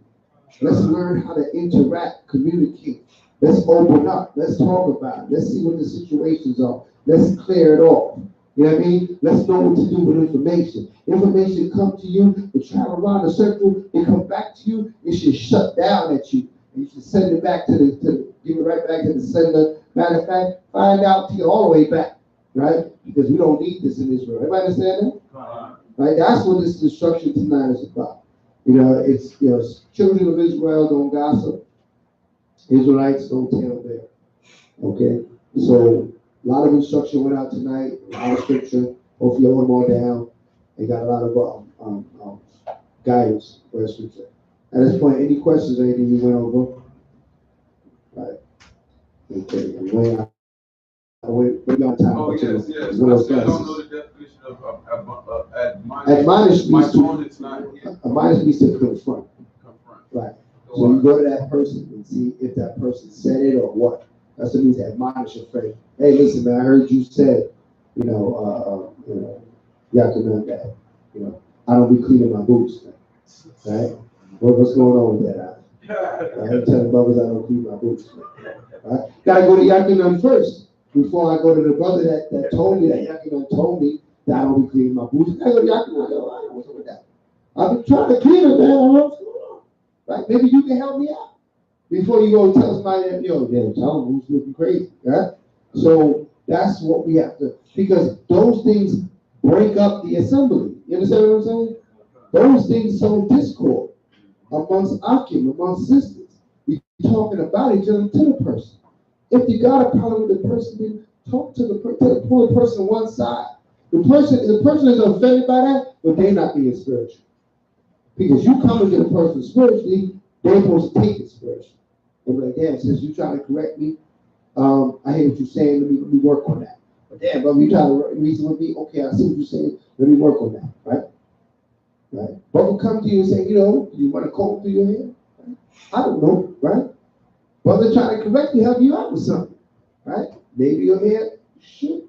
Let's learn how to interact, communicate. Let's open up. Let's talk about it. Let's see what the situations are. Let's clear it off. You know what I mean? Let's know what to do with information. Information come to you, it travel around the circle, it come back to you, it should shut down at you. You should send it back give it right back to the sender. Matter of fact, find out to get all the way back, right? Because we don't need this in Israel. Everybody understand that? Right? That's what this instruction tonight is about. You know, it's, you know, children of Israel don't gossip. Israelites don't tell there. Okay? So a lot of instruction went out tonight, a lot of scripture. Hopefully I want them all down. They got a lot of guidance for the scripture. At this point, any questions or anything you went over? Right. Okay. We're on time. Oh, yes. What else, I guys? don't know the definition of admonish. Admonish means to admonish means to confront. Right. So you go to that person and see if that person said it or what. That's what it means to admonish a friend. Hey, listen, man, I heard you said, you know, Yakinan that, you know, I don't be cleaning my boots, man. Right? What's going on with that? I'm telling brothers I don't clean my boots, man. Right? Gotta go to Yakinan first before I go to the brother that told me that Yakinan told me that I don't be cleaning my boots. I go to Yakinan, yo, I don't know what's up with that. I've been trying to clean it, man. I don't know what's going on. Right? Maybe you can help me out before you go tell somebody that, yo, damn, tell them who's looking crazy. Right? So that's what we have to, because those things break up the assembly. You understand what I'm saying? Those things sow discord amongst Akim, amongst sisters. We're talking about each other to the person. If you got a problem with the person, then Talk to the pull the person one side. The person is offended by that, but they're not being spiritual. Because you come to the person spiritually, they're supposed to take it spiritually. And be like, damn, since you trying to correct me, I hear what you're saying. Let me work on that. But damn, brother, you trying to reason with me? Okay, I see what you're saying. Let me work on that, right? Right. Brother come to you and say, you want to comb through your hair? Right? I don't know, right? Brother trying to correct you, help you out with something, right? Maybe your hair should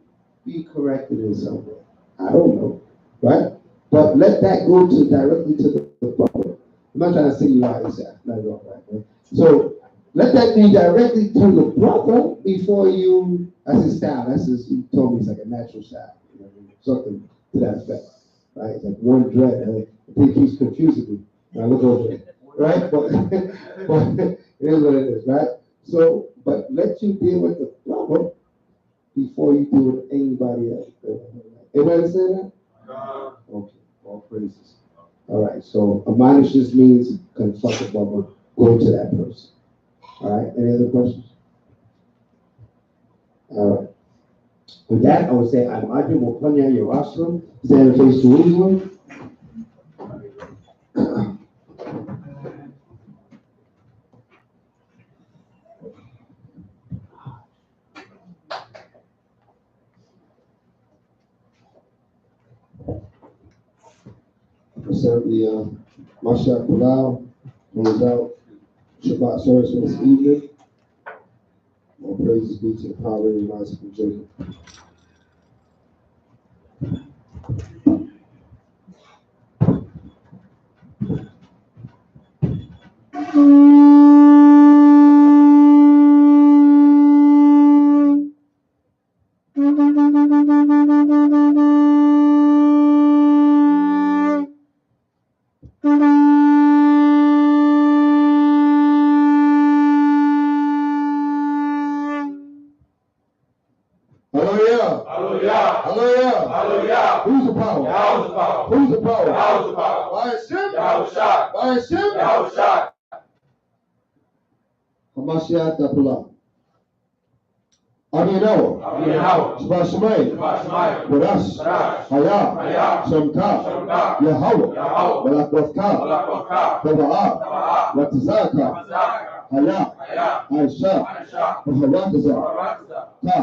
be corrected in some way. I don't know, right? But let that go directly to the brother. I'm not trying to single out yourself, not at all, right? So let that be directly to the brother before you. That's his style. That's his. He told me it's like a natural style, something to that effect, right? It's like one dread. I think he's confusing me. When I look over it, right? But it is what it is, right? So, but let you deal with the brother before you deal with anybody else. Everybody understand that? Okay. All praises. All right. So admonish just means confront the brother. Go to that person. All right. Any other questions? All right. With that, I would say I'm Adrian Mokonya Yerushalayim, stand and face Jerusalem. I served the Mashiach Palau, close out Shabbat service this evening. All praises be to the power and rise from Jacob. Hallelujah. Hallelujah. Hallelujah. Hallelujah. Who's the power? Yahweh's the power. Who's the power? Yahweh's the power. By Hashem? Yahushua. By Hashem? Yahushua. Hamashiach Tapula. Abiyanawa. Abiyanawa. Shabbat Shemayim. Shabbat Shemayim. Barash. Barash. Hayah. Hayah. Shamka. Shamka. Yahweh. Yahweh. Balakrovka. Balakrovka. Taba'ah. Taba'ah. Watazaka. Watazaka. Hayah. Hayah. Aisha. Aisha. Baharakaza. Ta.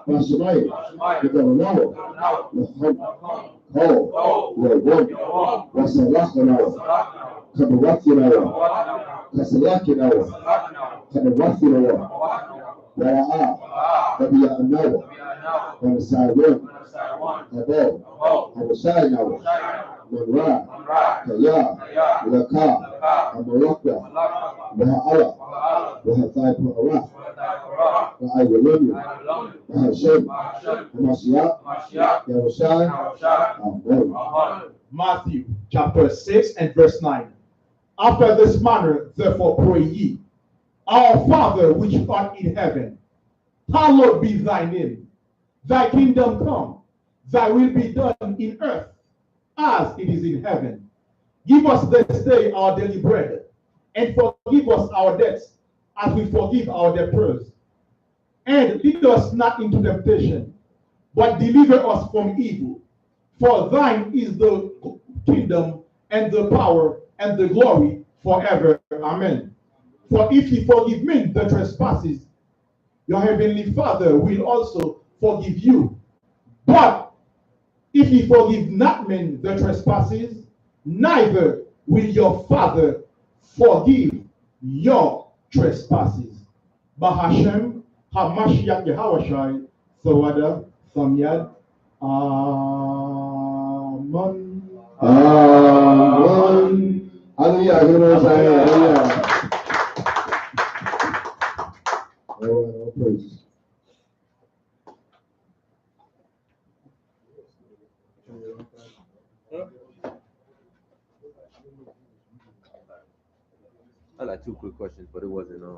Bashamayim. Yadawanawa. Yahweh. Ho. Yahweh. Wasalachanawa. Kabawakinawa. Kasalakinawa. Kabawakinawa. Wara'ah, Rabiya'anawa, Wanasaiwan, Abo, Abashaynawa, Manra, Kaya, Laka, Amalaka, Waha'ala, Wahathai Pa'arah, Wa'ayalonu, Wahashem, Hamashiach, Yahushai, Amen. Matthew chapter 6 and verse 9. After this manner, therefore, pray ye. Our Father which art in heaven, hallowed be thy name. Thy kingdom come, thy will be done in earth as it is in heaven. Give us this day our daily bread, and forgive us our debts as we forgive our debtors. And lead us not into temptation, but deliver us from evil. For thine is the kingdom and the power and the glory forever. Amen. For if ye forgive men the trespasses, your heavenly Father will also forgive you. But if ye forgive not men the trespasses, neither will your Father forgive your trespasses. Bahashem, Hamashiach Yahawashai, Sawada, Samyad, Amen. Amen. Hallelujah. Hallelujah. All praises. I got two quick questions, but it wasn't